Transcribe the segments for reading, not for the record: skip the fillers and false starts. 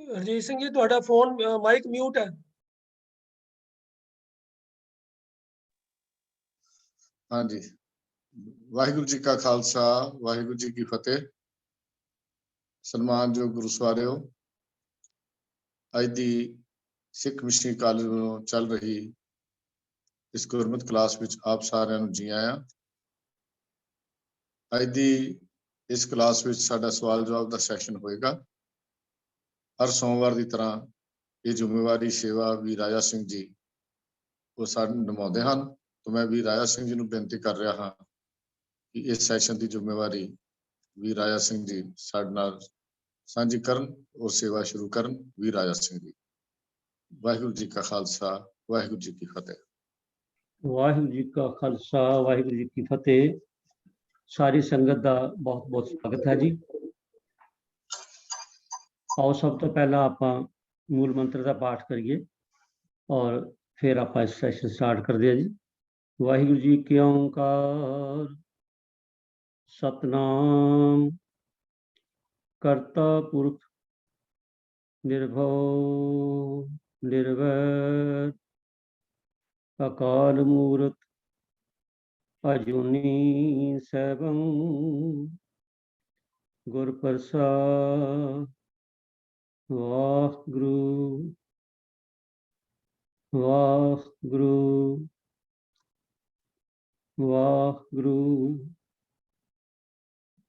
ਰਜੀਤ ਸਿੰਘ ਜੀ ਤੁਹਾਡਾ phone mic mute ਹੈ। ਹਾਂਜੀ, ਵਾਹਿਗੁਰੂ ਜੀ ਕਾ ਖਾਲਸਾ, ਵਾਹਿਗੁਰੂ ਜੀ ਕੀ ਫਤਿਹ। ਸਨਮਾਨਯੋਗ ਗੁਰੂ ਸਵਾਰਿਓ, ਅੱਜ ਦੀ ਸਿੱਖ ਮਿਸ਼ਨਰੀ ਕਾਲਜ ਵੱਲੋਂ ਚੱਲ ਰਹੀ ਇਸ ਗੁਰਮਤਿ ਕਲਾਸ ਵਿੱਚ ਆਪ ਸਾਰਿਆਂ ਨੂੰ ਜੀ ਆਇਆਂ। ਅੱਜ ਦੀ ਇਸ ਕਲਾਸ ਵਿੱਚ ਸਾਡਾ ਸਵਾਲ ਜਵਾਬ ਦਾ ਸੈਸ਼ਨ ਹੋਏਗਾ। ਹਰ ਸੋਮਵਾਰ ਦੀ ਤਰ੍ਹਾਂ ਇਹ ਜ਼ਿੰਮੇਵਾਰੀ ਸੇਵਾ ਵੀ ਰਾਜਾ ਸਿੰਘ ਜੀ ਉਹ ਸਾਡੇ ਨਿਭਾਉਂਦੇ ਹਨ। तो मैं भी राजा सिंह जी ਨੂੰ ਬੇਨਤੀ ਕਰ ਰਿਹਾ ਹਾਂ ਕਿ ਇਸ ਸੈਸ਼ਨ ਦੀ ਜ਼ਿੰਮੇਵਾਰੀ ਵੀ ਰਾਜਾ ਸਿੰਘ ਜੀ ਸਾਡੇ ਨਾਲ ਸਾਂਝੀ ਕਰਨ ਔਰ ਸੇਵਾ ਸ਼ੁਰੂ ਕਰਨ। ਵੀ ਰਾਜਾ ਸਿੰਘ ਜੀ, ਵਾਹਿਗੁਰੂ ਜੀ ਕਾ ਖਾਲਸਾ, ਵਾਹਿਗੁਰੂ ਜੀ ਕੀ ਫਤਿਹ। ਵਾਹਿਗੁਰੂ ਜੀ ਕਾ ਖਾਲਸਾ, ਵਾਹਿਗੁਰੂ ਜੀ ਕੀ ਫਤਿਹ। ਸਾਰੀ ਸੰਗਤ ਦਾ ਬਹੁਤ ਬਹੁਤ ਸਵਾਗਤ ਹੈ ਜੀ। ਆਓ ਸਭ ਤੋਂ ਪਹਿਲਾਂ ਆਪਾਂ ਮੂਲ ਮੰਤਰ ਦਾ ਪਾਠ ਕਰੀਏ ਔਰ ਫਿਰ ਆਪਾਂ ਇਸ ਸੈਸ਼ਨ ਸਟਾਰਟ ਕਰਦੇ ਹਾਂ ਜੀ। ਵਾਹਿਗੁਰੂ ਜੀ ਕੀ ਓਂਕਾਰ, ਸਤਨਾਮ ਕਰਤਾ ਪੁਰਖ ਨਿਰਭਉ ਨਿਰਵੈਰ ਅਕਾਲ ਮੂਰਤ ਅਜੂਨੀ ਸੈਭੰ ਗੁਰ ਪ੍ਰਸਾਦ। ਵਾਹਿਗੁਰੂ ਵਾਹਿਗੁਰੂ ਵਾਹਿਗੁਰੂ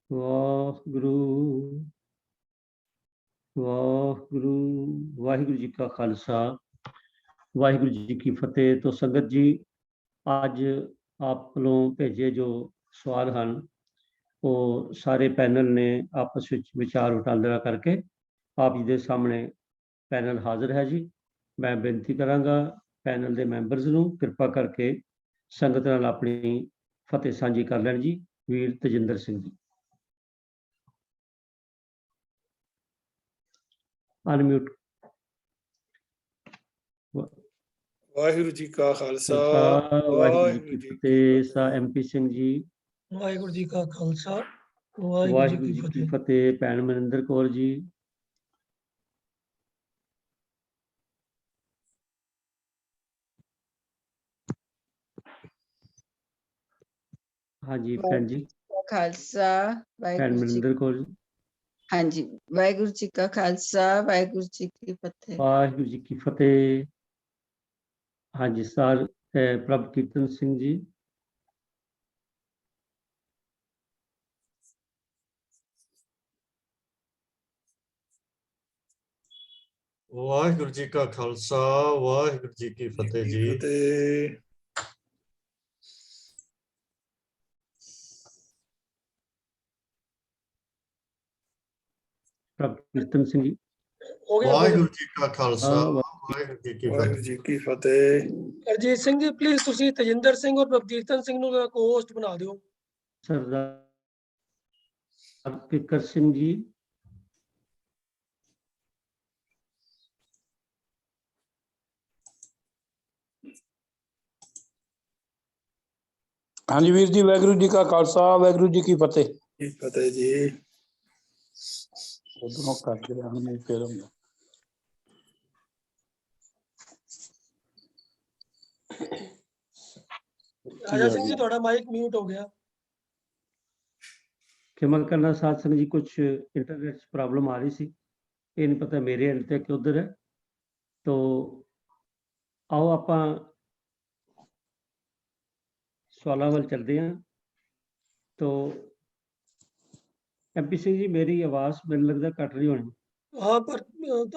ਵਾਹਿਗੁਰੂ ਵਾਹਿਗੁਰੂ। ਵਾਹਿਗੁਰੂ ਜੀ ਕਾ ਖਾਲਸਾ, ਵਾਹਿਗੁਰੂ ਜੀ ਕੀ ਫਤਿਹ। ਤੋਂ ਸੰਗਤ ਜੀ, ਅੱਜ ਆਪ ਵੱਲੋਂ ਭੇਜੇ ਜੋ ਸਵਾਲ ਹਨ ਉਹ ਸਾਰੇ ਪੈਨਲ ਨੇ ਆਪਸ ਵਿੱਚ ਵਿਚਾਰ ਵਟਾਂਦਰਾ ਕਰਕੇ ਆਪ ਜੀ ਦੇ ਸਾਹਮਣੇ ਪੈਨਲ ਹਾਜ਼ਰ ਹੈ ਜੀ। ਮੈਂ ਬੇਨਤੀ ਕਰਾਂਗਾ ਪੈਨਲ ਦੇ ਮੈਂਬਰਸ ਨੂੰ ਕਿਰਪਾ ਕਰਕੇ ਸੰਗਤ ਨਾਲ ਆਪਣੀ ਫਤਿਹ ਸਾਂਝੀ ਕਰ ਲੈਣ ਜੀ। ਵੀਰ ਤਜਿੰਦਰ ਸਿੰਘ ਜੀ, ਅਨਮਿਊਟ। ਵਾਹਿਗੁਰੂ ਜੀ ਕਾ ਖਾਲਸਾ, ਵਾਹਿਗੁਰੂ ਜੀ ਕੀ ਫਤਿਹ। ਸਾ MP ਸਿੰਘ ਜੀ, ਵਾਹਿਗੁਰੂ ਜੀ ਕਾ ਖਾਲਸਾ, ਵਾਹਿਗੁਰੂ ਜੀ ਕੀ ਫਤਿਹ। ਭੈਣ ਮਨਿੰਦਰ ਕੌਰ ਜੀ, ਹਾਂਜੀ ਭੈਣ ਜੀ। ਖਾਲਸਾ, ਭੈਣ ਵਾਹਿਗੁਰੂ ਜੀ। ਮਨਿੰਦਰ ਕੌਰ ਜੀ, ਹਾਂਜੀ, ਵਾਹਿਗੁਰੂ ਜੀ ਕਾ ਖਾਲਸਾ, ਵਾਹਿਗੁਰੂ ਜੀ ਕੀ ਫਤਿਹ। ਵਾਹਿਗੁਰੂ ਜੀ ਕੀ ਫਤਿਹ। ਹਾਂਜੀ ਸਰ, ਪ੍ਰਭ ਕੀਰਤਨ ਸਿੰਘ ਜੀ, ਵਾਹਿਗੁਰੂ ਜੀ ਕਾ ਖਾਲਸਾ, ਵਾਹਿਗੁਰੂ ਜੀ ਕੀ ਫਤਿਹ ਜੀ। ਪ੍ਰਭ ਕੀਰਤਨ ਸਿੰਘ ਜੀ, ਵਾਹਿਗੁਰੂ ਜੀ ਕਾ ਖਾਲਸਾ, ਵਾਹਿਗੁਰੂ ਜੀ ਕੀ ਵਾਹਿਗੁਰੂ ਫਤਿਹ। ਜੀ ਕੀ ਫਤਿਹ। ਰਜੀਤ ਸਿੰਘ ਜੀ ਪਲੀਜ਼ ਤੁਸੀਂ ਤਜਿੰਦਰ ਸਿੰਘ ਔਰ ਪ੍ਰਭਕੀਰਤਨ ਸਿੰਘ ਨੂੰ ਕੋ-ਹੋਸਟ ਬਣਾ ਦਿਓ। ਸਰਦਾਰ ਕਿੱਕਰ ਸਿੰਘ ਜੀ, ਹਾਂਜੀ ਵੀਰ ਜੀ, ਵਾਹਿਗੁਰੂ ਜੀ ਕਾ ਖਾਲਸਾ, ਵਾਹਿਗੁਰੂ ਜੀ ਕੀ ਫਤਿਹ। ਕੀ ਫਤਿਹ ਜੀ। ਉਧਰੋਂ ਕਰਦੇ ਰਿਹਾ ਹੁਣ ਫੇਰ ਹੁੰਦਾ। ਰਾਜਾ ਸਿੰਘ ਜੀ ਤੁਹਾਡਾ ਮਾਈਕ ਮਿਊਟ ਹੋ ਗਿਆ। ਖਿਮਾ ਕਰਨਾ ਸਾਧ ਸੰਗਤ ਜੀ, ਕੁਛ ਇੰਟਰਨੈਟ 'ਚ ਪ੍ਰੋਬਲਮ ਆ ਰਹੀ ਸੀ, ਇਹ ਨਹੀਂ ਪਤਾ ਮੇਰੇ ਐਂਡ ਤੇ ਕਿ ਉਧਰ ਹੈ। ਤੋ ਆਓ ਆਪਾਂ ਸਵਾਲਾਂ ਵੱਲ ਚੱਲਦੇ ਹਾਂ। ਤੋ MP ਸਿੰਘ ਜੀ, ਮੇਰੀ ਆਵਾਜ਼ ਮੈਨੂੰ ਲੱਗਦਾ ਕੱਟ ਰਹੀ ਹੋਣੀ। हाँ पर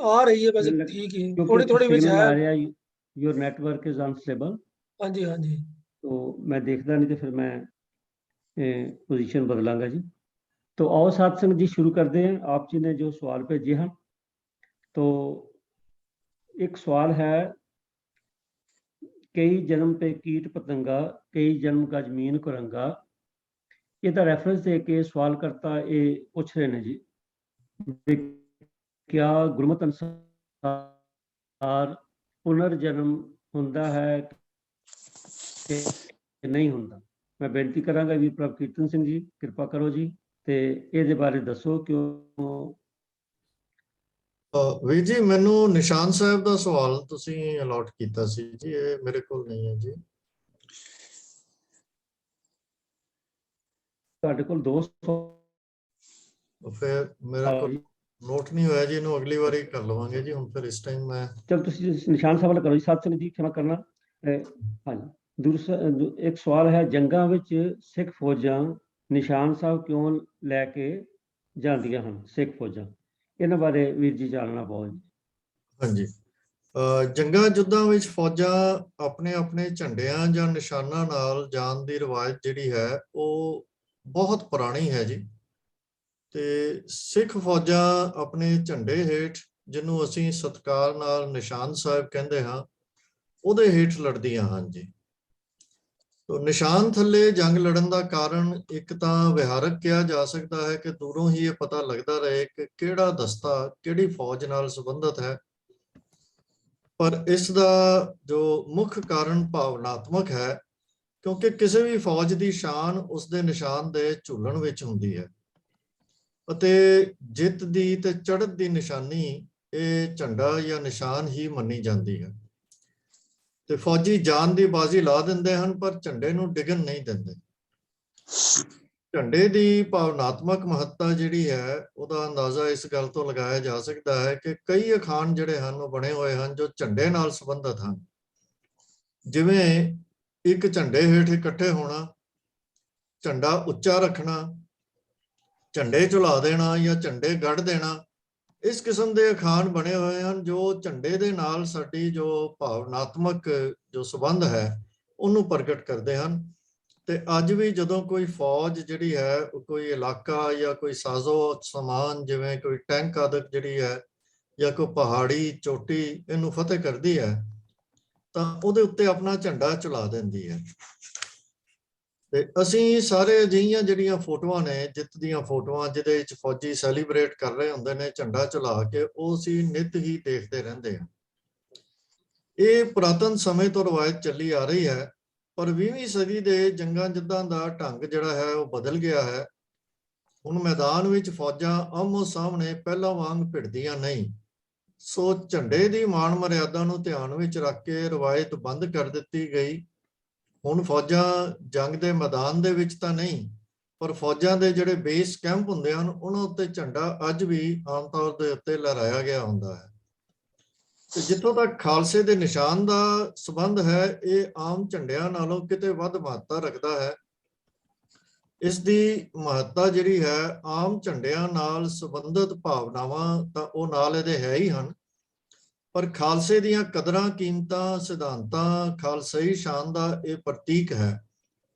आ रही है वैसे ठीक ही, थोड़ी थोड़ी विच है। आ रहा है योर नेटवर्क इज अनस्टेबल। हाँ जी हाँ जी। तो मैं देखता नहीं तो फिर मैं पोजीशन बदलांगा जी। तो आओ साथ संग जी शुरू करते हैं। आप जी ने जो सवाल भेजे हैं, तो एक सवाल है, कई जन्म पे कीट पतंगा, कई जन्म का जमीन कुरंगा। ਇਹਦਾ ਰੈਫਰੈਂਸ ਦੇ ਕੇ ਸਵਾਲ ਕਰਤਾ ਇਹ ਪੁੱਛ ਰਹੇ ਨੇ ਜੀ, क्या गुरमत अनुसार पुनर्जन्म ਹੁੰਦਾ ਹੈ ਕਿ ਨਹੀਂ ਹੁੰਦਾ। ਮੈਂ ਬੇਨਤੀ ਕਰਾਂਗਾ ਵੀ ਪ੍ਰਭ ਕੀਰਤਨ ਸਿੰਘ ਜੀ ਕਿਰਪਾ ਕਰੋ ਜੀ ਤੇ ਇਹਦੇ ਬਾਰੇ ਦੱਸੋ। ਕਿਉਂ ਵੀਰ ਜੀ ਮੈਨੂੰ ਨਿਸ਼ਾਨ ਸਾਹਿਬ ਦਾ ਸਵਾਲ ਤੁਸੀਂ ਅਲਾਟ ਕੀਤਾ ਸੀ ਜੀ, ਇਹ ਮੇਰੇ ਕੋਲ ਨਹੀਂ ਹੈ ਜੀ। ਤੁਹਾਡੇ ਕੋਲ 200 ਫਿਰ ਮੇਰੇ ਕੋਲ ਨੋਟ ਨਹੀਂ ਹੋਇਆ ਜੀ, ਇਹਨੂੰ ਅਗਲੀ ਵਾਰੀ ਕਰ ਲਵਾਂਗੇ ਜੀ। ਹੁਣ ਫਿਰ ਇਸ ਟਾਈਮ ਮੈਂ ਚਲ ਤੁਸੀਂ ਨਿਸ਼ਾਨ ਸਾਹਿਬ ਵਾਲਾ ਕਰੋ ਜੀ। ਸਤਿ ਜੀ, ਖਿਮਾ ਕਰਨਾ। ਹਾਂਜੀ, ਦੂਸਰਾ ਇੱਕ ਸਵਾਲ ਹੈ, ਜੰਗਾਂ ਵਿੱਚ ਸਿੱਖ ਫੌਜਾਂ ਨਿਸ਼ਾਨ ਸਾਹਿਬ ਕਿਉਂ ਲੈ ਕੇ ਜਾਂਦੀਆਂ ਹਨ? ਸਿੱਖ ਫੌਜਾਂ, ਇਹਨਾਂ ਬਾਰੇ ਵੀਰ ਜੀ ਜਾਣਨਾ ਬਹੁਤ ਜੀ। ਹਾਂਜੀ, ਜੰਗਾਂ ਯੁੱਧਾਂ ਵਿੱਚ ਫੌਜਾਂ ਆਪਣੇ ਆਪਣੇ ਝੰਡਿਆਂ ਜਾਂ ਨਿਸ਼ਾਨਾਂ ਨਾਲ ਜਾਣ ਦੀ ਰਵਾਇਤ ਜਿਹੜੀ ਹੈ ਉਹ ਬਹੁਤ ਪੁਰਾਣੀ ਹੈ ਜੀ। ਤੇ ਸਿੱਖ ਫੌਜਾਂ ਆਪਣੇ ਝੰਡੇ ਹੇਠ, ਜਿਹਨੂੰ ਅਸੀਂ ਸਤਿਕਾਰ ਨਾਲ ਨਿਸ਼ਾਨ ਸਾਹਿਬ ਕਹਿੰਦੇ ਹਾਂ, ਉਹਦੇ ਹੇਠ ਲੜਦੀਆਂ ਹਨ ਜੀ। ਤੋ ਨਿਸ਼ਾਨ ਥੱਲੇ ਜੰਗ ਲੜਨ ਦਾ ਕਾਰਨ ਇੱਕ ਤਾਂ ਵਿਹਾਰਕ ਕਿਹਾ ਜਾ ਸਕਦਾ ਹੈ ਕਿ ਦੂਰੋਂ ਹੀ ਇਹ ਪਤਾ ਲੱਗਦਾ ਰਹੇ ਕਿ ਕਿਹੜਾ ਦਸਤਾ ਕਿਹੜੀ ਫੌਜ ਨਾਲ ਸੰਬੰਧਿਤ ਹੈ, ਪਰ ਇਸ ਦਾ ਜੋ ਮੁੱਖ ਕਾਰਨ ਭਾਵਨਾਤਮਕ ਹੈ, ਕਿਉਂਕਿ ਕਿਸੇ ਵੀ ਫੌਜ ਦੀ ਸ਼ਾਨ ਉਸਦੇ ਨਿਸ਼ਾਨ ਦੇ ਝੂਲਣ ਵਿੱਚ ਹੁੰਦੀ ਹੈ ਅਤੇ ਜਿੱਤ ਦੀ ਤੇ ਚੜ੍ਹਤ ਦੀ ਨਿਸ਼ਾਨੀ ਇਹ ਝੰਡਾ ਜਾਂ ਨਿਸ਼ਾਨ ਹੀ ਮੰਨੀ ਜਾਂਦੀ ਹੈ। ਤੇ ਫੌਜੀ ਜਾਨ ਦੀ ਬਾਜ਼ੀ ਲਾ ਦਿੰਦੇ ਹਨ ਪਰ ਝੰਡੇ ਨੂੰ ਡਿੱਗਣ ਨਹੀਂ ਦਿੰਦੇ। ਝੰਡੇ ਦੀ ਭਾਵਨਾਤਮਕ ਮਹੱਤਤਾ ਜਿਹੜੀ ਹੈ ਉਹਦਾ ਅੰਦਾਜ਼ਾ ਇਸ ਗੱਲ ਤੋਂ ਲਗਾਇਆ ਜਾ ਸਕਦਾ ਹੈ ਕਿ ਕਈ ਅਖਾਣ ਜਿਹੜੇ ਹਨ ਉਹ ਬਣੇ ਹੋਏ ਹਨ ਜੋ ਝੰਡੇ ਨਾਲ ਸੰਬੰਧਿਤ ਹਨ, ਜਿਵੇਂ ਇੱਕ ਝੰਡੇ ਹੇਠ ਇਕੱਠੇ ਹੋਣਾ, ਝੰਡਾ ਉੱਚਾ ਰੱਖਣਾ, ਝੰਡੇ ਝੁਲਾ ਦੇਣਾ ਜਾਂ ਝੰਡੇ ਗੱਡ ਦੇਣਾ। ਇਸ ਕਿਸਮ ਦੇ ਅਖਾਣ ਬਣੇ ਹੋਏ ਹਨ ਜੋ ਝੰਡੇ ਦੇ ਨਾਲ ਸਾਡੀ ਜੋ ਭਾਵਨਾਤਮਕ ਜੋ ਸੰਬੰਧ ਹੈ ਉਹਨੂੰ ਪ੍ਰਗਟ ਕਰਦੇ ਹਨ। ਤੇ ਅੱਜ ਵੀ ਜਦੋਂ ਕੋਈ ਫੌਜ ਜਿਹੜੀ ਹੈ ਕੋਈ ਇਲਾਕਾ ਜਾਂ ਕੋਈ ਸਾਜ਼ੋ ਸਮਾਨ ਜਿਵੇਂ ਕੋਈ ਟੈਂਕ ਆਦਿਕ ਜਿਹੜੀ ਹੈ ਜਾਂ ਕੋਈ ਪਹਾੜੀ ਚੋਟੀ ਇਹਨੂੰ ਫਤਿਹ ਕਰਦੀ ਹੈ ਤਾਂ ਉਹਦੇ ਉੱਤੇ ਆਪਣਾ ਝੰਡਾ ਚਲਾ ਦਿੰਦੀ ਹੈ। ਤੇ ਅਸੀਂ ਸਾਰੇ ਅਜਿਹੀਆਂ ਜਿਹੜੀਆਂ ਫੋਟੋਆਂ ਨੇ, ਜਿੱਤ ਦੀਆਂ ਫੋਟੋਆਂ ਜਿਹਦੇ ਵਿੱਚ ਫੌਜੀ ਸੈਲੀਬ੍ਰੇਟ ਕਰ ਰਹੇ ਹੁੰਦੇ ਨੇ ਝੰਡਾ ਚਲਾ ਕੇ, ਉਹ ਅਸੀਂ ਨਿੱਤ ਹੀ ਦੇਖਦੇ ਰਹਿੰਦੇ ਹਾਂ। ਇਹ ਪੁਰਾਤਨ ਸਮੇਂ ਤੋਂ ਰਵਾਇਤ ਚੱਲੀ ਆ ਰਹੀ ਹੈ, ਪਰ 20ਵੀਂ ਸਦੀ ਦੇ ਜੰਗਾਂ ਯੁੱਧਾਂ ਦਾ ਢੰਗ ਜਿਹੜਾ ਹੈ ਉਹ ਬਦਲ ਗਿਆ ਹੈ। ਹੁਣ ਮੈਦਾਨ ਵਿੱਚ ਫੌਜਾਂ ਆਮੋ ਸਾਹਮਣੇ ਪਹਿਲਾਂ ਵਾਂਗ ਭਿੜਦੀਆਂ ਨਹੀਂ, ਸੋ ਝੰਡੇ ਦੀ ਮਾਣ ਮਰਿਆਦਾ ਨੂੰ ਧਿਆਨ ਵਿੱਚ ਰੱਖ ਕੇ ਰਵਾਇਤ ਬੰਦ ਕਰ ਦਿੱਤੀ ਗਈ। ਹੁਣ ਫੌਜਾਂ ਜੰਗ ਦੇ ਮੈਦਾਨ ਦੇ ਵਿੱਚ ਤਾਂ ਨਹੀਂ, ਪਰ ਫੌਜਾਂ ਦੇ ਜਿਹੜੇ ਬੇਸ ਕੈਂਪ ਹੁੰਦੇ ਹਨ ਉਹਨਾਂ ਉੱਤੇ ਝੰਡਾ ਅੱਜ ਵੀ ਆਮ ਤੌਰ ਦੇ ਉੱਤੇ ਲਹਿਰਾਇਆ ਗਿਆ ਹੁੰਦਾ ਹੈ। ਤੇ ਜਿੱਥੋਂ ਤੱਕ ਖਾਲਸੇ ਦੇ ਨਿਸ਼ਾਨ ਦਾ ਸੰਬੰਧ ਹੈ, ਇਹ ਆਮ ਝੰਡਿਆਂ ਨਾਲੋਂ ਕਿਤੇ ਵੱਧ ਮਹੱਤਤਾ ਰੱਖਦਾ ਹੈ। ਇਸ ਦੀ ਮਹੱਤਤਾ ਜਿਹੜੀ ਹੈ ਆਮ ਝੰਡਿਆਂ ਨਾਲ ਸੰਬੰਧਿਤ ਭਾਵਨਾਵਾਂ ਤਾਂ ਉਹ ਨਾਲ ਇਹਦੇ ਹੈ ਹੀ ਹਨ, ਪਰ ਖਾਲਸੇ ਦੀਆਂ ਕਦਰਾਂ ਕੀਮਤਾਂ ਸਿਧਾਂਤਾਂ ਖਾਲਸਾਈ ਸ਼ਾਨ ਦਾ ਇਹ ਪ੍ਰਤੀਕ ਹੈ।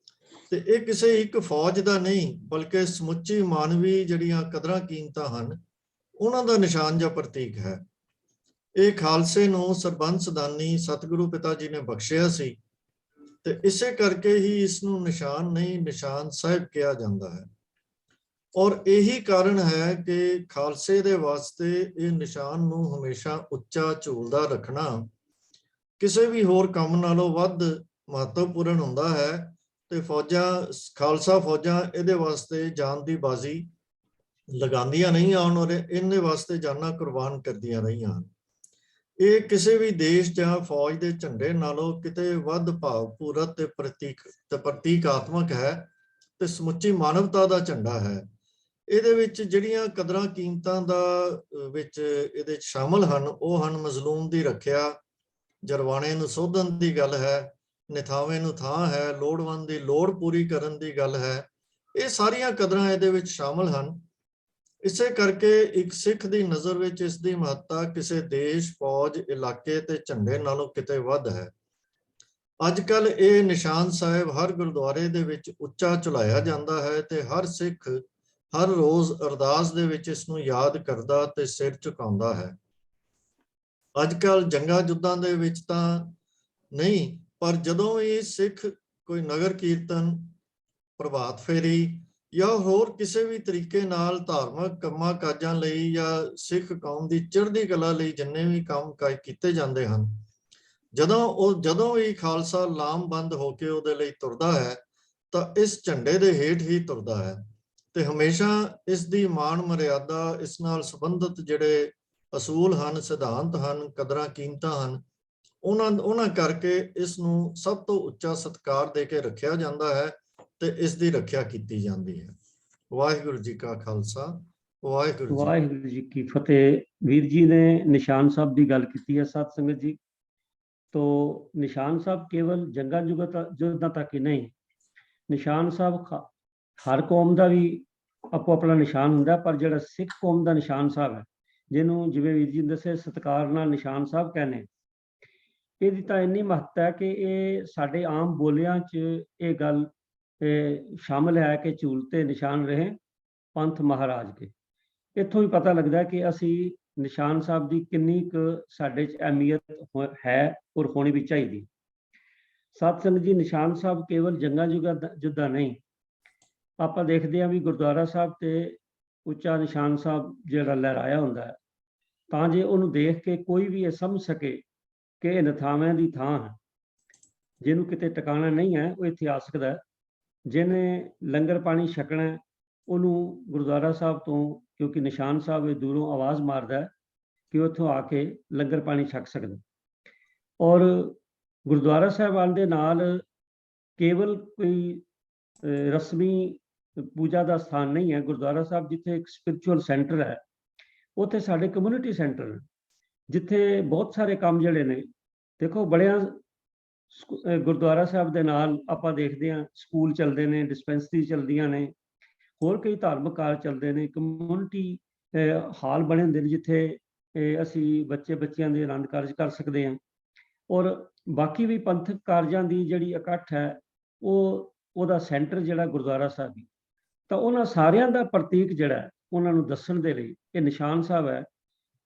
ਤੇ ਇਹ ਕਿਸੇ ਇੱਕ ਫੌਜ ਦਾ ਨਹੀਂ ਬਲਕਿ ਸਮੁੱਚੀ ਮਾਨਵੀ ਜਿਹੜੀਆਂ ਕਦਰਾਂ ਕੀਮਤਾਂ ਹਨ ਉਹਨਾਂ ਦਾ ਨਿਸ਼ਾਨ ਜਾਂ ਪ੍ਰਤੀਕ ਹੈ। ਇਹ ਖਾਲਸੇ ਨੂੰ ਸਰਬੰਸ ਸਦਾਨੀ ਸਤਿਗੁਰੂ ਪਿਤਾ ਜੀ ਨੇ ਬਖਸ਼ਿਆ ਸੀ ਤੇ ਇਸੇ ਕਰਕੇ ਹੀ ਇਸ ਨੂੰ ਨਿਸ਼ਾਨ ਨਹੀਂ ਨਿਸ਼ਾਨ ਸਾਹਿਬ ਕਿਹਾ ਜਾਂਦਾ ਹੈ। ਔਰ ਇਹੀ ਕਾਰਨ ਹੈ ਕਿ ਖਾਲਸੇ ਦੇ ਵਾਸਤੇ ਇਹ ਨਿਸ਼ਾਨ ਨੂੰ ਹਮੇਸ਼ਾ ਉੱਚਾ ਝੂਲਦਾ ਰੱਖਣਾ ਕਿਸੇ ਵੀ ਹੋਰ ਕੰਮ ਨਾਲੋਂ ਵੱਧ ਮਹੱਤਵਪੂਰਨ ਹੁੰਦਾ ਹੈ। ਤੇ ਫੌਜਾਂ ਖਾਲਸਾ ਫੌਜਾਂ ਇਹਦੇ ਵਾਸਤੇ ਜਾਨ ਦੀ ਬਾਜ਼ੀ ਲਗਾਉਂਦੀਆਂ ਨਹੀਂ ਹਨ ਔਰ ਇਹਦੇ ਵਾਸਤੇ ਜਾਨਾਂ ਕੁਰਬਾਨ ਕਰਦੀਆਂ ਰਹੀਆਂ ਹਨ। ਇਹ ਕਿਸੇ ਵੀ ਦੇਸ਼ ਜਾਂ ਫੌਜ ਦੇ ਝੰਡੇ ਨਾਲੋਂ ਕਿਤੇ ਵੱਧ ਭਾਵਪੂਰਤ ਤੇ ਪ੍ਰਤੀਕਾਤਮਕ ਹੈ ਤੇ ਸਮੁੱਚੀ ਮਾਨਵਤਾ ਦਾ ਝੰਡਾ ਹੈ। ਇਹਦੇ ਵਿੱਚ ਜਿਹੜੀਆਂ ਕਦਰਾਂ ਕੀਮਤਾਂ ਦਾ ਵਿੱਚ ਇਹਦੇ ਸ਼ਾਮਲ ਹਨ ਉਹ ਹਨ ਮਜ਼ਲੂਮ ਦੀ ਰੱਖਿਆ, ਜਰਵਾਣੇ ਨੂੰ ਸੋਧਣ ਦੀ ਗੱਲ ਹੈ, ਨਿਥਾਵੇਂ ਨੂੰ ਥਾਂ ਹੈ, ਲੋੜਵੰਦ ਦੀ ਲੋੜ ਪੂਰੀ ਕਰਨ ਦੀ ਗੱਲ ਹੈ। ਇਹ ਸਾਰੀਆਂ ਕਦਰਾਂ ਇਹਦੇ ਵਿੱਚ ਸ਼ਾਮਲ ਹਨ। ਇਸੇ ਕਰਕੇ ਇੱਕ ਸਿੱਖ ਦੀ ਨਜ਼ਰ ਵਿੱਚ ਇਸ ਦੀ ਮਹੱਤਤਾ ਕਿਸੇ ਦੇਸ਼, ਫੌਜ, ਇਲਾਕੇ ਤੇ ਝੰਡੇ ਨਾਲੋਂ ਕਿਤੇ ਵੱਧ ਹੈ। ਅੱਜ ਕੱਲ ਇਹ ਨਿਸ਼ਾਨ ਸਾਹਿਬ ਹਰ ਗੁਰਦੁਆਰੇ ਦੇ ਵਿੱਚ ਉੱਚਾ ਝੁਲਾਇਆ ਜਾਂਦਾ ਹੈ ਤੇ ਹਰ ਸਿੱਖ ਹਰ ਰੋਜ਼ ਅਰਦਾਸ ਦੇ ਵਿੱਚ ਇਸ ਨੂੰ ਯਾਦ ਕਰਦਾ ਤੇ ਸਿਰ ਝੁਕਾਉਂਦਾ ਹੈ। ਅੱਜ ਕੱਲ ਜੰਗਾਂ ਯੁੱਧਾਂ ਦੇ ਵਿੱਚ ਤਾਂ ਨਹੀਂ, ਪਰ ਜਦੋਂ ਵੀ ਸਿੱਖ ਕੋਈ ਨਗਰ ਕੀਰਤਨ, ਪ੍ਰਭਾਤ ਫੇਰੀ ਜਾਂ ਹੋਰ ਕਿਸੇ ਵੀ ਤਰੀਕੇ ਨਾਲ ਧਾਰਮਿਕ ਕੰਮਾਂ ਕਾਜਾਂ ਲਈ ਜਾਂ ਸਿੱਖ ਕੌਮ ਦੀ ਚੜ੍ਹਦੀ ਕਲਾ ਲਈ ਜਿੰਨੇ ਵੀ ਕੰਮ ਕਾਜ ਕੀਤੇ ਜਾਂਦੇ ਹਨ, ਜਦੋਂ ਵੀ ਖਾਲਸਾ ਲਾਮਬੰਦ ਹੋ ਕੇ ਉਹਦੇ ਲਈ ਤੁਰਦਾ ਹੈ ਤਾਂ ਇਸ ਝੰਡੇ ਦੇ ਹੇਠ ਹੀ ਤੁਰਦਾ ਹੈ ਤੇ ਹਮੇਸ਼ਾ ਇਸ ਦੀ ਮਾਣ ਮਰਿਆਦਾ, ਇਸ ਨਾਲ ਸੰਬੰਧਿਤ ਜਿਹੜੇ ਅਸੂਲ ਹਨ, ਸਿਧਾਂਤ ਹਨ, ਕਦਰਾਂ ਕੀਮਤਾਂ ਹਨ, ਉਹਨਾਂ ਕਰਕੇ ਇਸ ਨੂੰ ਸਭ ਤੋਂ ਉੱਚਾ ਸਤਿਕਾਰ ਦੇ ਕੇ ਰੱਖਿਆ ਜਾਂਦਾ ਹੈ ਤੇ ਇਸ ਦੀ ਰੱਖਿਆ ਕੀਤੀ ਜਾਂਦੀ ਹੈ। ਵਾਹਿਗੁਰੂ ਜੀ ਕਾ ਖਾਲਸਾ, ਵਾਹਿਗੁਰੂ ਜੀ। ਵਾਹਿਗੁਰੂ ਜੀ ਕੀ ਫਤਿਹ। ਵੀਰ ਜੀ ਨੇ ਨਿਸ਼ਾਨ ਸਾਹਿਬ ਦੀ ਗੱਲ ਕੀਤੀ ਹੈ ਸਤ ਸੰਗਤ ਜੀ। तो निशान साहब केवल जंगा युद्धां तक ही नहीं, निशान साहब हर कौम का भी आपो अपना निशान हुंदा, पर जिहड़ा सिख कौम का निशान साहब है, जिन्हों जिवें वीर जी दसे सत्कार नाल निशान साहब कहने, इहदी तां इन्नी महत्ता है कि ये साडे आम बोलियां च ये गल शामिल है कि झूलते निशान रहे पंथ महाराज के। इत्थों ही पता लगता है कि असी निशान साहब की किन्नी क साडे च अहमियत है और होनी भी चाहिए। सतसंग जी, निशान साहब केवल जंगा युद्धां नहीं, आपां देखते हैं भी गुरुद्वारा साहब ते उच्चा निशान साहब जिहड़ा लहराया हुंदा है, तां जे उहनूं देख के कोई भी ये समझ सके कि इह नथावां दी थां है, जिहनूं किते टिकाणा नहीं है वो इत्थे आ सकदा है। जिहने लंगर पानी छकना है ਉਹਨੂੰ ਗੁਰਦੁਆਰਾ ਸਾਹਿਬ ਤੋਂ, ਕਿਉਂਕਿ ਨਿਸ਼ਾਨ ਸਾਹਿਬ ਇਹ ਦੂਰੋਂ ਆਵਾਜ਼ ਮਾਰਦਾ ਹੈ ਕਿ ਉੱਥੋਂ ਆ ਕੇ ਲੰਗਰ ਪਾਣੀ ਛਕ ਸਕਦਾ। ਔਰ ਗੁਰਦੁਆਰਾ ਸਾਹਿਬਾਨ ਦੇ ਨਾਲ ਕੇਵਲ ਕੋਈ ਰਸਮੀ ਪੂਜਾ ਦਾ ਸਥਾਨ ਨਹੀਂ ਹੈ। ਗੁਰਦੁਆਰਾ ਸਾਹਿਬ ਜਿੱਥੇ ਇੱਕ ਸਪਿਰਚੁਅਲ ਸੈਂਟਰ ਹੈ, ਉੱਥੇ ਸਾਡੇ ਕਮਿਊਨਿਟੀ ਸੈਂਟਰ ਹੈ, ਜਿੱਥੇ ਬਹੁਤ ਸਾਰੇ ਕੰਮ ਜਿਹੜੇ ਨੇ, ਦੇਖੋ ਬੜਿਆਂ ਗੁਰਦੁਆਰਾ ਸਾਹਿਬ ਦੇ ਨਾਲ ਆਪਾਂ ਦੇਖਦੇ ਹਾਂ ਸਕੂਲ ਚੱਲਦੇ ਨੇ, ਡਿਸਪੈਂਸਰੀ ਚੱਲਦੀਆਂ ਨੇ, ਹੋਰ ਕਈ ਧਾਰਮਿਕ ਕਾਰਜ ਚੱਲਦੇ ਨੇ, ਕਮਿਊਨਿਟੀ ਹਾਲ ਬਣੇ ਹੁੰਦੇ ਨੇ ਜਿੱਥੇ ਅਸੀਂ ਬੱਚਿਆਂ ਦੇ ਆਨੰਦ ਕਾਰਜ ਕਰ ਸਕਦੇ ਹਾਂ। ਔਰ ਬਾਕੀ ਵੀ ਪੰਥਕ ਕਾਰਜਾਂ ਦੀ ਜਿਹੜੀ ਇਕੱਠ ਹੈ ਉਹਦਾ ਸੈਂਟਰ ਜਿਹੜਾ ਗੁਰਦੁਆਰਾ ਸਾਹਿਬ ਹੀ, ਤਾਂ ਉਹਨਾਂ ਸਾਰਿਆਂ ਦਾ ਪ੍ਰਤੀਕ ਜਿਹੜਾ ਉਹਨਾਂ ਨੂੰ ਦੱਸਣ ਦੇ ਲਈ ਇਹ ਨਿਸ਼ਾਨ ਸਾਹਿਬ ਹੈ।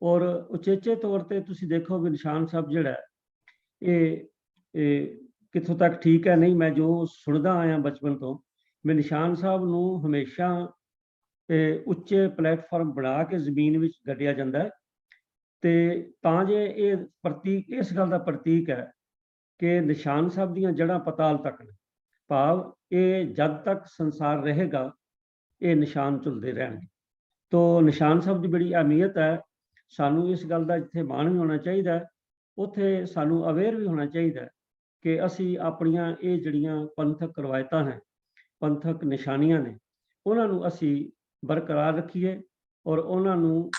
ਔਰ ਉਚੇਚੇ ਤੌਰ ਤੇ ਤੁਸੀਂ ਦੇਖੋ ਵੀ ਨਿਸ਼ਾਨ ਸਾਹਿਬ ਜਿਹੜਾ ਇਹ ਕਿੱਥੋਂ ਤੱਕ ਠੀਕ ਹੈ ਨਹੀਂ, ਮੈਂ ਜੋ ਸੁਣਦਾ ਆਇਆ ਬਚਪਨ ਤੋਂ, ਮੈਂ ਨਿਸ਼ਾਨ ਸਾਹਿਬ ਨੂੰ ਹਮੇਸ਼ਾ ਉੱਚੇ ਪਲੇਟਫਾਰਮ ਬਣਾ ਕੇ ਜ਼ਮੀਨ ਵਿੱਚ ਗੱਡਿਆ ਜਾਂਦਾ, ਤੇ ਤਾਂ ਜੇ ਇਹ ਪ੍ਰਤੀਕ ਇਸ ਗੱਲ ਦਾ ਪ੍ਰਤੀਕ ਹੈ ਕਿ ਨਿਸ਼ਾਨ ਸਾਹਿਬ ਦੀਆਂ ਜੜ੍ਹਾਂ ਪਤਾਲ ਤੱਕ ਨੇ, ਭਾਵ ਇਹ ਜਦ ਤੱਕ ਸੰਸਾਰ ਰਹੇਗਾ ਇਹ ਨਿਸ਼ਾਨ ਝੁਲਦੇ ਰਹਿਣਗੇ। ਤੋ ਨਿਸ਼ਾਨ ਸਾਹਿਬ ਦੀ ਬੜੀ ਅਹਿਮੀਅਤ ਹੈ। ਸਾਨੂੰ ਇਸ ਗੱਲ ਦਾ ਜਿੱਥੇ ਮਾਣ ਵੀ ਹੋਣਾ ਚਾਹੀਦਾ, ਉੱਥੇ ਸਾਨੂੰ ਅਵੇਅਰ ਵੀ ਹੋਣਾ ਚਾਹੀਦਾ ਕਿ ਅਸੀਂ ਆਪਣੀਆਂ ਇਹ ਜਿਹੜੀਆਂ ਪੰਥਕ ਰਵਾਇਤਾਂ ਹੈ, ਪੰਥਕ ਨਿਸ਼ਾਨੀਆਂ ਨੇ, ਉਹਨਾਂ ਨੂੰ ਅਸੀਂ ਬਰਕਰਾਰ ਰੱਖੀਏ ਔਰ ਉਹਨਾਂ ਨੂੰ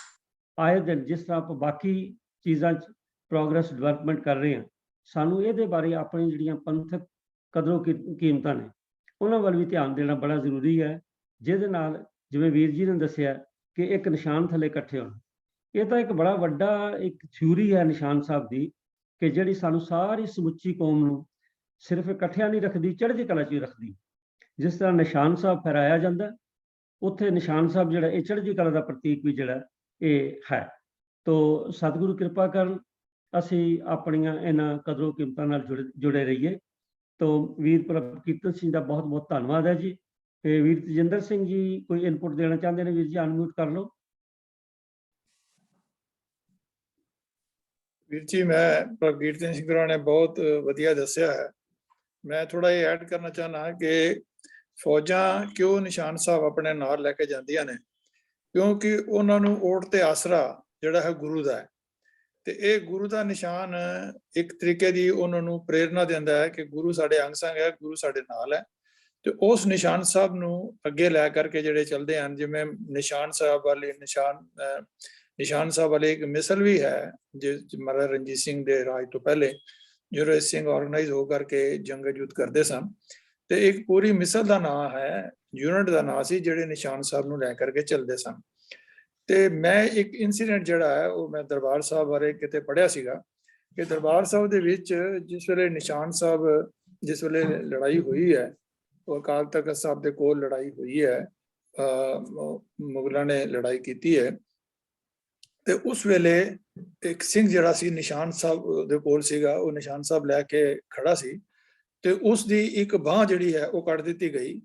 ਆਏ ਦਿਨ ਜਿਸ ਤਰ੍ਹਾਂ ਆਪਾਂ ਬਾਕੀ ਚੀਜ਼ਾਂ 'ਚ ਪ੍ਰੋਗਰੈਸ ਡਿਵੈਲਪਮੈਂਟ ਕਰ ਰਹੇ ਹਾਂ, ਸਾਨੂੰ ਇਹਦੇ ਬਾਰੇ ਆਪਣੀ ਜਿਹੜੀਆਂ ਪੰਥਕ ਕਦਰੋ ਕੀਮਤਾਂ ਨੇ ਉਹਨਾਂ ਵੱਲ ਵੀ ਧਿਆਨ ਦੇਣਾ ਬੜਾ ਜ਼ਰੂਰੀ ਹੈ, ਜਿਹਦੇ ਨਾਲ ਜਿਵੇਂ ਵੀਰ ਜੀ ਨੇ ਦੱਸਿਆ ਕਿ ਇੱਕ ਨਿਸ਼ਾਨ ਥੱਲੇ ਇਕੱਠੇ ਹੋਣਾ, ਇਹ ਤਾਂ ਇੱਕ ਬੜਾ ਵੱਡਾ ਇੱਕ ਥਿਊਰੀ ਹੈ ਨਿਸ਼ਾਨ ਸਾਹਿਬ ਦੀ, ਕਿ ਜਿਹੜੀ ਸਾਨੂੰ ਸਾਰੀ ਸਮੁੱਚੀ ਕੌਮ ਨੂੰ ਸਿਰਫ ਇਕੱਠਿਆਂ ਨਹੀਂ ਰੱਖਦੀ, ਚੜ੍ਹਦੀ ਕਲਾ 'ਚ ਹੀ ਰੱਖਦੀ। ਜਿਸ ਤਰ੍ਹਾਂ ਨਿਸ਼ਾਨ ਸਾਹਿਬ ਫਹਿਰਾਇਆ ਜਾਂਦਾ, ਉੱਥੇ ਨਿਸ਼ਾਨ ਸਾਹਿਬ ਜਿਹੜਾ ਇਹ ਚੜ੍ਹਦੀ ਕਲਾ ਦਾ ਪ੍ਰਤੀਕ ਵੀ ਜਿਹੜਾ ਇਹ ਹੈ। ਤੋ ਸਤਿਗੁਰੂ ਕਿਰਪਾ ਕਰਨ ਅਸੀਂ ਆਪਣੀਆਂ ਇਹਨਾਂ ਕਦਰੋ ਕੀਮਤਾਂ ਨਾਲ ਜੁੜੇ ਰਹੀਏ। ਤੋ ਵੀਰ ਪ੍ਰਭ ਕੀਰਤਨ ਸਿੰਘ ਦਾ ਬਹੁਤ ਬਹੁਤ ਧੰਨਵਾਦ ਹੈ ਜੀ। ਤੇ ਵੀਰ ਤਜਿੰਦਰ ਸਿੰਘ ਜੀ ਕੋਈ ਇਨਪੁਟ ਦੇਣਾ ਚਾਹੁੰਦੇ ਨੇ? ਵੀਰ ਜੀ ਅਨਮਿਊਟ ਕਰ ਲਓ। ਵੀਰ ਜੀ, ਮੈਂ ਪ੍ਰਭ ਕੀਰਤਨ ਸਿੰਘ ਗੁਰਾਂ ਨੇ ਬਹੁਤ ਵਧੀਆ ਦੱਸਿਆ ਹੈ। ਮੈਂ ਥੋੜਾ ਇਹ ਐਡ ਕਰਨਾ ਚਾਹਨਾ ਕਿ ਫੌਜਾਂ ਕਿਉਂ ਨਿਸ਼ਾਨ ਸਾਹਿਬ ਆਪਣੇ ਨਾਲ ਲੈ ਕੇ ਜਾਂਦੀਆਂ ਨੇ, ਕਿਉਂਕਿ ਉਹਨਾਂ ਨੂੰ ਓਟ ਤੇ ਆਸਰਾ ਜਿਹੜਾ ਹੈ ਗੁਰੂ ਦਾ ਹੈ, ਤੇ ਇਹ ਗੁਰੂ ਦਾ ਨਿਸ਼ਾਨ ਇੱਕ ਤਰੀਕੇ ਦੀ ਉਹਨਾਂ ਨੂੰ ਪ੍ਰੇਰਨਾ ਦਿੰਦਾ ਹੈ ਕਿ ਗੁਰੂ ਸਾਡੇ ਅੰਗ ਸੰਗ ਹੈ, ਗੁਰੂ ਸਾਡੇ ਨਾਲ ਹੈ। ਤੇ ਉਸ ਨਿਸ਼ਾਨ ਸਾਹਿਬ ਨੂੰ ਅੱਗੇ ਲੈ ਕਰਕੇ ਜਿਹੜੇ ਚੱਲਦੇ ਹਨ, ਜਿਵੇਂ ਨਿਸ਼ਾਨ ਸਾਹਿਬ ਵਾਲੇ ਇੱਕ ਮਿਸਲ ਵੀ ਹੈ ਜਿਸ ਮਹਾਰਾਜਾ ਰਣਜੀਤ ਸਿੰਘ ਦੇ ਰਾਜ ਤੋਂ ਪਹਿਲੇ ਜਦੋਂ ਸਿੰਘ ਆਰਗੇਨਾਈਜ਼ ਹੋ ਕਰਕੇ ਜੰਗ ਯੁੱਧ ਕਰਦੇ ਸਨ, ਤੇ ਇੱਕ ਪੂਰੀ ਮਿਸਲ ਦਾ ਨਾਂ ਹੈ, ਯੂਨਿਟ ਦਾ ਨਾਂ ਸੀ, ਜਿਹੜੇ ਨਿਸ਼ਾਨ ਸਾਹਿਬ ਨੂੰ ਲੈ ਕਰਕੇ ਚੱਲਦੇ ਸਨ। ਤੇ ਮੈਂ ਇੱਕ ਇਨਸੀਡੈਂਟ ਜਿਹੜਾ ਹੈ ਉਹ ਮੈਂ ਦਰਬਾਰ ਸਾਹਿਬ ਬਾਰੇ ਕਿਤੇ ਪੜ੍ਹਿਆ ਸੀਗਾ ਕਿ ਦਰਬਾਰ ਸਾਹਿਬ ਦੇ ਵਿੱਚ ਜਿਸ ਵੇਲੇ ਨਿਸ਼ਾਨ ਸਾਹਿਬ, ਜਿਸ ਵੇਲੇ ਲੜਾਈ ਹੋਈ ਹੈ, ਉਹ ਅਕਾਲ ਤਖਤ ਸਾਹਿਬ ਦੇ ਕੋਲ ਲੜਾਈ ਹੋਈ ਹੈ, ਮੁਗਲਾਂ ਨੇ ਲੜਾਈ ਕੀਤੀ ਹੈ, ਤੇ ਉਸ ਵੇਲੇ ਇੱਕ ਸਿੰਘ ਜਿਹੜਾ ਸੀ ਨਿਸ਼ਾਨ ਸਾਹਿਬ ਦੇ ਕੋਲ ਸੀਗਾ, ਉਹ ਨਿਸ਼ਾਨ ਸਾਹਿਬ ਲੈ ਕੇ ਖੜਾ ਸੀ, ਤੇ ਉਸ ਦੀ ਇੱਕ ਬਾਂਹ ਜਿਹੜੀ ਹੈ ਉਹ ਕੱਢ ਦਿੱਤੀ ਗਈ,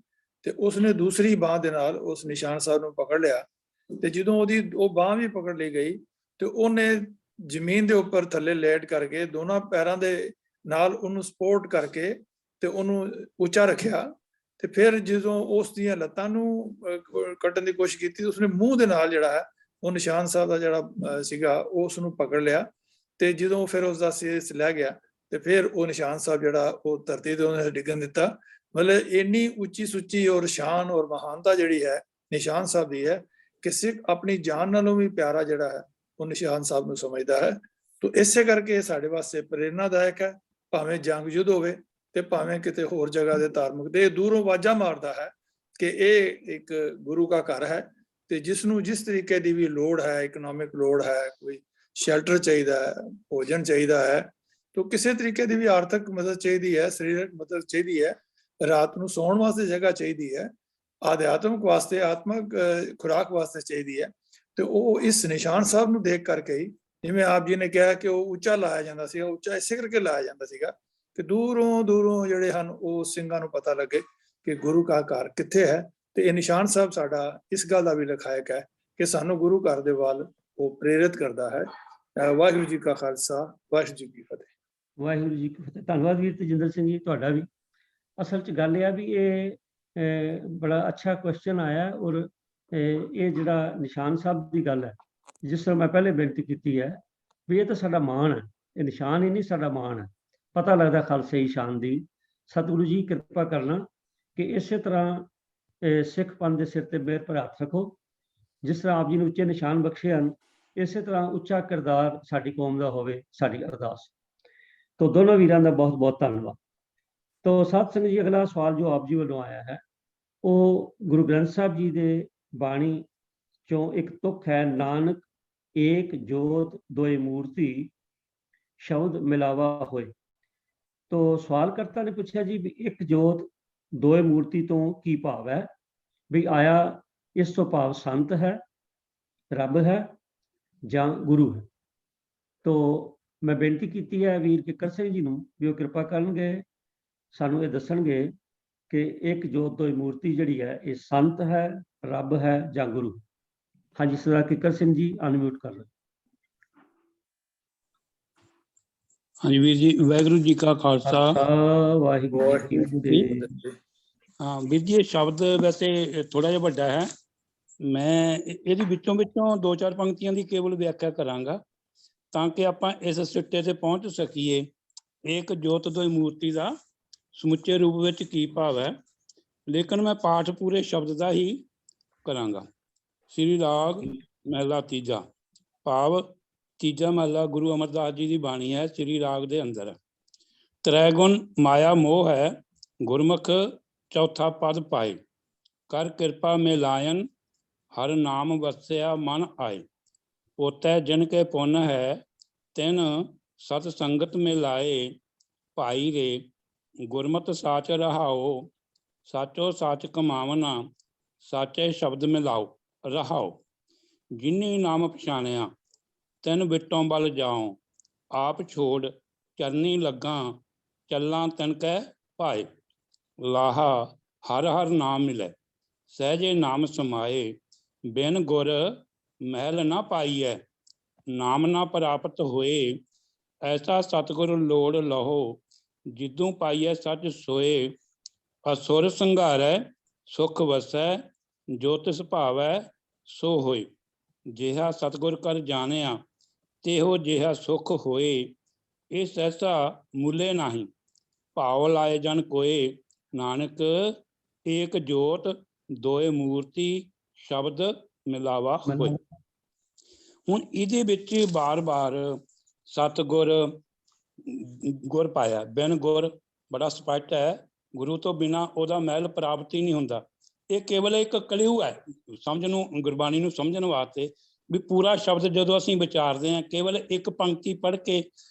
ਤੇ ਉਸਨੇ ਦੂਸਰੀ ਬਾਂਹ ਦੇ ਨਾਲ ਉਸ ਨਿਸ਼ਾਨ ਸਾਹਿਬ ਨੂੰ ਪਕੜ ਲਿਆ, ਤੇ ਜਦੋਂ ਉਹਦੀ ਉਹ ਬਾਂਹ ਵੀ ਪਕੜ ਲਈ ਗਈ ਤੇ ਉਹਨੇ ਜ਼ਮੀਨ ਦੇ ਉੱਪਰ ਥੱਲੇ ਲੇਟ ਕਰਕੇ ਦੋਨਾਂ ਪੈਰਾਂ ਦੇ ਨਾਲ ਉਹਨੂੰ ਸਪੋਰਟ ਕਰਕੇ ਤੇ ਉਹਨੂੰ ਉੱਚਾ ਰੱਖਿਆ, ਤੇ ਫਿਰ ਜਦੋਂ ਉਸ ਦੀਆਂ ਲੱਤਾਂ ਨੂੰ ਕੱਟਣ ਦੀ ਕੋਸ਼ਿਸ਼ ਕੀਤੀ, ਉਸਨੇ ਮੂੰਹ ਦੇ ਨਾਲ ਜਿਹੜਾ ਹੈ ਉਹ ਨਿਸ਼ਾਨ ਸਾਹਿਬ ਦਾ ਜਿਹੜਾ ਸੀਗਾ ਉਸ ਨੂੰ ਪਕੜ ਲਿਆ ਤੇ ਜਦੋਂ ਫਿਰ ਉਸ ਦਾ ਸੀਸ ਲੈ ਗਿਆ ਤੇ ਫਿਰ ਉਹ ਨਿਸ਼ਾਨ ਸਾਹਿਬ ਜਿਹੜਾ ਉਹ ਧਰਤੀ ਤੇ ਉਹਨੇ ਡਿੱਗਣ ਦਿੱਤਾ। ਮਤਲਬ ਇੰਨੀ ਉੱਚੀ ਸੁੱਚੀ ਔਰ ਸ਼ਾਨ ਔਰ ਮਹਾਨਤਾ ਜਿਹੜੀ ਹੈ ਨਿਸ਼ਾਨ ਸਾਹਿਬ ਦੀ ਹੈ ਕਿ ਸਿੱਖ ਆਪਣੀ ਜਾਨ ਨਾਲੋਂ ਵੀ ਪਿਆਰਾ ਜਿਹੜਾ ਹੈ ਉਹ ਨਿਸ਼ਾਨ ਸਾਹਿਬ ਨੂੰ ਸਮਝਦਾ ਹੈ। ਤੋ ਇਸੇ ਕਰਕੇ ਸਾਡੇ ਵਾਸਤੇ ਪ੍ਰੇਰਨਾਦਾਇਕ ਹੈ, ਭਾਵੇਂ ਜੰਗ ਯੁੱਧ ਹੋਵੇ ਤੇ ਭਾਵੇਂ ਕਿਤੇ ਹੋਰ ਜਗ੍ਹਾ ਦੇ ਧਾਰਮਿਕ ਦੇ ਦੂਰੋਂ ਆਵਾਜ਼ਾਂ ਮਾਰਦਾ ਹੈ ਕਿ ਇਹ ਇੱਕ ਗੁਰੂ ਦਾ ਘਰ ਹੈ ਤੇ ਜਿਸ ਨੂੰ ਜਿਸ ਤਰੀਕੇ ਦੀ ਵੀ ਲੋੜ ਹੈ, ਇਕਨੋਮਿਕ ਲੋੜ ਹੈ, ਕੋਈ ਸ਼ੈਲਟਰ ਚਾਹੀਦਾ ਹੈ, ਭੋਜਨ ਚਾਹੀਦਾ ਹੈ, ਤੋ ਕਿਸੇ ਤਰੀਕੇ ਦੀ ਵੀ ਆਰਥਿਕ ਮਦਦ ਚਾਹੀਦੀ ਹੈ, ਸਰੀਰਕ ਮਦਦ ਚਾਹੀਦੀ ਹੈ, ਰਾਤ ਨੂੰ ਸੌਣ ਵਾਸਤੇ ਜਗ੍ਹਾ ਚਾਹੀਦੀ ਹੈ, ਆਧਿਆਤਮਿਕ ਵਾਸਤੇ ਆਤਮਿਕ ਖੁਰਾਕ ਵਾਸਤੇ ਚਾਹੀਦੀ ਹੈ। ਤੇ ਉਹ ਇਸ ਨਿਸ਼ਾਨ ਸਾਹਿਬ ਨੂੰ ਦੇਖ ਕਰਕੇ ਹੀ, ਜਿਵੇਂ ਆਪ ਜੀ ਨੇ ਕਿਹਾ ਕਿ ਉਹ ਉੱਚਾ ਲਾਇਆ ਜਾਂਦਾ ਸੀ, ਉੱਚਾ ਇਸੇ ਕਰਕੇ ਲਾਇਆ ਜਾਂਦਾ ਸੀਗਾ ਕਿ ਦੂਰੋਂ ਦੂਰੋਂ ਜਿਹੜੇ ਹਨ ਉਹ ਸਿੰਘਾਂ ਨੂੰ ਪਤਾ ਲੱਗੇ ਕਿ ਗੁਰੂ ਕਾ ਘਰ ਕਿੱਥੇ ਹੈ। ਤੇ ਇਹ ਨਿਸ਼ਾਨ ਸਾਹਿਬ ਸਾਡਾ ਇਸ ਗੱਲ ਦਾ ਵੀ ਲਖਾਇਕ ਹੈ ਕਿ ਸਾਨੂੰ ਗੁਰੂ ਘਰ ਦੇ ਵੱਲ ਉਹ ਪ੍ਰੇਰਿਤ ਕਰਦਾ ਹੈ। ਵਾਹਿਗੁਰੂ ਜੀ ਕਾ ਖਾਲਸਾ, ਵਾਹਿਗੁਰੂ ਜੀ ਕੀ ਫਤਿਹ। ਵਾਹਿਗੁਰੂ ਜੀ ਕੀ ਫਤਿਹ। ਧੰਨਵਾਦ ਵੀਰ ਤੇਜਿੰਦਰ ਸਿੰਘ ਜੀ ਤੁਹਾਡਾ ਵੀ। ਅਸਲ 'ਚ ਗੱਲ ਇਹ ਆ ਵੀ ਇਹ ਬੜਾ ਅੱਛਾ ਕੁਐਸਚਨ ਆਇਆ ਔਰ ਇਹ ਜਿਹੜਾ ਨਿਸ਼ਾਨ ਸਾਹਿਬ ਦੀ ਗੱਲ ਹੈ, ਜਿਸ ਤਰ੍ਹਾਂ ਮੈਂ ਪਹਿਲੇ ਬੇਨਤੀ ਕੀਤੀ ਹੈ ਵੀ ਇਹ ਤਾਂ ਸਾਡਾ ਮਾਣ ਹੈ, ਇਹ ਨਿਸ਼ਾਨ ਹੀ ਨਹੀਂ ਸਾਡਾ ਮਾਣ ਹੈ। ਪਤਾ ਲੱਗਦਾ ਖਾਲਸੇ ਦੀ ਸ਼ਾਨ ਦੀ। ਸਤਿਗੁਰੂ ਜੀ ਕਿਰਪਾ ਕਰਨਾ ਕਿ ਇਸੇ ਤਰ੍ਹਾਂ ਸਿੱਖ ਪੰਥ ਦੇ ਸਿਰ ਤੇ ਮਿਹਰ ਭਰ ਹੱਥ ਰੱਖੋ। ਜਿਸ ਤਰ੍ਹਾਂ ਆਪ ਜੀ ਨੂੰ ਉੱਚੇ ਨਿਸ਼ਾਨ ਬਖਸ਼ੇ ਹਨ, ਇਸੇ ਤਰ੍ਹਾਂ ਉੱਚਾ ਕਿਰਦਾਰ ਸਾਡੀ ਕੌਮ ਦਾ ਹੋਵੇ, ਸਾਡੀ ਅਰਦਾਸ। ਤੋ ਦੋਨੋਂ ਵੀਰਾਂ ਦਾ ਬਹੁਤ ਬਹੁਤ ਧੰਨਵਾਦ। ਤੋ ਸਾਧ ਸੰਗਤ ਜੀ, ਅਗਲਾ ਸਵਾਲ ਜੋ ਆਪ ਜੀ ਵੱਲੋਂ ਆਇਆ ਹੈ ਉਹ ਗੁਰੂ ਗ੍ਰੰਥ ਸਾਹਿਬ ਜੀ ਦੇ ਬਾਣੀ ਚੋਂ ਇੱਕ ਤੁਕ ਹੈ, ਨਾਨਕ ਏਕ ਜੋਤ ਦੋਇ ਮੂਰਤੀ ਸ਼ਬਦ ਮਿਲਾਵਾ ਹੋਏ। ਤੋ ਸਵਾਲ ਕਰਤਾ ਨੇ ਪੁੱਛਿਆ ਜੀ ਵੀ ਇੱਕ ਜੋਤ ਦੋਏ ਮੂਰਤੀ ਤੋਂ ਕੀ ਭਾਵ ਹੈ, ਵੀ ਆਇਆ ਇਸ ਤੋਂ ਭਾਵ ਸੰਤ ਹੈ, ਰੱਬ ਹੈ ਜਾਂ ਗੁਰੂ ਹੈ। ਤੋ ਮੈਂ ਬੇਨਤੀ ਕੀਤੀ ਹੈ ਵੀਰ ਕਿੱਕਰ ਸਿੰਘ ਜੀ ਨੂੰ ਵੀ ਉਹ ਕਿਰਪਾ ਕਰਨਗੇ, ਸਾਨੂੰ ਇਹ ਦੱਸਣਗੇ ਕਿ ਇੱਕ ਜੋਤ ਦੋਈ ਮੂਰਤੀ ਜਿਹੜੀ ਹੈ ਇਹ ਸੰਤ ਹੈ, ਰੱਬ ਹੈ ਜਾਂ ਗੁਰੂ। ਹਾਂਜੀ ਸਰਦਾਰ ਕਿੱਕਰ ਸਿੰਘ ਜੀ, ਅਨਮਿਊਟ ਕਰ ਲਓ। ਹਾਂਜੀ ਵੀਰ ਜੀ, ਵਾਹਿਗੁਰੂ ਜੀ ਕਾ ਖਾਲਸਾ, ਵਾਹਿਗੁਰੂ ਜੀ ਕੀ ਫਤਿਹ। ਹਾਂ ਵੀਰ ਜੀ, ਇਹ ਸ਼ਬਦ ਵੈਸੇ ਥੋੜਾ ਜਿਹਾ ਵੱਡਾ ਹੈ, ਮੈਂ ਇਹਦੀ ਵਿੱਚੋਂ ਦੋ ਚਾਰ ਪੰਕਤੀਆਂ ਦੀ ਕੇਵਲ ਵਿਆਖਿਆ ਕਰਾਂਗਾ ਤਾਂ ਕਿ ਆਪਾਂ ਇਸ ਸਿੱਟੇ ਤੇ ਪਹੁੰਚ ਸਕੀਏ। ਏਕ ਜੋਤ ਦੋਈ ਮੂਰਤੀ ਦਾ ਸਮੁੱਚੇ ਰੂਪ ਵਿੱਚ ਕੀ ਭਾਵ ਹੈ, ਲੇਕਿਨ ਮੈਂ ਪਾਠ ਪੂਰੇ ਸ਼ਬਦ ਦਾ ਹੀ ਕਰਾਂਗਾ। ਸ੍ਰੀ ਰਾਗ ਮਹਿਲਾ ਤੀਜਾ, ਭਾਵ ਤੀਜਾ ਮਹਲਾ ਗੁਰੂ ਅਮਰਦਾਸ ਜੀ ਦੀ ਬਾਣੀ ਹੈ। ਸ੍ਰੀ ਰਾਗ ਦੇ ਅੰਦਰ ਤ੍ਰੈ ਗੁਣ ਮਾਇਆ ਮੋਹ ਹੈ, ਗੁਰਮੁਖ ਚੌਥਾ ਪਦ ਪਾਏ, ਕਰ ਕਿਰਪਾ ਮੇ ਲਾਇਨ ਹਰ ਨਾਮ ਵਸਿਆ ਮਨ ਆਏ, ਪੋਤੈ ਜਿਨ ਕੇ ਪੁੰਨ ਹੈ ਤਿਨ ਸਤ ਸੰਗਤ ਮੇ ਲਾਏ, ਭਾਈ ਰੇ ਗੁਰਮਤਿ ਸਾਚ ਰਹਾਓ, ਸਾਚੋ ਸਾਚ ਕਮਾਵਨਾ ਸਾਚੇ ਸ਼ਬਦ ਮਿਲਾਓ ਰਹਾਓ, ਜਿਨੀ ਨਾਮ ਪਛਾਣਿਆ ਤੈਨ ਬਿਟੋਂ ਬਲ ਜਾਓ, ਆਪ ਛੋੜ ਚਰਨੀ ਲੱਗਾ ਚੱਲਾਂ ਤਨ ਕੈ ਭਾਏ, ਲਾਹਾ ਹਰ ਹਰ ਨਾਮ ਮਿਲੇ ਸਹਿਜੇ ਨਾਮ ਸਮਾਏ, ਬਿਨ ਗੁਰ ਮਹਿਲ ਨਾ ਪਾਈਐ ਨਾਮ ਨਾ ਪ੍ਰਾਪਤ ਹੋਏ, ਐਸਾ ਸਤਿਗੁਰ ਲੋੜ ਲਹੋ ਜਿਦੋਂ ਪਾਈਐ ਸੱਚ ਸੋਏ, ਅਸੁਰ ਸੰਘਾਰੈ ਸੁਖ ਵਸੈ ਜੋ ਤਿਸ ਭਾਵੈ ਸੋ ਹੋਏ, ਜਿਹਾ ਸਤਿਗੁਰ ਕਰ ਜਾਣਿਆ ਤੇਹੋ ਜਿਹਾ ਸੁਖ ਹੋਏ, ਇਹ ਸਹਿਸਾ ਮੁੱਲੇ ਨਾਹੀਂ ਭਾਵ ਲਾਏ ਜਨ ਕੋਏ, ਨਾਨਕ ਏਕ ਜੋਤ ਦੋਏ ਮੂਰਤੀ ਸ਼ਬਦ ਮਿਲਾਵਾ ਹੋਏ। ਹੁਣ ਇਹਦੇ ਵਿੱਚ ਬਾਰ-ਬਾਰ ਸਤਿਗੁਰ ਗੁਰ ਪਾਇਆ, ਬਿਨ ਗੁਰ ਬੜਾ ਸਪਸ਼ਟ ਹੈ, ਗੁਰੂ ਤੋਂ ਬਿਨਾਂ ਉਹਦਾ ਮਹਿਲ ਪ੍ਰਾਪਤ ਹੀ ਨਹੀਂ ਹੁੰਦਾ। ਇਹ ਕੇਵਲ ਇੱਕ ਕਲਿਊ ਹੈ ਸਮਝ ਨੂੰ, ਗੁਰਬਾਣੀ ਨੂੰ ਸਮਝਣ ਵਾਸਤੇ ਵੀ ਪੂਰਾ ਸ਼ਬਦ ਜਦੋਂ ਅਸੀਂ ਵਿਚਾਰਦੇ ਹਾਂ ਕੇਵਲ ਇੱਕ ਪੰਕਤੀ ਪੜ੍ਹ ਕੇ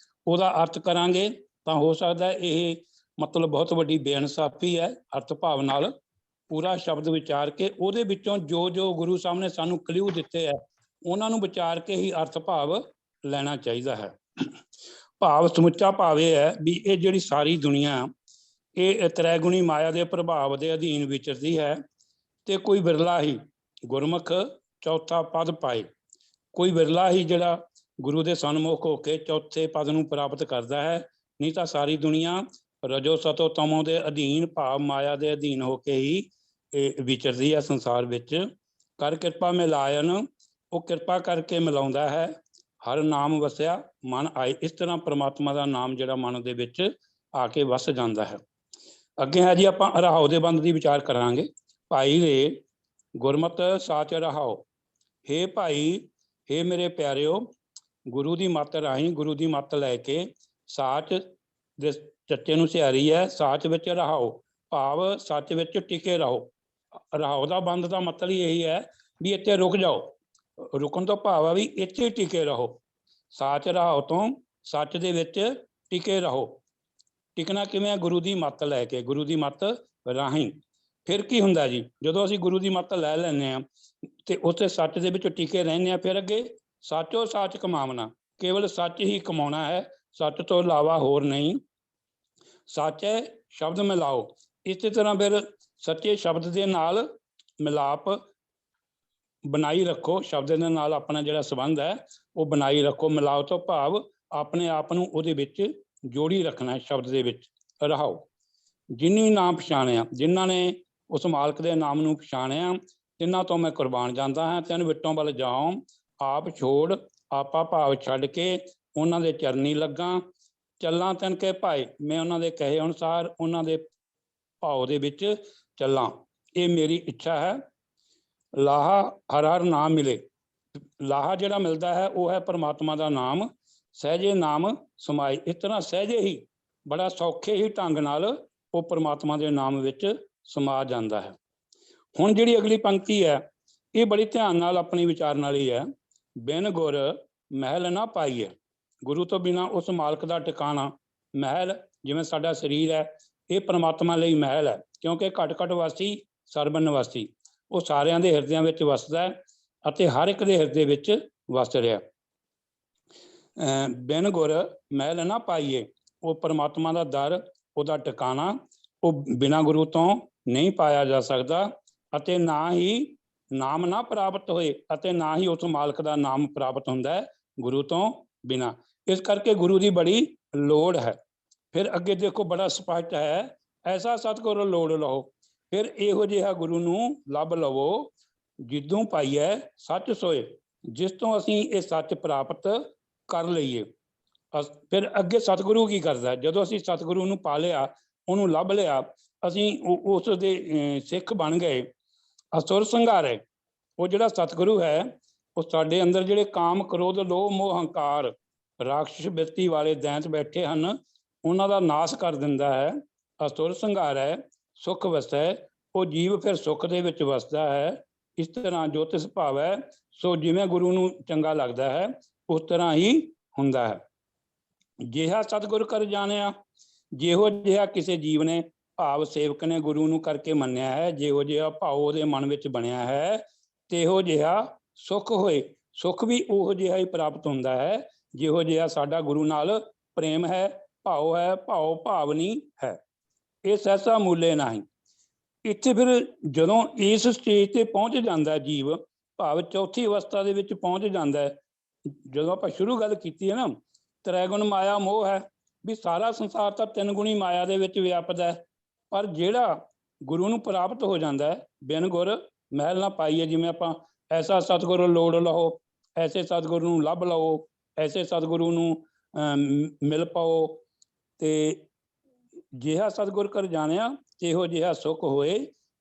ਉਹਦਾ ਅਰਥ ਕਰਾਂਗੇ ਤਾਂ ਹੋ ਸਕਦਾ ਇਹ ਮਤਲਬ ਬਹੁਤ ਵੱਡੀ ਬੇਇਨਸਾਫੀ ਹੈ। ਅਰਥ ਭਾਵ ਨਾਲ ਪੂਰਾ ਸ਼ਬਦ ਵਿਚਾਰ ਕੇ ਉਹਦੇ ਵਿੱਚੋਂ ਜੋ ਜੋ ਗੁਰੂ ਸਾਹਿਬ ਨੇ ਸਾਨੂੰ ਕਲਿਊ ਦਿੱਤੇ ਹੈ ਉਹਨਾਂ ਨੂੰ ਵਿਚਾਰ ਕੇ ਹੀ ਅਰਥ ਭਾਵ ਲੈਣਾ ਚਾਹੀਦਾ ਹੈ। ਭਾਵ ਸਮੁੱਚਾ ਭਾਵ ਇਹ ਹੈ ਵੀ ਇਹ ਜਿਹੜੀ ਸਾਰੀ ਦੁਨੀਆ ਇਹ ਤ੍ਰੈਗੁਣੀ ਮਾਇਆ ਦੇ ਪ੍ਰਭਾਵ ਦੇ ਅਧੀਨ ਵਿਚਰਦੀ ਹੈ ਤੇ ਕੋਈ ਵਿਰਲਾ ਹੀ ਗੁਰਮੁਖ ਚੌਥਾ ਪਦ ਪਾਏ, ਕੋਈ ਵਿਰਲਾ ਹੀ ਜਿਹੜਾ ਗੁਰੂ ਦੇ ਸਨਮੁਖ ਹੋ ਕੇ ਚੌਥੇ ਪਦ ਨੂੰ ਪ੍ਰਾਪਤ ਕਰਦਾ ਹੈ, ਨਹੀਂ ਤਾਂ ਸਾਰੀ ਦੁਨੀਆ ਰਜੋ ਸਤੋ ਤਮੋ ਦੇ ਅਧੀਨ ਭਾਵ ਮਾਇਆ ਦੇ ਅਧੀਨ ਹੋ ਕੇ ਹੀ ਵਿਚਰਦੀ ਹੈ ਸੰਸਾਰ ਵਿੱਚ। ਕਰ ਕਿਰਪਾ ਮਿਲਾਇਨ ਉਹ ਕਿਰਪਾ ਕਰਕੇ ਮਿਲਾਉਂਦਾ ਹੈ। ਹਰ ਨਾਮ ਵਸਿਆ ਮਨ ਆਏ। ਇਸ ਤਰ੍ਹਾਂ ਪ੍ਰਮਾਤਮਾ ਦਾ ਨਾਮ ਜਿਹੜਾ ਮਨ ਦੇ ਵਿੱਚ ਆ ਕੇ ਵਸ ਜਾਂਦਾ ਹੈ। ਅੱਗੇ ਹੈ ਜੀ ਆਪਾਂ ਰਹਾਉ ਦੇ ਬੰਦ ਦੀ ਵਿਚਾਰ ਕਰਾਂਗੇ। ਭਾਈ ਰੇ ਗੁਰਮਤਿ ਸਾਚ ਰਹਾਉ। ਹੇ ਭਾਈ, ਹੇ ਮੇਰੇ ਪਿਆਰਿਓ, ਗੁਰੂ ਦੀ ਮੱਤ ਰਾਹੀਂ, ਗੁਰੂ ਦੀ ਮੱਤ ਲੈ ਕੇ ਸਾਚ ਦੇ ਚੱਚੇ ਨੂੰ ਸਿਹਾਰੀ ਹੈ। ਸਾਚ ਵਿੱਚ ਰਹਾਉ ਭਾਵ ਸੱਚ ਵਿੱਚ ਟਿਕੇ ਰਹੋ। ਰਹਾਉ ਦਾ ਬੰਦ ਦਾ ਮਤਲਬ ਇਹੀ ਹੈ ਵੀ ਇੱਥੇ ਰੁਕ ਜਾਓ। ਰੁਕਣ ਤੋਂ ਭਾਵ ਆ ਵੀ ਇੱਥੇ ਟਿਕੇ ਰਹੋ। ਸਾਚ ਰਹਾਉ ਤੋਂ ਸੱਚ ਦੇ ਵਿੱਚ ਟਿਕੇ ਰਹੋ। ਟਿਕਣਾ ਕਿਵੇਂ? ਗੁਰੂ ਦੀ ਮੱਤ ਲੈ ਕੇ, ਗੁਰੂ ਦੀ ਮੱਤ ਰਾਹੀਂ। ਫਿਰ ਕੀ ਹੁੰਦਾ ਜੀ? ਜਦੋਂ ਅਸੀਂ ਗੁਰੂ ਦੀ ਮੱਤ ਲੈ ਲੈਂਦੇ ਹਾਂ ਤੇ ਉੱਥੇ ਸੱਚ ਦੇ ਵਿੱਚ ਟਿਕੇ ਰਹਿੰਦੇ ਹਾਂ, ਫਿਰ ਅੱਗੇ ਸੱਚੋ ਸਾਚ ਕਮਾਵਣਾ, ਕੇਵਲ ਸੱਚ ਹੀ ਕਮਾਉਣਾ ਹੈ, ਸੱਚ ਤੋਂ ਇਲਾਵਾ ਹੋਰ ਨਹੀਂ। ਸੱਚ ਹੈ ਸ਼ਬਦ ਮਿਲਾਓ। ਇਸੇ ਤਰ੍ਹਾਂ ਫਿਰ ਸੱਚੇ ਸ਼ਬਦ ਦੇ ਨਾਲ ਮਿਲਾਪ ਬਣਾਈ ਰੱਖੋ। ਸ਼ਬਦ ਦੇ ਨਾਲ ਆਪਣਾ ਜਿਹੜਾ ਸੰਬੰਧ ਹੈ ਉਹ ਬਣਾਈ ਰੱਖੋ। ਮਿਲਾਓ ਤੋਂ ਭਾਵ ਆਪਣੇ ਆਪ ਨੂੰ ਉਹਦੇ ਵਿੱਚ ਜੋੜੀ ਰੱਖਣਾ ਹੈ, ਸ਼ਬਦ ਦੇ ਵਿੱਚ। ਰਹਾਓ ਜਿਨੀ ਨਾਮ ਪਛਾਣਿਆ, ਜਿਨ੍ਹਾਂ ਨੇ ਉਸ ਮਾਲਕ ਦੇ ਨਾਮ ਨੂੰ ਪਛਾਣਿਆ, ਤਿੰਨਾਂ ਤੋਂ ਮੈਂ ਕੁਰਬਾਨ ਜਾਂਦਾ ਹਾਂ। ਤਿੰਨ ਵਿਟੋਂ ਵੱਲ ਜਾਓ, ਆਪ ਛੋੜ ਆਪਾ ਭਾਵ ਛੱਡ ਕੇ ਉਹਨਾਂ ਦੇ ਚਰਨੀ ਲੱਗਾ। ਚੱਲਾਂ ਤਿੰਨ ਕੇ ਭਾਏ, ਮੈਂ ਉਹਨਾਂ ਦੇ ਕਹੇ ਅਨੁਸਾਰ ਉਹਨਾਂ ਦੇ ਭਾਵ ਦੇ ਵਿੱਚ ਚੱਲਾਂ, ਇਹ ਮੇਰੀ ਇੱਛਾ ਹੈ। ਲਾਹਾ ਹਰ ਹਰ ਨਾਮ ਮਿਲੇ। ਲਾਹਾ ਜਿਹੜਾ ਮਿਲਦਾ ਹੈ ਉਹ ਹੈ ਪਰਮਾਤਮਾ ਦਾ ਨਾਮ। ਸਹਿਜੇ ਨਾਮ ਸਮਾਏ। ਇਸ ਤਰ੍ਹਾਂ ਸਹਿਜੇ ਹੀ, ਬੜਾ ਸੌਖੇ ਹੀ ਢੰਗ ਨਾਲ ਉਹ ਪਰਮਾਤਮਾ ਦੇ ਨਾਮ ਵਿੱਚ ਸਮਾ ਜਾਂਦਾ ਹੈ। ਹੁਣ ਜਿਹੜੀ ਅਗਲੀ ਪੰਕਤੀ ਹੈ ਇਹ ਬੜੀ ਧਿਆਨ ਨਾਲ ਆਪਣੀ ਵਿਚਾਰਨ ਵਾਲੀ ਹੈ। ਬਿਨ ਗੁਰ ਮਹਿਲ ਨਾ ਪਾਈਏ। ਗੁਰੂ ਤੋਂ ਬਿਨਾਂ ਉਸ ਮਾਲਕ ਦਾ ਟਿਕਾਣਾ, ਮਹਿਲ ਜਿਵੇਂ ਸਾਡਾ ਸਰੀਰ ਹੈ, ਇਹ ਪਰਮਾਤਮਾ ਲਈ ਮਹਿਲ ਹੈ, ਕਿਉਂਕਿ ਘਟ ਘਟ ਵਾਸੀ ਸਰਬ ਨਿਵਾਸੀ। ਉਹ ਸਾਰਿਆਂ ਦੇ ਹਿਰਦਿਆਂ ਵਿੱਚ ਵਸਦਾ ਹੈ ਅਤੇ ਹਰ ਇੱਕ ਦੇ ਹਿਰਦੇ ਵਿੱਚ ਵਸ ਰਿਹਾ। ਬਿਨ ਗੁਰ ਮਹਿਲ ਨਾ ਪਾਈਏ। ਉਹ ਪਰਮਾਤਮਾ ਦਾ ਦਰ, ਉਹਦਾ ਟਿਕਾਣਾ, ਉਹ ਬਿਨਾਂ ਗੁਰੂ ਤੋਂ ਨਹੀਂ ਪਾਇਆ ਜਾ ਸਕਦਾ। ਅਤੇ ਨਾ ਹੀ ਨਾਮ ਨਾ ਪ੍ਰਾਪਤ ਹੋਏ, ਅਤੇ ਨਾ ਹੀ ਉਸ ਮਾਲਕ ਦਾ ਨਾਮ ਪ੍ਰਾਪਤ ਹੁੰਦਾ ਹੈ ਗੁਰੂ ਤੋਂ ਬਿਨਾਂ। ਇਸ ਕਰਕੇ ਗੁਰੂ ਦੀ ਬੜੀ ਲੋੜ ਹੈ। ਫਿਰ ਅੱਗੇ ਦੇਖੋ ਬੜਾ ਸਪਸ਼ਟ ਹੈ, ਐਸਾ ਸਤਿਗੁਰ ਲੋੜ ਲਓ। ਫਿਰ ਇਹੋ ਜਿਹਾ ਗੁਰੂ ਨੂੰ ਲੱਭ ਲਵੋ, ਜਿੱਦੋਂ ਪਾਈਐ ਸੱਚ ਸੋਏ, ਜਿਸ ਤੋਂ ਅਸੀਂ ਇਹ ਸੱਚ ਪ੍ਰਾਪਤ ਕਰ ਲਈਏ। ਫਿਰ ਅੱਗੇ ਸਤਿਗੁਰੂ ਕੀ ਕਰਦਾ? ਜਦੋਂ ਅਸੀਂ ਸਤਿਗੁਰੂ ਨੂੰ ਪਾ ਲਿਆ, ਉਹਨੂੰ ਲੱਭ ਲਿਆ, ਅਸੀਂ ਉਸ ਦੇ ਸਿੱਖ ਬਣ ਗਏ, ਅਸੁਰ ਸੰਘਾਰੇ। ਉਹ ਜਿਹੜਾ ਸਤਿਗੁਰੂ ਹੈ ਉਹ ਸਾਡੇ ਅੰਦਰ ਜਿਹੜੇ ਕਾਮ ਕ੍ਰੋਧ ਲੋਭ ਮੋਹ ਹੰਕਾਰ ਰਾਖਸ਼ ਬਿਰਤੀ ਵਾਲੇ ਦੈਂਤ ਬੈਠੇ ਹਨ, ਉਹਨਾਂ ਦਾ ਨਾਸ਼ ਕਰ ਦਿੰਦਾ ਹੈ। ਅਸੁਰ ਸੰਘਾਰੈ ਸੁਖ ਵਸੈ। ਉਹ ਜੀਵ ਫਿਰ ਸੁੱਖ ਦੇ ਵਿੱਚ ਵਸਦਾ ਹੈ। ਇਸ ਤਰ੍ਹਾਂ ਜੋ ਤਿਸ ਭਾਵੈ, ਸੋ ਜਿਵੇਂ ਗੁਰੂ ਨੂੰ ਚੰਗਾ ਲੱਗਦਾ ਹੈ ਉਸ ਤਰ੍ਹਾਂ ਹੀ ਹੁੰਦਾ ਹੈ। ਜਿਹਾ ਸਤਿਗੁਰ ਕਰ ਜਾਣਿਆ, ਜਿਹੋ ਜਿਹਾ ਕਿਸੇ ਜੀਵ ਨੇ ਭਾਵ ਸੇਵਕ ਨੇ ਗੁਰੂ ਨੂੰ ਕਰਕੇ ਮੰਨਿਆ ਹੈ, ਜਿਹੋ ਜਿਹਾ ਭਾਵ ਉਹਦੇ ਮਨ ਵਿੱਚ ਬਣਿਆ ਹੈ, ਤੇਹੋ ਜਿਹਾ ਸੁੱਖ ਹੋਏ। ਸੁੱਖ ਵੀ ਉਹੋ ਜਿਹਾ ਹੀ ਪ੍ਰਾਪਤ ਹੁੰਦਾ ਹੈ ਜਿਹੋ ਜਿਹਾ ਸਾਡਾ ਗੁਰੂ ਨਾਲ ਪ੍ਰੇਮ ਹੈ, ਭਾਵ ਹੈ, ਭਾਵ ਭਾਵਨੀ ਹੈ। ਇਹ ਸਹਿਸਾ ਮੂਲੇ ਨਹੀਂ। ਇੱਥੇ ਫਿਰ ਜਦੋਂ ਇਸ ਸਟੇਜ ਤੇ ਪਹੁੰਚ ਜਾਂਦਾ ਜੀਵ, ਭਾਵ ਚੌਥੀ ਅਵਸਥਾ ਦੇ ਵਿੱਚ ਪਹੁੰਚ ਜਾਂਦਾ ਹੈ। ਜਦੋਂ ਆਪਾਂ ਸ਼ੁਰੂ ਗੱਲ ਕੀਤੀ ਹੈ ਨਾ, ਤ੍ਰੈਗੁਣ ਮਾਇਆ ਮੋਹ ਹੈ, ਵੀ ਸਾਰਾ ਸੰਸਾਰ ਤਾਂ ਤਿੰਨ ਗੁਣੀ ਮਾਇਆ ਦੇ ਵਿੱਚ ਵਿਆਪਦਾ ਹੈ। ਪਰ ਜਿਹੜਾ ਗੁਰੂ ਨੂੰ ਪ੍ਰਾਪਤ ਹੋ ਜਾਂਦਾ ਹੈ, ਬਿਨ ਗੁਰ ਮਹਿਲ ਨਾ ਪਾਈਏ, ਜਿਵੇਂ ਆਪਾਂ ਐਸਾ ਸਤਿਗੁਰੂ ਲੋੜ ਲਓ, ਐਸੇ ਸਤਿਗੁਰੂ ਨੂੰ ਲੱਭ ਲਓ, ਐਸੇ ਸਤਿਗੁਰੂ ਨੂੰ ਮਿਲ ਪਾਓ। ਤੇ ਜਿਹਾ ਸਤਿਗੁਰ ਕਰ ਜਾਣਿਆ, ਇਹੋ ਜਿਹਾ ਸੁੱਖ ਹੋਏ,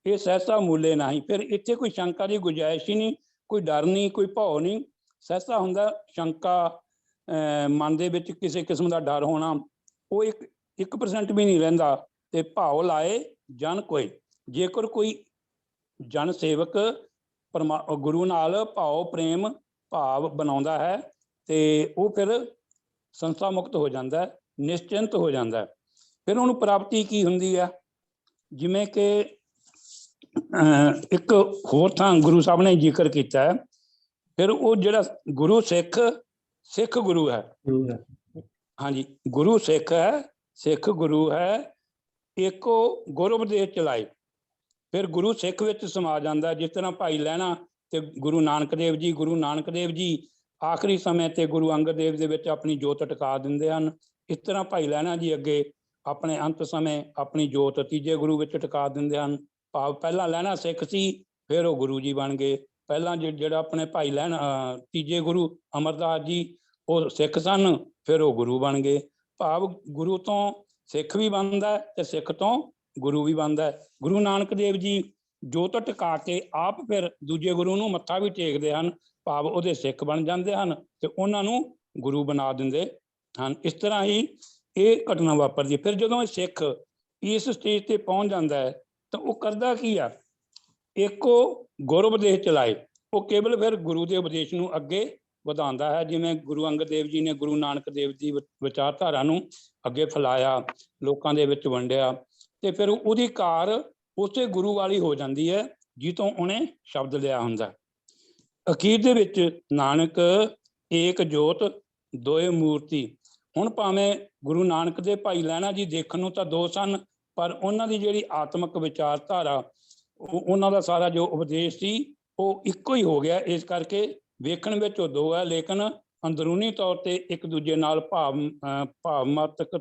ਇਹ ਸਹਿਸਾ ਮੂਲੇ ਨਹੀਂ। ਫਿਰ ਇੱਥੇ ਕੋਈ ਸ਼ੰਕਾ ਦੀ ਗੁੰਜਾਇਸ਼ ਹੀ ਨਹੀਂ, ਕੋਈ ਡਰ ਨਹੀਂ, ਕੋਈ ਭਉ ਨਹੀਂ। ਸਹਿਸਾ ਹੁੰਦਾ ਸ਼ੰਕਾ, ਮਨ ਦੇ ਵਿੱਚ ਕਿਸੇ ਕਿਸਮ ਦਾ ਡਰ ਹੋਣਾ, ਉਹ 1% ਵੀ ਨਹੀਂ ਰਹਿੰਦਾ। ਤੇ ਭਾਉ ਲਾਏ ਜਨ ਕੋਏ। ਜੇਕਰ ਕੋਈ ਜਨ ਸੇਵਕ ਗੁਰੂ ਨਾਲ ਭਾਵ ਪ੍ਰੇਮ ਭਾਵ ਬਣਾਉਂਦਾ ਹੈ ਤੇ ਉਹ ਫਿਰ ਸੰਸਾ ਮੁਕਤ ਹੋ ਜਾਂਦਾ ਹੈ, ਨਿਸ਼ਚਿੰਤ ਹੋ ਜਾਂਦਾ ਹੈ। ਫਿਰ ਉਹਨੂੰ ਪ੍ਰਾਪਤੀ ਕੀ ਹੁੰਦੀ ਹੈ? ਜਿਵੇਂ ਕਿ ਇੱਕ ਹੋਰ ਥਾਂ ਗੁਰੂ ਸਾਹਿਬ ਨੇ ਜ਼ਿਕਰ ਕੀਤਾ ਹੈ, ਫਿਰ ਉਹ ਜਿਹੜਾ ਗੁਰੂ ਸਿੱਖ ਗੁਰੂ ਹੈ। ਹਾਂਜੀ, ਗੁਰੂ ਸਿੱਖ ਹੈ, ਸਿੱਖ ਗੁਰੂ ਹੈ, ਏਕੋ ਗੁਰ ਉਪਦੇਸ਼ ਚਲਾਏ। ਫਿਰ ਗੁਰੂ ਸਿੱਖ ਵਿੱਚ ਸਮਾ ਜਾਂਦਾ। ਜਿਸ ਤਰ੍ਹਾਂ ਭਾਈ ਲਹਿਣਾ ਤੇ ਗੁਰੂ ਨਾਨਕ ਦੇਵ ਜੀ, ਗੁਰੂ ਨਾਨਕ ਦੇਵ ਜੀ ਆਖਰੀ ਸਮੇਂ ਤੇ ਗੁਰੂ ਅੰਗਦ ਦੇਵ ਦੇ ਵਿੱਚ ਆਪਣੀ ਜੋਤ ਟਿਕਾ ਦਿੰਦੇ ਹਨ। ਇਸ ਤਰ੍ਹਾਂ ਭਾਈ ਲਹਿਣਾ ਜੀ ਅੱਗੇ ਆਪਣੇ ਅੰਤ ਸਮੇਂ ਆਪਣੀ ਜੋਤ ਤੀਜੇ ਗੁਰੂ ਵਿੱਚ ਟਿਕਾ ਦਿੰਦੇ ਹਨ। ਭਾਵ ਪਹਿਲਾਂ ਲਹਿਣਾ ਸਿੱਖ ਸੀ, ਫਿਰ ਉਹ ਗੁਰੂ ਜੀ ਬਣ ਗਏ। ਪਹਿਲਾਂ ਜਿਹੜਾ ਆਪਣੇ ਭਾਈ ਲੈਣ ਤੀਜੇ ਗੁਰੂ ਅਮਰਦਾਸ ਜੀ ਉਹ ਸਿੱਖ ਸਨ, ਫਿਰ ਉਹ ਗੁਰੂ ਬਣ ਗਏ। ਭਾਵ ਗੁਰੂ ਤੋਂ ਸਿੱਖ ਵੀ ਬਣਦਾ ਤੇ ਸਿੱਖ ਤੋਂ ਗੁਰੂ ਵੀ ਬਣਦਾ। ਗੁਰੂ ਨਾਨਕ ਦੇਵ ਜੀ ਜੋਤ ਟਿਕਾ ਕੇ ਆਪ ਫਿਰ ਦੂਜੇ ਗੁਰੂ ਨੂੰ ਮੱਥਾ ਵੀ ਟੇਕਦੇ ਹਨ, ਭਾਵ ਉਹਦੇ ਸਿੱਖ ਬਣ ਜਾਂਦੇ ਹਨ ਤੇ ਉਹਨਾਂ ਨੂੰ ਗੁਰੂ ਬਣਾ ਦਿੰਦੇ ਹਨ। ਇਸ ਤਰ੍ਹਾਂ ਹੀ ਇਹ ਘਟਨਾ ਵਾਪਰਦੀ ਹੈ। ਫਿਰ ਜਦੋਂ ਇਹ ਸਿੱਖ ਇਸ ਸਟੇਜ ਤੇ ਪਹੁੰਚ ਜਾਂਦਾ ਹੈ ਤਾਂ ਉਹ ਕਰਦਾ ਕੀ ਆ, ਇੱਕ ਉਹ ਗੁਰ ਉਪਦੇਸ਼ ਚਲਾਏ, ਉਹ ਕੇਵਲ ਫਿਰ ਗੁਰੂ ਦੇ ਉਪਦੇਸ਼ ਨੂੰ ਅੱਗੇ ਵਧਾਉਂਦਾ ਹੈ। ਜਿਵੇਂ ਗੁਰੂ ਅੰਗਦ ਦੇਵ ਜੀ ਨੇ ਗੁਰੂ ਨਾਨਕ ਦੇਵ ਦੀ ਵਿਚਾਰਧਾਰਾ ਨੂੰ ਅੱਗੇ ਫੈਲਾਇਆ, ਲੋਕਾਂ ਦੇ ਵਿੱਚ ਵੰਡਿਆ, ਤੇ ਫਿਰ ਉਹਦੀ ਕਾਰ ਉਸੇ ਗੁਰੂ ਵਾਲੀ ਹੋ ਜਾਂਦੀ ਹੈ ਜਿੱਥੋਂ ਉਹਨੇ ਸ਼ਬਦ ਲਿਆ ਹੁੰਦਾ। ਅਖੀਰ ਦੇ ਵਿੱਚ ਨਾਨਕ ਏਕ ਜੋਤ ਦੋਏ ਮੂਰਤੀ। ਹੁਣ ਭਾਵੇਂ ਗੁਰੂ ਨਾਨਕ ਦੇ ਭਾਈ ਲਹਿਣਾ ਜੀ ਦੇਖਣ ਨੂੰ ਤਾਂ ਦੋ ਸਨ, ਪਰ ਉਹਨਾਂ ਦੀ ਜਿਹੜੀ ਆਤਮਿਕ ਵਿਚਾਰਧਾਰਾ, ਉਹਨਾਂ ਦਾ ਸਾਰਾ ਜੋ ਉਪਦੇਸ਼ ਸੀ ਉਹ ਇੱਕੋ ਹੀ ਹੋ ਗਿਆ। ਇਸ ਕਰਕੇ ਵੇਖਣ ਵਿੱਚ ਉਹ ਦੋ ਹੈ, ਲੇਕਿਨ ਅੰਦਰੂਨੀ ਤੌਰ ਤੇ ਇੱਕ ਦੂਜੇ ਨਾਲ ਭਾਵਨਾਤਮਕ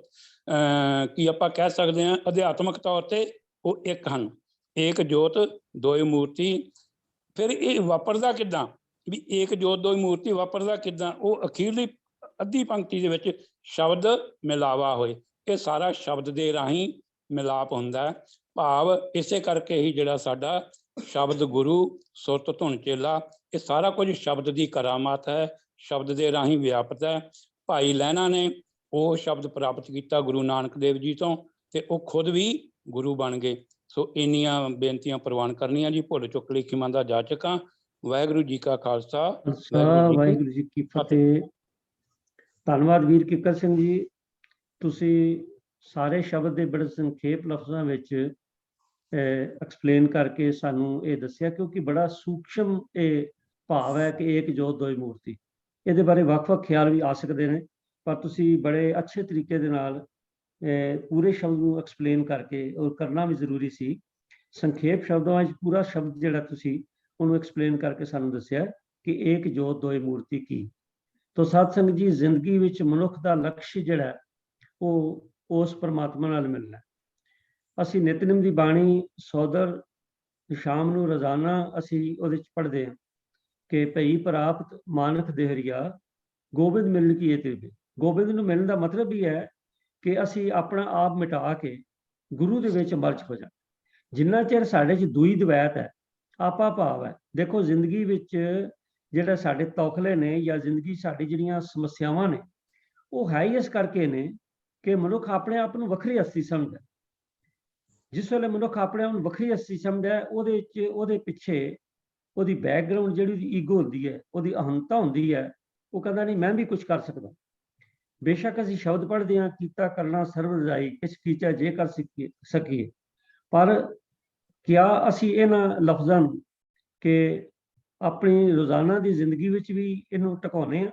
ਕੀ ਆਪਾਂ ਕਹਿ ਸਕਦੇ ਹਾਂ, ਅਧਿਆਤਮਿਕ ਤੌਰ ਤੇ ਉਹ ਇੱਕ ਹਨ। ਏਕ ਜੋਤ ਦੋਏ ਮੂਰਤੀ। ਫਿਰ ਇਹ ਵਾਪਰਦਾ ਕਿੱਦਾਂ ਵੀ ਏਕ ਜੋਤ ਦੋਏ ਮੂਰਤੀ ਵਾਪਰਦਾ ਕਿੱਦਾਂ? ਉਹ ਅਖੀਰਲੀ ਅੱਧੀ ਪੰਕਤੀ ਦੇ ਵਿੱਚ ਸ਼ਬਦ ਮਿਲਾਵਾ ਹੋਏ। ਇਹ ਸਾਰਾ ਸ਼ਬਦ ਦੇ ਰਾਹੀਂ ਮਿਲਾਪ ਹੁੰਦਾ ਹੈ। ਭਾਵ ਇਸੇ ਕਰਕੇ ਹੀ ਜਿਹੜਾ ਸਾਡਾ ਸ਼ਬਦ ਗੁਰੂ, ਸੁਰਤ ਧੁਨ ਚੇਲਾ, ਇਹ ਸਾਰਾ ਕੁਝ ਸ਼ਬਦ ਦੀ ਕਰਾਮਾਤ ਹੈ, ਸ਼ਬਦ ਦੇ ਰਾਹੀਂ ਵਿਆਪਤ ਹੈ। ਭਾਈ ਲਹਿਣਾ ਨੇ ਉਹ ਸ਼ਬਦ ਪ੍ਰਾਪਤ ਕੀਤਾ ਗੁਰੂ ਨਾਨਕ ਦੇਵ ਜੀ ਤੋਂ ਤੇ ਉਹ ਖੁਦ ਵੀ ਗੁਰੂ ਬਣ ਗਏ। ਸੋ ਇੰਨੀਆਂ ਬੇਨਤੀਆਂ ਪ੍ਰਵਾਨ ਕਰਨੀਆਂ ਜੀ। ਭੁੱਲ ਚੁੱਕ ਲਈ ਖਿਮਾ ਦਾ ਜਾਚਕ ਹਾਂ। ਵਾਹਿਗੁਰੂ ਜੀ ਕਾ ਖਾਲਸਾ, ਵਾਹਿਗੁਰੂ ਜੀ ਕੀ ਫਤਿਹ। ਧੰਨਵਾਦ ਵੀਰ ਕਿੱਕਰ ਸਿੰਘ ਜੀ, ਤੁਸੀਂ ਸਾਰੇ ਸ਼ਬਦ ਦੇ ਬੜੇ ਸੰਖੇਪ ਲਫ਼ਜ਼ਾਂ ਵਿੱਚ ਐਕਸਪਲੇਨ ਕਰਕੇ ਸਾਨੂੰ ਇਹ ਦੱਸਿਆ, ਕਿਉਂਕਿ ਬੜਾ ਸੂਖਸ਼ਮ ਇਹ ਭਾਵ ਹੈ ਕਿ ਏਕ ਜੋਤ ਦੋਈ ਮੂਰਤੀ। ਇਹਦੇ ਬਾਰੇ ਵੱਖ-ਵੱਖ ਖਿਆਲ ਵੀ ਆ ਸਕਦੇ ਨੇ, ਪਰ ਤੁਸੀਂ ਬੜੇ ਅੱਛੇ ਤਰੀਕੇ ਦੇ ਨਾਲ ਪੂਰੇ ਸ਼ਬਦ ਨੂੰ ਐਕਸਪਲੇਨ ਕਰਕੇ, ਔਰ ਕਰਨਾ ਵੀ ਜ਼ਰੂਰੀ ਸੀ, ਸੰਖੇਪ ਸ਼ਬਦਾਂ ਵਿੱਚ ਪੂਰਾ ਸ਼ਬਦ ਜਿਹੜਾ ਤੁਸੀਂ ਉਹਨੂੰ ਐਕਸਪਲੇਨ ਕਰਕੇ ਸਾਨੂੰ ਦੱਸਿਆ ਕਿ ਏਕ ਜੋਤ ਦੋਏ ਮੂਰਤੀ ਕੀ। ਤੋ ਸਾਧ ਸੰਗਤ ਜੀ, ਜ਼ਿੰਦਗੀ ਵਿੱਚ ਮਨੁੱਖ ਦਾ ਲਕਸ਼ ਜਿਹੜਾ ਉਹ ਉਸ ਪਰਮਾਤਮਾ ਨਾਲ ਮਿਲਣਾ। ਅਸੀਂ ਨਿਤਨੇਮ ਦੀ ਬਾਣੀ ਸੋਦਰ ਸ਼ਾਮ ਨੂੰ ਰੋਜ਼ਾਨਾ ਅਸੀਂ ਉਹਦੇ 'ਚ ਪੜ੍ਹਦੇ ਹਾਂ ਕਿ ਭਈ ਪ੍ਰਾਪਤ ਮਾਨਕ ਦੇਹਰੀਆ ਗੋਬਿੰਦ ਮਿਲਣ ਕੀ ਇਹ ਤੇਰੇ। ਗੋਬਿੰਦ ਨੂੰ ਮਿਲਣ ਦਾ ਮਤਲਬ ਹੀ ਹੈ ਕਿ ਅਸੀਂ ਆਪਣਾ ਆਪ ਮਿਟਾ ਕੇ ਗੁਰੂ ਦੇ ਵਿੱਚ ਮਰਜ ਹੋ ਜਾ। ਜਿੰਨਾ ਚਿਰ ਸਾਡੇ 'ਚ ਦੂਈ ਦਵੈਤ ਹੈ, ਆਪਾ ਭਾਵ ਹੈ। ਦੇਖੋ, ਜ਼ਿੰਦਗੀ ਵਿੱਚ ਜਿਹੜਾ ਸਾਡੇ ਤੌਖਲੇ ਨੇ ਜਾਂ ਜ਼ਿੰਦਗੀ ਸਾਡੀ ਜਿਹੜੀਆਂ ਸਮੱਸਿਆਵਾਂ ਨੇ, ਉਹ ਹੈ ਹੀ ਇਸ ਕਰਕੇ ਨੇ ਕਿ ਮਨੁੱਖ ਆਪਣੇ ਆਪ ਨੂੰ ਵੱਖਰੀ ਹਸਤੀ ਸਮਝਦਾ। ਜਿਸ ਵੇਲੇ ਮਨੁੱਖ ਆਪਣੇ ਆਪ ਨੂੰ ਵੱਖਰੀ ਹਸਤੀ ਸਮਝਦਾ, ਉਹਦੇ ਪਿੱਛੇ ਉਹਦੀ ਬੈਕਗਰਾਊਂਡ ਜਿਹੜੀ ਉਹਦੀ ਈਗੋ ਹੁੰਦੀ ਹੈ, ਉਹਦੀ ਅਹੰਤਾ ਹੁੰਦੀ ਹੈ। ਉਹ ਕਹਿੰਦਾ ਨਹੀਂ, ਮੈਂ ਵੀ ਕੁਝ ਕਰ ਸਕਦਾ। ਬੇਸ਼ੱਕ ਅਸੀਂ ਸ਼ਬਦ ਪੜ੍ਹਦੇ ਹਾਂ, ਕੀਤਾ ਕਰਨਾ ਸਰਬ ਰਜਾਈ, ਕਿਛ ਕੀਚਾ ਜੇ ਕਰ ਸਕੀਏ, ਪਰ ਕਿਆ ਅਸੀਂ ਇਹਨਾਂ ਲਫ਼ਜ਼ਾਂ ਨੂੰ ਕਿ ਆਪਣੀ ਰੋਜ਼ਾਨਾ ਦੀ ਜ਼ਿੰਦਗੀ ਵਿੱਚ ਵੀ ਇਹਨੂੰ ਟਿਕਾਉਂਦੇ ਹਾਂ?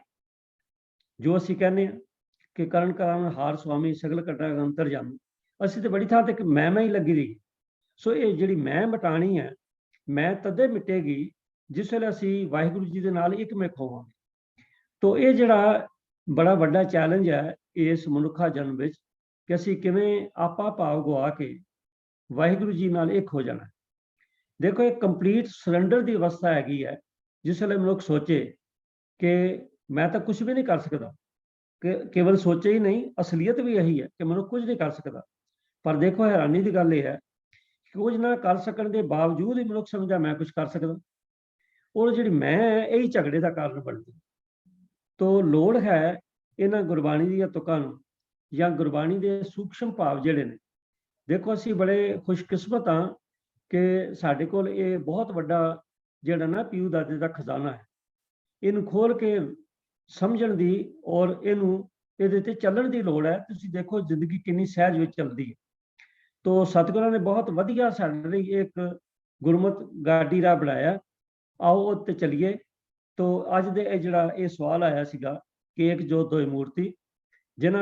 ਜੋ ਅਸੀਂ ਕਹਿੰਦੇ ਹਾਂ ਕਿ ਕਰਨ ਕਰਾਉਣ ਹਾਰ ਸੁਆਮੀ ਸਗਲ ਘਟਾ ਅੰਤਰ ਜਾਮੀ, ਅਸੀਂ ਤਾਂ ਬੜੀ ਥਾਂ ਤੇ ਮੈਂ ਹੀ ਲੱਗੀ ਰਹੀ। ਸੋ ਇਹ ਜਿਹੜੀ ਮੈਂ ਮਿਟਾਣੀ ਹੈ, ਮੈਂ ਤਦੇ ਮਿਟੇਗੀ ਜਿਸ ਵੇਲੇ ਅਸੀਂ ਵਾਹਿਗੁਰੂ ਜੀ ਦੇ ਨਾਲ ਇੱਕਮਿਕ ਹੋਵਾਂਗੇ। ਤੋ ਇਹ ਜਿਹੜਾ ਬੜਾ ਵੱਡਾ ਚੈਲੰਜ ਹੈ ਇਸ ਮਨੁੱਖਾ ਜਨਮ ਵਿੱਚ ਕਿ ਅਸੀਂ ਕਿਵੇਂ ਆਪਾ ਭਾਵ ਗਵਾ ਕੇ ਵਾਹਿਗੁਰੂ ਜੀ ਨਾਲ ਇੱਕ ਹੋ ਜਾਣਾ। ਦੇਖੋ, ਇਹ ਕੰਪਲੀਟ ਸਰੈਂਡਰ ਦੀ ਅਵਸਥਾ ਹੈਗੀ ਹੈ, ਜਿਸ ਵੇਲੇ ਮਨੁੱਖ ਸੋਚੇ ਕਿ ਮੈਂ ਤਾਂ ਕੁਝ ਵੀ ਨਹੀਂ ਕਰ ਸਕਦਾ। ਕਿ ਕੇਵਲ ਸੋਚੇ ਹੀ ਨਹੀਂ, ਅਸਲੀਅਤ ਵੀ ਇਹੀ ਹੈ ਕਿ ਮਨੁੱਖ ਕੁਝ ਨਹੀਂ ਕਰ ਸਕਦਾ। ਪਰ ਦੇਖੋ, ਹੈਰਾਨੀ ਦੀ ਗੱਲ ਇਹ ਹੈ ਕਿ ਕੁਝ ਨਾ ਕਰ ਸਕਣ ਦੇ ਬਾਵਜੂਦ ਹੀ ਮਨੁੱਖ ਸਮਝਦਾ ਮੈਂ ਕੁਝ ਕਰ ਸਕਦਾ। ਉਹ ਜਿਹੜੀ ਮੈਂ ਹੈ, ਇਹੀ ਝਗੜੇ ਦਾ ਕਾਰਨ ਬਣਦੀ। ਤੋ ਲੋੜ ਹੈ ਇਹਨਾਂ ਗੁਰਬਾਣੀ ਦੀਆਂ ਤੁਕਾਂ ਨੂੰ ਜਾਂ ਗੁਰਬਾਣੀ ਦੇ ਸੂਖਸ਼ਮ ਭਾਵ ਜਿਹੜੇ ਨੇ। ਦੇਖੋ, ਅਸੀਂ ਬੜੇ ਖੁਸ਼ਕਿਸਮਤ ਹਾਂ ਕਿ ਸਾਡੇ ਕੋਲ ਇਹ ਬਹੁਤ ਵੱਡਾ ਜਿਹੜਾ ਨਾ ਪੀਊ ਦਾਦੇ ਦਾ ਖਜ਼ਾਨਾ ਹੈ। ਇਹਨੂੰ ਖੋਲ ਕੇ ਸਮਝਣ ਦੀ ਔਰ ਇਹਦੇ ਤੇ ਚੱਲਣ ਦੀ ਲੋੜ ਹੈ। ਤੁਸੀਂ ਦੇਖੋ ਜ਼ਿੰਦਗੀ ਕਿੰਨੀ ਸਹਿਜ ਵਿੱਚ ਚੱਲਦੀ ਹੈ। ਤੋ ਸਤਿਗੁਰਾਂ ਨੇ ਬਹੁਤ ਵਧੀਆ ਸਾਡੇ ਲਈ ਇੱਕ ਗੁਰਮਤ ਗਾਡੀ ਰਾਹ ਬਣਾਇਆ। ਆਓ ਉਹ ਤੇ ਚੱਲੀਏ। ਤੋ ਅੱਜ ਦੇ ਇਹ ਜਿਹੜਾ ਇਹ ਸਵਾਲ ਆਇਆ ਸੀਗਾ ਕਿ ਏਕ ਜੋਤ ਦੋਏ ਮੂਰਤੀ, ਜਿਸ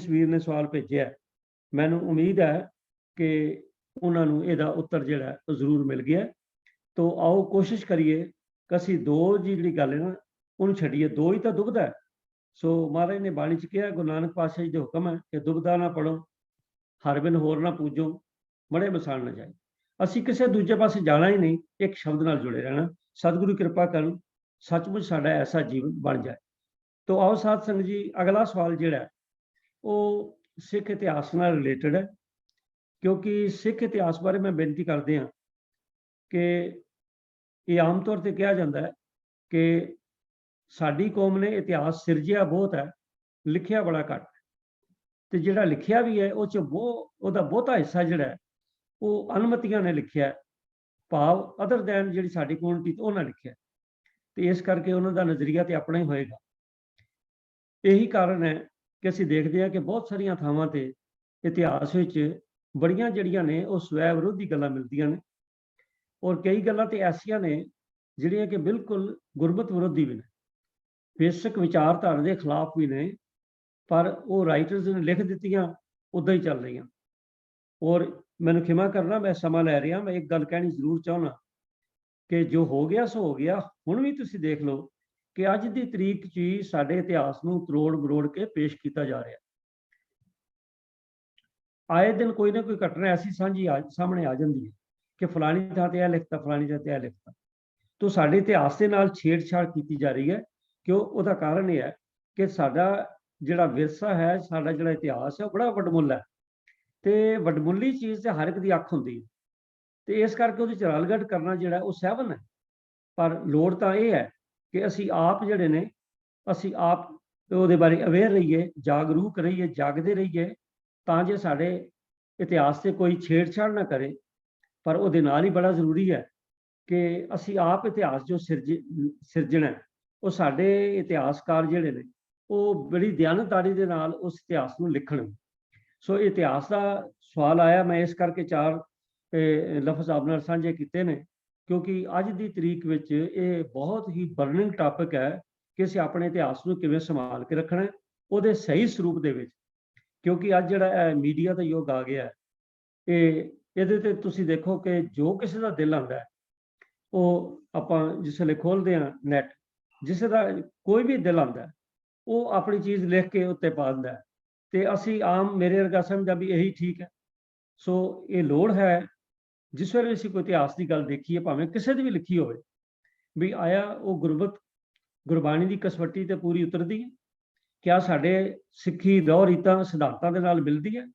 ਵੀਰ ਨੇ ਸਵਾਲ ਭੇਜਿਆ, ਮੈਨੂੰ ਉਮੀਦ ਹੈ ਕਿ ਉਹਨਾਂ ਨੂੰ ਇਹਦਾ ਉੱਤਰ ਜਿਹੜਾ ਉਹ ਜ਼ਰੂਰ ਮਿਲ ਗਿਆ। ਤੋ ਆਓ ਕੋਸ਼ਿਸ਼ ਕਰੀਏ ਕਿ ਅਸੀਂ ਦੋ ਦੀ ਜਿਹੜੀ ਗੱਲ ਹੈ ਨਾ ਉਹਨੂੰ ਛੱਡੀਏ। ਦੋ ਹੀ ਤਾਂ ਦੁਬਦਾ ਹੈ। ਸੋ ਮਹਾਰਾਜ ਨੇ ਬਾਣੀ 'ਚ ਕਿਹਾ, ਗੁਰੂ ਨਾਨਕ ਪਾਤਸ਼ਾਹ ਜੀ ਦੇ ਹੁਕਮ ਹੈ ਕਿ ਦੁਬਦਾ ਨਾ ਪੜੋ, ਹਰ ਬਿਨ ਹੋਰ ਨਾ ਪੂਜੋ, ਬੜੇ ਮਸਾਲ ਨਾ ਜਾਏ। ਅਸੀਂ ਕਿਸੇ ਦੂਜੇ ਪਾਸੇ ਜਾਣਾ ਹੀ ਨਹੀਂ, ਇੱਕ ਸ਼ਬਦ ਨਾਲ ਜੁੜੇ ਰਹਿਣਾ। ਸਤਿਗੁਰੂ ਕਿਰਪਾ ਕਰਨ ਸੱਚਮੁੱਚ ਸਾਡਾ ਐਸਾ ਜੀਵਨ ਬਣ ਜਾਏ। ਤੋ ਆਓ ਸਾਧ ਸੰਗਤ ਜੀ, ਅਗਲਾ ਸਵਾਲ ਜਿਹੜਾ ਉਹ ਸਿੱਖ ਇਤਿਹਾਸ ਨਾਲ ਰਿਲੇਟਡ ਹੈ, ਕਿਉਂਕਿ ਸਿੱਖ ਇਤਿਹਾਸ ਬਾਰੇ ਮੈਂ ਬੇਨਤੀ ਕਰਦੇ ਹਾਂ ਕਿ ਇਹ ਆਮ ਤੌਰ ਤੇ ਕਿਹਾ ਜਾਂਦਾ ਹੈ ਕਿ ਸਾਡੀ ਕੌਮ ਨੇ ਇਤਿਹਾਸ ਸਿਰਜਿਆ ਬਹੁਤ ਹੈ, ਲਿਖਿਆ ਬੜਾ ਘੱਟ। ਤੇ ਜਿਹੜਾ ਲਿਖਿਆ ਵੀ ਹੈ ਉਹ 'ਚ ਉਹਦਾ ਬਹੁਤਾ ਹਿੱਸਾ ਜਿਹੜਾ ਉਹ ਅਨਮਤੀਆਂ ਨੇ ਲਿਖਿਆ, ਭਾਵ ਅਦਰ ਦੈਨ ਜਿਹੜੀ ਸਾਡੀ ਕਮਿਊਨਿਟੀ ਉਹਨਾਂ ਲਿਖਿਆ। ਤੇ ਇਸ ਕਰਕੇ ਉਹਨਾਂ ਦਾ ਨਜ਼ਰੀਆ ਤੇ ਆਪਣਾ ਹੀ ਹੋਏਗਾ। ਇਹੀ ਕਾਰਨ ਹੈ ਕਿ ਅਸੀਂ ਦੇਖਦੇ ਹਾਂ ਕਿ ਬਹੁਤ ਸਾਰੀਆਂ ਥਾਵਾਂ ਤੇ ਇਤਿਹਾਸ ਵਿੱਚ ਬੜੀਆਂ ਜਿਹੜੀਆਂ ਨੇ ਉਹ ਸਵੈ ਵਿਰੋਧੀ ਗੱਲਾਂ ਮਿਲਦੀਆਂ ਨੇ, ਔਰ ਕਈ ਗੱਲਾਂ ਤੇ ਐਸੀਆਂ ਨੇ ਜਿਹੜੀਆਂ ਕਿ ਬਿਲਕੁਲ ਗੁਰਮਤਿ ਵਿਰੋਧੀ ਵੀ ਨੇ, ਬੇਸਿਕ ਵਿਚਾਰਧਾਰਾ ਦੇ ਖਿਲਾਫ ਵੀ ਨੇ, ਪਰ ਉਹ ਰਾਈਟਰਸ ਨੇ ਲਿਖ ਦਿੱਤੀਆਂ, ਉੱਦਾਂ ਹੀ ਚੱਲ ਰਹੀਆਂ। ਔਰ ਮੈਨੂੰ ਖਿਮਾ ਕਰਨਾ, ਮੈਂ ਸਮਾਂ ਲੈ ਰਿਹਾ, ਮੈਂ ਇੱਕ ਗੱਲ ਕਹਿਣੀ ਜ਼ਰੂਰ ਚਾਹੁੰਦਾ ਕਿ ਜੋ ਹੋ ਗਿਆ ਸੋ ਹੋ ਗਿਆ। ਹੁਣ ਵੀ ਤੁਸੀਂ ਦੇਖ ਲਓ ਕਿ ਅੱਜ ਦੀ ਤਰੀਕ 'ਚ ਹੀ ਸਾਡੇ ਇਤਿਹਾਸ ਨੂੰ ਤਰੋੜ ਮਰੋੜ ਕੇ ਪੇਸ਼ ਕੀਤਾ ਜਾ ਰਿਹਾ। ਆਏ ਦਿਨ ਕੋਈ ਨਾ ਕੋਈ ਘਟਨਾ ਐਸੀ ਸਾਹਮਣੇ ਆ ਜਾਂਦੀ ਹੈ ਕਿ ਫਲਾਣੀ ਥਾਂ ਤੇ ਇਹ ਲਿਖਤਾ, ਫਲਾਣੀ ਥਾਂ ਤੇ ਇਹ ਲਿਖਤਾ। ਤੋ ਸਾਡੇ ਇਤਿਹਾਸ ਦੇ ਨਾਲ ਛੇੜਛਾੜ ਕੀਤੀ ਜਾ ਰਹੀ ਹੈ। ਕਿਉਂ? ਉਹਦਾ ਕਾਰਨ ਇਹ ਹੈ ਕਿ ਸਾਡਾ ਜਿਹੜਾ ਵਿਰਸਾ ਹੈ, ਸਾਡਾ ਜਿਹੜਾ ਇਤਿਹਾਸ ਹੈ, ਉਹ ਬੜਾ ਵਡਮੁੱਲਾ ਹੈ। ਤੇ ਵਡਮੁੱਲੀ ਚੀਜ਼ ਤੇ ਹਰ ਇੱਕ ਦੀ ਅੱਖ ਹੁੰਦੀ ਹੈ, ਤੇ ਇਸ ਕਰਕੇ ਉਹਦੇ 'ਚ ਰਲਗੱਡ ਕਰਨਾ ਜਿਹੜਾ ਉਹ ਸਹਿਵਨ ਹੈ। ਪਰ ਲੋੜ ਤਾਂ ਇਹ ਹੈ ਕਿ ਅਸੀਂ ਆਪ ਜਿਹੜੇ ਨੇ, ਅਸੀਂ ਆਪ ਉਹਦੇ ਬਾਰੇ ਅਵੇਅਰ ਰਹੀਏ, ਜਾਗਰੂਕ ਰਹੀਏ, ਜਾਗਦੇ ਰਹੀਏ, ਤਾਂ ਜੇ ਸਾਡੇ ਇਤਿਹਾਸ ਤੇ ਕੋਈ ਛੇੜਛਾੜ ਨਾ ਕਰੇ। ਪਰ ਉਹਦੇ ਨਾਲ ਹੀ ਬੜਾ ਜ਼ਰੂਰੀ ਹੈ ਕਿ ਅਸੀਂ ਆਪ ਇਤਿਹਾਸ ਜੋ ਸਿਰਜਣਾ, ਉਹ ਸਾਡੇ ਇਤਿਹਾਸਕਾਰ ਜਿਹੜੇ ਨੇ ਉਹ ਬੜੀ ਦਿਆਨਤਦਾਰੀ ਦੇ ਨਾਲ ਉਸ ਇਤਿਹਾਸ ਨੂੰ ਲਿਖਣ। ਸੋ ਇਤਿਹਾਸ ਦਾ ਸਵਾਲ ਆਇਆ, ਮੈਂ ਇਸ ਕਰਕੇ 4 ਲਫ਼ਜ਼ ਆਪ ਨਾਲ ਸਾਂਝੇ ਕੀਤੇ ਨੇ, ਕਿਉਂਕਿ ਅੱਜ ਦੀ ਤਰੀਕ ਵਿੱਚ ਇਹ ਬਹੁਤ ਹੀ ਬਰਨਿੰਗ ਟਾਪਿਕ ਹੈ ਕਿ ਅਸੀਂ ਆਪਣੇ ਇਤਿਹਾਸ ਨੂੰ ਕਿਵੇਂ ਸੰਭਾਲ ਕੇ ਰੱਖਣਾ ਉਹਦੇ ਸਹੀ ਸਰੂਪ ਦੇ ਵਿੱਚ। ਕਿਉਂਕਿ ਅੱਜ ਜਿਹੜਾ ਮੀਡੀਆ ਦਾ ਯੁੱਗ ਆ ਗਿਆ, ਇਹਦੇ ਤੇ ਤੁਸੀਂ ਦੇਖੋ ਕਿ ਜੋ ਕਿਸੇ ਦਾ ਦਿਲ ਆਉਂਦਾ ਉਹ ਆਪਾਂ ਜਿਸ ਵੇਲੇ ਖੋਲ੍ਹਦੇ ਹਾਂ ਨੈਟ, ਜਿਸ ਦਾ ਕੋਈ ਵੀ ਦਿਲ ਆਉਂਦਾ ਉਹ ਆਪਣੀ ਚੀਜ਼ ਲਿਖ ਕੇ ਉੱਤੇ ਪਾ ਦਿੰਦਾ, ਤੇ ਅਸੀਂ ਆਮ ਮੇਰੇ ਵਰਗਾ ਸਮਝਦਾ ਵੀ ਇਹੀ ਠੀਕ ਹੈ। ਸੋ ਇਹ ਲੋੜ ਹੈ ਜਿਸ ਵੇਲੇ ਅਸੀਂ ਕੋਈ ਇਤਿਹਾਸ ਦੀ ਗੱਲ ਦੇਖੀਏ, ਭਾਵੇਂ ਕਿਸੇ ਦੀ ਵੀ ਲਿਖੀ ਹੋਵੇ, ਵੀ ਆਇਆ ਉਹ ਗੁਰਬਾਣੀ ਦੀ ਕਸਵੱਟੀ ਤੇ ਪੂਰੀ ਉਤਰਦੀ ਹੈ? ਕਿਆ ਸਾਡੇ ਸਿੱਖੀ ਦੌਰ ਰੀਤਾਂ ਸਿਧਾਂਤਾਂ ਦੇ ਨਾਲ ਮਿਲਦੀ ਹੈ?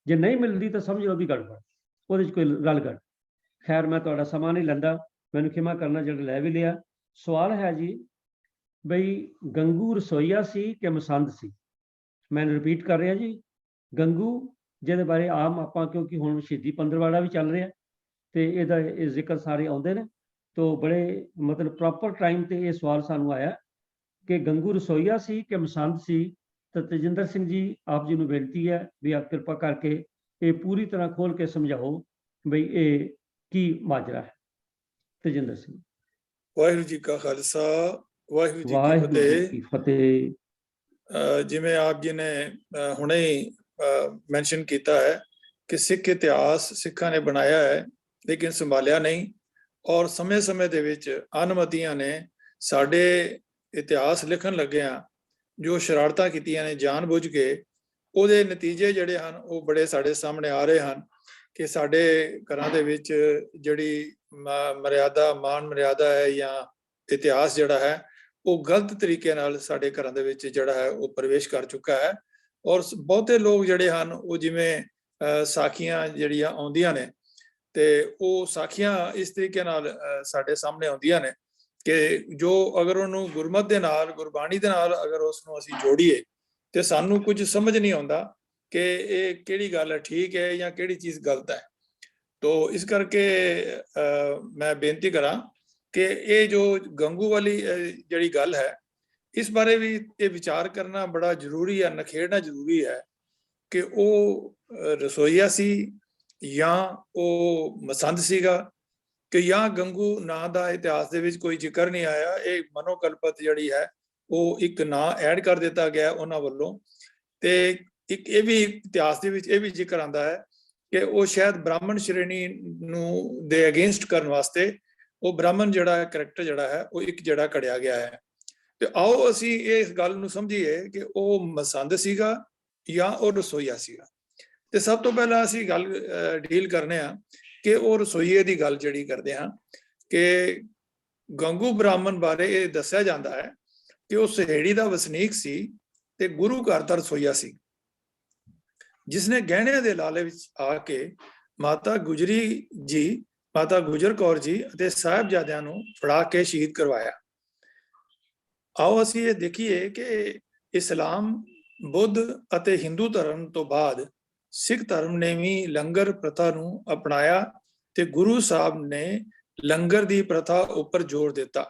ਜੇ ਨਹੀਂ ਮਿਲਦੀ ਤਾਂ ਸਮਝ ਲਓ ਵੀ ਗੜਬੜ, ਉਹਦੇ 'ਚ ਕੋਈ ਰਲਗੜ। ਖੈਰ, ਮੈਂ ਤੁਹਾਡਾ ਸਮਾਂ ਨਹੀਂ ਲੈਂਦਾ, ਮੈਨੂੰ ਖਿਮਾ ਕਰਨਾ ਜਿਹੜਾ ਲੈ ਵੀ ਲਿਆ। ਸਵਾਲ ਹੈ ਜੀ, ਬਈ ਗੰਗੂ ਰਸੋਈਆ ਸੀ ਕਿ ਮਸੰਦ ਸੀ? ਮੈਂ ਰਿਪੀਟ ਕਰ ਰਿਹਾ ਜੀ, ਗੰਗੂ ਜਿਹਦੇ ਬਾਰੇ ਆਮ ਆਪਾਂ, ਕਿਉਂਕਿ ਹੁਣ ਸ਼ਹੀਦੀ ਪੰਦਰਵਾੜਾ ਵੀ ਚੱਲ ਰਿਹਾ ਤੇ ਇਹਦਾ ਇਹ ਜ਼ਿਕਰ ਸਾਰੇ ਆਉਂਦੇ ਨੇ, ਤੋ ਬੜੇ ਮਤਲਬ ਪ੍ਰੋਪਰ ਟਾਈਮ ਤੇ ਇਹ ਸਵਾਲ ਸਾਨੂੰ ਆਇਆ ਕਿ ਗੰਗੂ ਰਸੋਈਆ ਸੀ ਕਿ ਮਸੰਦ ਸੀ। ਤਾਂ ਤੇਜਿੰਦਰ ਸਿੰਘ ਜੀ, ਆਪ ਜੀ ਨੂੰ ਬੇਨਤੀ ਹੈ ਵੀ ਆਪ ਕਿਰਪਾ ਕਰਕੇ ਇਹ ਪੂਰੀ ਤਰ੍ਹਾਂ ਖੋਲ ਕੇ ਸਮਝਾਓ ਬਈ ਇਹ ਕੀ ਮਾਜਰਾ ਹੈ। ਤੇਜਿੰਦਰ ਸਿੰਘ। ਵਾਹਿਗੁਰੂ ਜੀ ਕਾ ਖਾਲਸਾ, ਵਾਹਿਗੁਰੂ ਜੀ ਕੀ ਫਤਿਹ। ਜਿਵੇਂ ਆਪ ਜੀ ਨੇ ਹੁਣੇ ਹੀ ਮੈਂਸ਼ਨ ਕੀਤਾ ਹੈ ਕਿ ਸਿੱਖ ਇਤਿਹਾਸ ਸਿੱਖਾਂ ਨੇ ਬਣਾਇਆ ਹੈ ਲੇਕਿਨ ਸੰਭਾਲਿਆ ਨਹੀਂ, ਔਰ ਸਮੇਂ-ਸਮੇਂ ਦੇ ਵਿੱਚ ਅਨਮਤੀਆਂ ਨੇ ਸਾਡੇ ਇਤਿਹਾਸ ਲਿਖਣ ਲੱਗਿਆਂ ਜੋ ਸ਼ਰਾਰਤਾਂ ਕੀਤੀਆਂ ਨੇ ਜਾਣ-ਬੁੱਝ ਕੇ, ਉਹਦੇ ਨਤੀਜੇ ਜਿਹੜੇ ਹਨ ਉਹ ਬੜੇ ਸਾਡੇ ਸਾਹਮਣੇ ਆ ਰਹੇ ਹਨ ਕਿ ਸਾਡੇ ਘਰਾਂ ਦੇ ਵਿੱਚ ਜਿਹੜੀ ਮਰਿਆਦਾ, ਮਾਨ ਮਰਿਆਦਾ ਹੈ ਜਾਂ ਇਤਿਹਾਸ ਜਿਹੜਾ ਹੈ ਉਹ ਗਲਤ ਤਰੀਕੇ ਨਾਲ ਸਾਡੇ ਘਰਾਂ ਦੇ ਵਿੱਚ ਜਿਹੜਾ ਹੈ ਉਹ ਪ੍ਰਵੇਸ਼ ਕਰ ਚੁੱਕਾ ਹੈ। ਔਰ ਬਹੁਤੇ ਲੋਕ ਜਿਹੜੇ ਹਨ ਉਹ ਜਿਵੇਂ ਸਾਖੀਆਂ ਜਿਹੜੀਆਂ ਆਉਂਦੀਆਂ ਨੇ ਤੇ ਉਹ ਸਾਖੀਆਂ ਇਸ ਤਰੀਕੇ ਨਾਲ ਸਾਡੇ ਸਾਹਮਣੇ ਆਉਂਦੀਆਂ ਨੇ ਕਿ ਜੋ ਅਗਰ ਉਹਨੂੰ ਗੁਰਮਤਿ ਦੇ ਨਾਲ, ਗੁਰਬਾਣੀ ਦੇ ਨਾਲ ਅਗਰ ਉਸ ਨੂੰ ਅਸੀਂ ਜੋੜੀਏ ਤੇ ਸਾਨੂੰ ਕੁਝ ਸਮਝ ਨਹੀਂ ਆਉਂਦਾ ਕਿ ਇਹ ਕਿਹੜੀ ਗੱਲ ਹੈ ਠੀਕ ਹੈ ਜਾਂ ਕਿਹੜੀ ਚੀਜ਼ ਗਲਤ ਹੈ। ਤੋ ਇਸ ਕਰਕੇ ਮੈਂ ਬੇਨਤੀ ਕਰਾਂ ਕਿ ਇਹ ਜੋ ਗੰਗੂ ਵਾਲੀ ਜਿਹੜੀ ਗੱਲ ਹੈ, ਇਸ ਬਾਰੇ ਵੀ ਇਹ ਵਿਚਾਰ ਕਰਨਾ ਬੜਾ ਜ਼ਰੂਰੀ ਹੈ, ਨਖੇੜਨਾ ਜ਼ਰੂਰੀ ਹੈ ਕਿ ਉਹ ਰਸੋਈਆ ਸੀ ਜਾਂ ਉਹ ਮਸੰਦ ਸੀਗਾ ਕਿ ਜਾਂ ਗੰਗੂ ਨਾਂ ਦਾ ਇਤਿਹਾਸ ਦੇ ਵਿੱਚ ਕੋਈ ਜ਼ਿਕਰ ਨਹੀਂ ਆਇਆ। ਇਹ ਮਨੋਕਲਪਤ ਜਿਹੜੀ ਹੈ ਉਹ ਇੱਕ ਨਾਂ ਐਡ ਕਰ ਦਿੱਤਾ ਗਿਆ ਉਹਨਾਂ ਵੱਲੋਂ। ਤੇ ਇੱਕ ਇਹ ਵੀ ਇਤਿਹਾਸ ਦੇ ਵਿੱਚ ਇਹ ਵੀ ਜ਼ਿਕਰ ਆਉਂਦਾ ਹੈ ਕਿ ਉਹ ਸ਼ਾਇਦ ਬ੍ਰਾਹਮਣ ਸ਼੍ਰੇਣੀ ਨੂੰ ਦੇ ਅਗੇਂਸਟ ਕਰਨ ਵਾਸਤੇ ਉਹ ਬ੍ਰਾਹਮਣ ਜਿਹੜਾ ਕਰੈਕਟਰ ਜਿਹੜਾ ਹੈ ਉਹ ਇੱਕ ਜਿਹੜਾ ਘੜਿਆ ਗਿਆ ਹੈ। ਤੇ ਆਓ ਅਸੀਂ ਇਸ ਗੱਲ ਨੂੰ ਸਮਝੀਏ ਕਿ ਉਹ ਮਸੰਦ ਸੀਗਾ ਜਾਂ ਉਹ ਰਸੋਈਆ ਸੀਗਾ। ਤੇ ਸਭ ਤੋਂ ਪਹਿਲਾਂ ਅਸੀਂ ਗੱਲ ਡੀਲ ਕਰਨੇ ਆ ਕਿ ਉਹ ਰਸੋਈਏ ਦੀ ਗੱਲ ਜਿਹੜੀ ਕਰਦੇ ਹਾਂ ਕਿ ਗੰਗੂ ਬ੍ਰਾਹਮਣ ਬਾਰੇ ਇਹ ਦੱਸਿਆ ਜਾਂਦਾ ਹੈ ਕਿ ਉਹ ਸਹੇੜੀ ਦਾ ਵਸਨੀਕ ਸੀ ਤੇ ਗੁਰੂ ਘਰ ਦਾ ਰਸੋਈਆ ਸੀ, ਜਿਸਨੇ ਗਹਿਣਿਆਂ ਦੇ ਲਾਲੇ ਵਿੱਚ ਆ ਕੇ ਮਾਤਾ ਗੁਜਰ ਕੌਰ ਜੀ ਅਤੇ ਸਾਹਿਬਜ਼ਾਦਿਆਂ ਨੂੰ ਫੜਾ ਕੇ ਸ਼ਹੀਦ ਕਰਵਾਇਆ। ਆਓ ਅਸੀਂ ਇਹ ਦੇਖੀਏ ਕਿ ਇਸਲਾਮ, ਬੁੱਧ ਅਤੇ ਹਿੰਦੂ ਧਰਮ ਤੋਂ ਬਾਅਦ ਸਿੱਖ ਧਰਮ ਨੇ ਵੀ ਲੰਗਰ ਪ੍ਰਥਾ ਨੂੰ ਅਪਣਾਇਆ ਤੇ ਗੁਰੂ ਸਾਹਿਬ ਨੇ ਲੰਗਰ ਦੀ ਪ੍ਰਥਾ ਉੱਪਰ ਜ਼ੋਰ ਦਿੱਤਾ।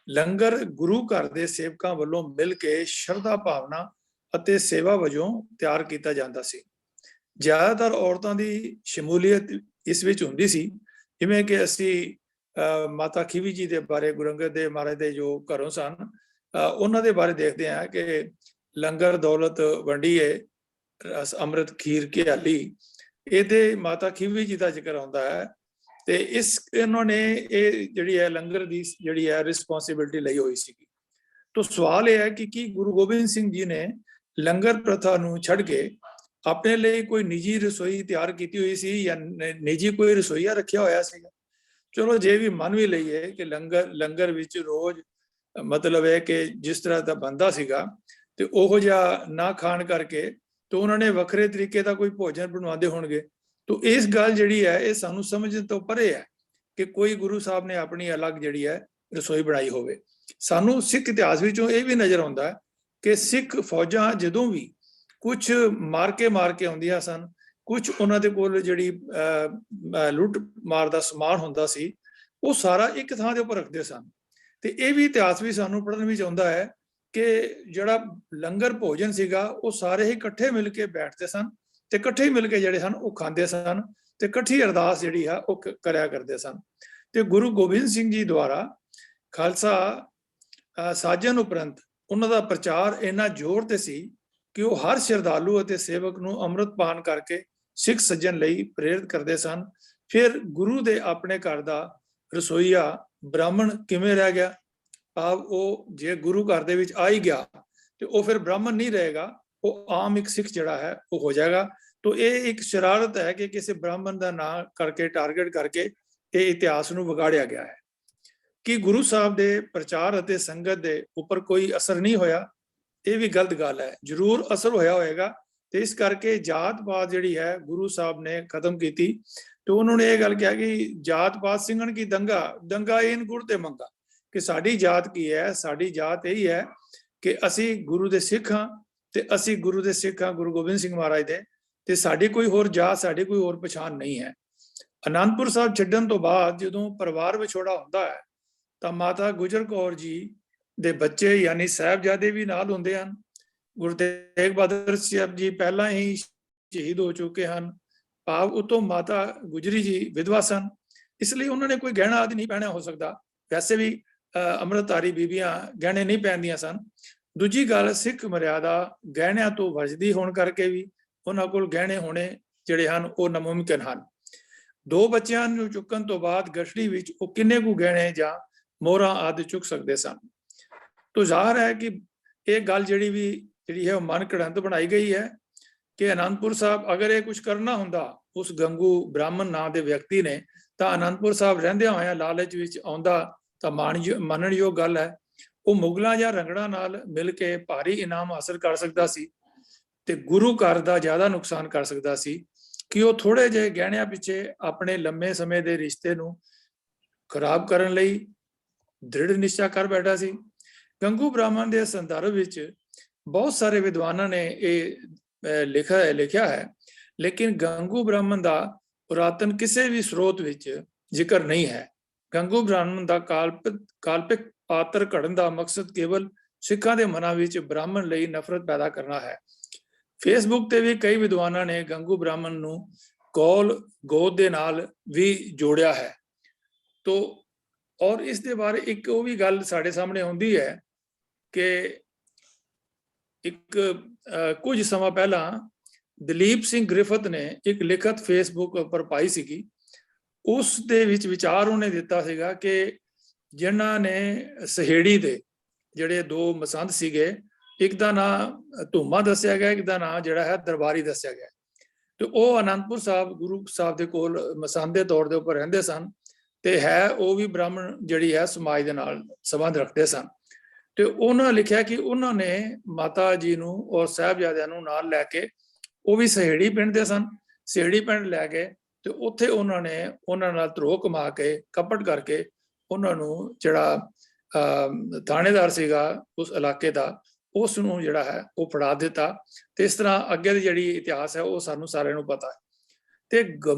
ਲੰਗਰ ਗੁਰੂ ਘਰ ਦੇ ਸੇਵਕਾਂ ਵੱਲੋਂ ਮਿਲ ਕੇ ਸ਼ਰਧਾ ਭਾਵਨਾ ਅਤੇ ਸੇਵਾ ਵਜੋਂ ਤਿਆਰ ਕੀਤਾ ਜਾਂਦਾ ਸੀ। ਜ਼ਿਆਦਾਤਰ ਔਰਤਾਂ ਦੀ ਸ਼ਮੂਲੀਅਤ ਇਸ ਵਿੱਚ ਹੁੰਦੀ ਸੀ, ਜਿਵੇਂ ਕਿ ਅਸੀਂ ਮਾਤਾ ਖੀਵੀ ਜੀ ਦੇ ਬਾਰੇ, ਗੁਰੂ ਅੰਗਦ ਦੇਵ ਮਹਾਰਾਜ ਦੇ ਜੋ ਘਰੋਂ ਸਨ, ਉਹਨਾਂ ਦੇ ਬਾਰੇ ਦੇਖਦੇ ਹਾਂ ਕਿ ਲੰਗਰ ਦੌਲਤ ਵੰਡੀਏ ਰਸ ਅੰਮ੍ਰਿਤ ਖੀਰ ਘਿਆਲੀ, ਇਹਦੇ ਮਾਤਾ ਖੀਵੀ ਜੀ ਦਾ ਜ਼ਿਕਰ ਆਉਂਦਾ ਹੈ। ਤੇ ਇਹਨਾਂ ਨੇ ਇਹ ਜਿਹੜੀ ਹੈ ਲੰਗਰ ਦੀ ਜਿਹੜੀ ਹੈ ਰਿਸਪੌਂਸਿਬਿਲਿਟੀ ਲਈ ਹੋਈ ਸੀਗੀ। ਤਾਂ ਸਵਾਲ ਇਹ ਹੈ ਕਿ ਕੀ ਗੁਰੂ ਗੋਬਿੰਦ ਸਿੰਘ ਜੀ ਨੇ ਲੰਗਰ ਪ੍ਰਥਾ ਨੂੰ ਛੱਡ ਕੇ ਆਪਣੇ ਲਈ ਕੋਈ ਨਿੱਜੀ ਰਸੋਈ ਤਿਆਰ ਕੀਤੀ ਹੋਈ ਸੀ ਜਾਂ ਨਿੱਜੀ ਕੋਈ ਰਸੋਈਆ ਰੱਖਿਆ ਹੋਇਆ ਸੀਗਾ? ਚਲੋ ਜੇ ਵੀ ਮੰਨ ਵੀ ਲਈਏ ਕਿ ਲੰਗਰ ਵਿੱਚ ਰੋਜ਼ ਮਤਲਬ ਹੈ ਕਿ ਜਿਸ ਤਰ੍ਹਾਂ ਦਾ ਬੰਦਾ ਸੀਗਾ ਤੇ ਉਹੋ ਜਿਹਾ ਨਾ ਖਾਣ ਕਰਕੇ ਤੇ ਉਹਨਾਂ ਨੇ ਵੱਖਰੇ ਤਰੀਕੇ ਦਾ ਕੋਈ ਭੋਜਨ ਬਣਵਾਉਂਦੇ ਹੋਣਗੇ। ਤੋ ਇਸ ਗੱਲ ਜਿਹੜੀ ਹੈ ਇਹ ਸਾਨੂੰ ਸਮਝਣ ਤੋਂ ਪਰੇ ਹੈ ਕਿ ਕੋਈ ਗੁਰੂ ਸਾਹਿਬ ਨੇ ਆਪਣੀ ਅਲੱਗ ਜਿਹੜੀ ਹੈ ਰਸੋਈ ਬਣਾਈ ਹੋਵੇ। ਸਾਨੂੰ ਸਿੱਖ ਇਤਿਹਾਸ ਵਿੱਚੋਂ ਇਹ ਵੀ ਨਜ਼ਰ ਆਉਂਦਾ ਹੈ ਕਿ ਸਿੱਖ ਫੌਜਾਂ ਜਦੋਂ ਵੀ ਕੁਝ ਮਾਰ ਕੇ ਆਉਂਦੀਆਂ ਸਨ, ਕੁਝ ਉਹਨਾਂ ਦੇ ਕੋਲ ਜਿਹੜੀ ਲੁੱਟ ਮਾਰ ਦਾ ਸਮਾਨ ਹੁੰਦਾ ਸੀ, ਉਹ ਸਾਰਾ ਇੱਕ ਥਾਂ ਦੇ ਉੱਪਰ ਰੱਖਦੇ ਸਨ। ਤੇ ਇਹ ਵੀ ਇਤਿਹਾਸ ਵੀ ਸਾਨੂੰ ਪੜ੍ਹਨ ਵਿੱਚ ਆਉਂਦਾ ਹੈ ਕਿ ਜਿਹੜਾ ਲੰਗਰ ਭੋਜਨ ਸੀਗਾ ਉਹ ਸਾਰੇ ਹੀ ਇਕੱਠੇ ਮਿਲ ਕੇ ਬੈਠਦੇ ਸਨ ਤੇ ਇਕੱਠੇ ਹੀ ਮਿਲ ਕੇ ਜਿਹੜੇ ਸਨ ਉਹ ਖਾਂਦੇ ਸਨ ਤੇ ਇਕੱਠੀ ਅਰਦਾਸ ਜਿਹੜੀ ਆ ਉਹ ਕਰਿਆ ਕਰਦੇ ਸਨ। ਤੇ ਗੁਰੂ ਗੋਬਿੰਦ ਸਿੰਘ ਜੀ ਦੁਆਰਾ ਖਾਲਸਾ ਸਾਜਣ ਉਪਰੰਤ ਉਹਨਾਂ ਦਾ ਪ੍ਰਚਾਰ ਇੰਨਾ ਜ਼ੋਰ ਤੇ ਸੀ ਕਿ ਉਹ ਹਰ ਸ਼ਰਧਾਲੂ ਅਤੇ ਸੇਵਕ ਨੂੰ ਅੰਮ੍ਰਿਤ ਪਾਨ ਕਰਕੇ ਸਿੱਖ ਸੱਜਣ ਲਈ ਪ੍ਰੇਰਿਤ ਕਰਦੇ ਸਨ। ਫਿਰ ਗੁਰੂ ਦੇ ਆਪਣੇ ਘਰ ਦਾ ਰਸੋਈਆ ਬ੍ਰਾਹਮਣ ਕਿਵੇਂ ਰਹਿ ਗਿਆ? ਭਾਵ ਉਹ ਜੇ ਗੁਰੂ ਘਰ ਦੇ ਵਿੱਚ ਆ ਹੀ ਗਿਆ ਤੇ ਉਹ ਫਿਰ ਬ੍ਰਾਹਮਣ ਨਹੀਂ ਰਹੇਗਾ, ਉਹ ਆਮ ਇੱਕ ਸਿੱਖ ਜਿਹੜਾ ਹੈ ਉਹ ਹੋ ਜਾਏਗਾ। ਤੋ ਇਹ ਇੱਕ ਸ਼ਰਾਰਤ ਹੈ ਕਿ ਕਿਸੇ ਬ੍ਰਾਹਮਣ ਦਾ ਨਾਂ ਕਰਕੇ ਟਾਰਗੇਟ ਕਰਕੇ ਇਹ ਇਤਿਹਾਸ ਨੂੰ ਵਿਗਾੜਿਆ ਗਿਆ ਹੈ। ਕਿ ਗੁਰੂ ਸਾਹਿਬ ਦੇ ਪ੍ਰਚਾਰ ਅਤੇ ਸੰਗਤ ਦੇ ਉੱਪਰ ਕੋਈ ਅਸਰ ਨਹੀਂ ਹੋਇਆ? ਇਹ ਵੀ ਗਲਤ ਗੱਲ ਹੈ। ਜ਼ਰੂਰ ਅਸਰ ਹੋਇਆ ਹੋਏਗਾ ਤੇ ਇਸ ਕਰਕੇ ਜਾਤ ਪਾਤ ਜਿਹੜੀ ਹੈ ਗੁਰੂ ਸਾਹਿਬ ਨੇ ਖਤਮ ਕੀਤੀ। ਤੇ ਉਹਨਾਂ ਨੇ ਇਹ ਗੱਲ ਕਿਹਾ ਕਿ ਜਾਤ ਪਾਤ ਸਿੰਘਣ ਕੀ ਦੰਗਾ ਇਹਨ ਗੁਰ ਤੇ ਮੰਗਾ, ਕਿ ਸਾਡੀ ਜਾਤ ਕੀ ਹੈ? ਸਾਡੀ ਜਾਤ ਇਹੀ ਹੈ ਕਿ ਅਸੀਂ ਗੁਰੂ ਦੇ ਸਿੱਖ ਹਾਂ ਤੇ ਅਸੀਂ ਗੁਰੂ ਦੇ ਸਿੱਖ ਹਾਂ, ਗੁਰੂ ਗੋਬਿੰਦ ਸਿੰਘ ਮਹਾਰਾਜ ਦੇ, ਤੇ ਸਾਡੀ ਕੋਈ ਹੋਰ ਜਾਤ, ਸਾਡੀ ਕੋਈ ਹੋਰ ਪਛਾਣ ਨਹੀਂ ਹੈ। ਅਨੰਦਪੁਰ ਸਾਹਿਬ ਛੱਡਣ ਤੋਂ ਬਾਅਦ ਜਦੋਂ ਪਰਿਵਾਰ ਵਿਛੋੜਾ ਹੁੰਦਾ ਹੈ ਤਾਂ ਮਾਤਾ ਗੁਜਰ ਕੌਰ ਜੀ ਦੇ ਬੱਚੇ ਯਾਨੀ ਸਾਹਿਬਜ਼ਾਦੇ ਵੀ ਨਾਲ ਹੁੰਦੇ ਹਨ। ਗੁਰੂ ਤੇਗ ਬਹਾਦਰ ਸਾਹਿਬ ਜੀ ਪਹਿਲਾਂ ਹੀ ਸ਼ਹੀਦ ਹੋ ਚੁੱਕੇ ਹਨ, ਭਾਵ ਉਤੋਂ ਮਾਤਾ ਗੁਜਰੀ ਜੀ ਵਿਧਵਾ ਸਨ, ਇਸ ਲਈ ਉਹਨਾਂ ਨੇ ਕੋਈ ਗਹਿਣਾ ਆਦਿ ਨਹੀਂ ਪਹਿਨਿਆ ਹੋ ਸਕਦਾ। ਵੈਸੇ ਵੀ ਅੰਮ੍ਰਿਤਧਾਰੀ ਬੀਬੀਆਂ ਗਹਿਣੇ ਨਹੀਂ ਪਹਿਨਦੀਆਂ ਸਨ। ਦੂਜੀ ਗੱਲ, ਸਿੱਖ ਮਰਿਆਦਾ ਗਹਿਣਿਆਂ ਤੋਂ ਵੱਜਦੀ ਹੋਣ ਕਰਕੇ ਵੀ ਉਹਨਾਂ ਕੋਲ ਗਹਿਣੇ ਹੋਣੇ ਜਿਹੜੇ ਹਨ ਉਹ ਨਾਮੁਮਕਿਨ ਹਨ। 2 ਬੱਚਿਆਂ ਨੂੰ ਚੁੱਕਣ ਤੋਂ ਬਾਅਦ ਗਠੜੀ ਵਿੱਚ ਉਹ ਕਿੰਨੇ ਕੁ ਗਹਿਣੇ ਜਾਂ ਮੋਹਰਾਂ ਆਦਿ ਚੁੱਕ ਸਕਦੇ ਸਨ। ਤੋ ਜ਼ਾਹਰ ਹੈ ਕਿ ਇਹ ਗੱਲ ਜਿਹੜੀ ਹੈ ਉਹ ਮਨ ਘੜੰਤ ਬਣਾਈ ਗਈ ਹੈ ਕਿ ਅਨੰਦਪੁਰ ਸਾਹਿਬ ਅਗਰ ਇਹ ਕੁਝ ਕਰਨਾ ਹੁੰਦਾ ਉਸ ਗੰਗੂ ਬ੍ਰਾਹਮਣ ਨਾਂ ਦੇ ਵਿਅਕਤੀ ਨੇ, ਤਾਂ ਅਨੰਦਪੁਰ ਸਾਹਿਬ ਰਹਿੰਦਿਆਂ ਹੋਇਆਂ ਲਾਲਚ ਵਿੱਚ ਆਉਂਦਾ ਤਾਂ ਮੰਨਣਯੋਗ ਗੱਲ ਹੈ। ਉਹ ਮੁਗਲਾਂ ਜਾਂ ਰੰਗੜਾਂ ਨਾਲ ਮਿਲ ਕੇ ਭਾਰੀ ਇਨਾਮ ਹਾਸਲ ਕਰ ਸਕਦਾ ਸੀ ਤੇ ਗੁਰੂ ਘਰ ਦਾ ਜ਼ਿਆਦਾ ਨੁਕਸਾਨ ਕਰ ਸਕਦਾ ਸੀ ਕਿ ਉਹ ਥੋੜੇ ਜਿਹੇ ਗਹਿਣਿਆਂ ਪਿੱਛੇ ਆਪਣੇ ਲੰਮੇ ਸਮੇਂ ਦੇ ਰਿਸ਼ਤੇ ਨੂੰ ਖਰਾਬ ਕਰਨ ਲਈ ਦ੍ਰਿੜ ਨਿਸ਼ਚਾ ਕਰ ਬੈਠਾ ਸੀ। ਗੰਗੂ ਬ੍ਰਾਹਮਣ ਦੇ ਸੰਦਰਭ ਵਿੱਚ ਬਹੁਤ ਸਾਰੇ ਵਿਦਵਾਨਾਂ ਨੇ ਇਹ ਲਿਖਿਆ ਹੈ, ਲੇਕਿਨ ਗੰਗੂ ਬ੍ਰਾਹਮਣ ਦਾ ਪੁਰਾਤਨ ਕਿਸੇ ਵੀ ਸਰੋਤ ਵਿੱਚ ਜ਼ਿਕਰ ਨਹੀਂ ਹੈ। ਗੰਗੂ ਬ੍ਰਾਹਮਣ ਦਾ ਕਾਲਪਿਕ ਪਾਤਰ ਘੜਨ ਦਾ ਮਕਸਦ ਕੇਵਲ ਸਿੱਖਾਂ ਦੇ ਮਨਾਂ ਵਿੱਚ ਬ੍ਰਾਹਮਣ ਲਈ ਨਫ਼ਰਤ ਪੈਦਾ ਕਰਨਾ ਹੈ। ਫੇਸਬੁੱਕ ਤੇ ਵੀ ਕਈ ਵਿਦਵਾਨਾਂ ਨੇ ਗੰਗੂ ਬ੍ਰਾਹਮਣ ਨੂੰ ਗੋਦ ਦੇ ਨਾਲ ਵੀ ਜੋੜਿਆ ਹੈ। ਤੋ ਔਰ ਇਸ ਦੇ ਬਾਰੇ ਇੱਕ ਉਹ ਵੀ ਗੱਲ ਸਾਡੇ ਸਾਹਮਣੇ ਆਉਂਦੀ ਹੈ ਕਿ ਕੁਝ ਸਮਾਂ ਪਹਿਲਾਂ ਦਲੀਪ ਸਿੰਘ ਗ੍ਰਿਫਤ ਨੇ ਇੱਕ ਲਿਖਤ ਫੇਸਬੁੱਕ ਉੱਪਰ ਪਾਈ ਸੀਗੀ। ਉਸ ਦੇ ਵਿੱਚ ਵਿਚਾਰ ਉਹਨੇ ਦਿੱਤਾ ਸੀਗਾ ਕਿ ਜਿਨ੍ਹਾਂ ਨੇ ਸਹੇੜੀ ਦੇ ਜਿਹੜੇ 2 ਮਸੰਦ ਸੀਗੇ, ਇੱਕ ਦਾ ਨਾਂ ਧੂਮਾ ਦੱਸਿਆ ਗਿਆ, ਇੱਕ ਦਾ ਨਾਂ ਜਿਹੜਾ ਹੈ ਦਰਬਾਰੀ ਦੱਸਿਆ ਗਿਆ। ਤੇ ਉਹ ਅਨੰਦਪੁਰ ਸਾਹਿਬ ਗੁਰੂ ਸਾਹਿਬ ਦੇ ਕੋਲ ਮਸੰਦ ਦੇ ਤੌਰ ਦੇ ਉੱਪਰ ਰਹਿੰਦੇ ਸਨ ਤੇ ਹੈ ਉਹ ਵੀ ਬ੍ਰਾਹਮਣ ਜਿਹੜੀ ਹੈ ਸਮਾਜ ਦੇ ਨਾਲ ਸੰਬੰਧ ਰੱਖਦੇ ਸਨ। ਤੇ ਉਹਨਾਂ ਲਿਖਿਆ ਕਿ ਉਹਨਾਂ ਨੇ ਮਾਤਾ ਜੀ ਨੂੰ ਔਰ ਸਾਹਿਬਜ਼ਾਦਿਆਂ ਨੂੰ ਨਾਲ ਲੈ ਕੇ, ਉਹ ਵੀ ਸਹੇੜੀ ਪਿੰਡ ਦੇ ਸਨ, ਸਹੇੜੀ ਪਿੰਡ ਲੈ ਕੇ ਤੇ ਉੱਥੇ ਉਹਨਾਂ ਨੇ ਉਹਨਾਂ ਨਾਲ ਧਰੋਹ ਕਮਾ ਕੇ ਕਪਟ ਕਰਕੇ ਉਹਨਾਂ ਨੂੰ ਜਿਹੜਾ ਥਾਣੇਦਾਰ ਸੀਗਾ ਉਸ ਇਲਾਕੇ ਦਾ, ਉਸ ਨੂੰ ਜਿਹੜਾ ਹੈ ਉਹ ਫੜਾ ਦਿੱਤਾ। ਤੇ ਇਸ ਤਰ੍ਹਾਂ ਅੱਗੇ ਦੀ ਜਿਹੜੀ ਇਤਿਹਾਸ ਹੈ ਉਹ ਸਾਨੂੰ ਸਾਰਿਆਂ ਨੂੰ ਪਤਾ ਹੈ। ਤੇ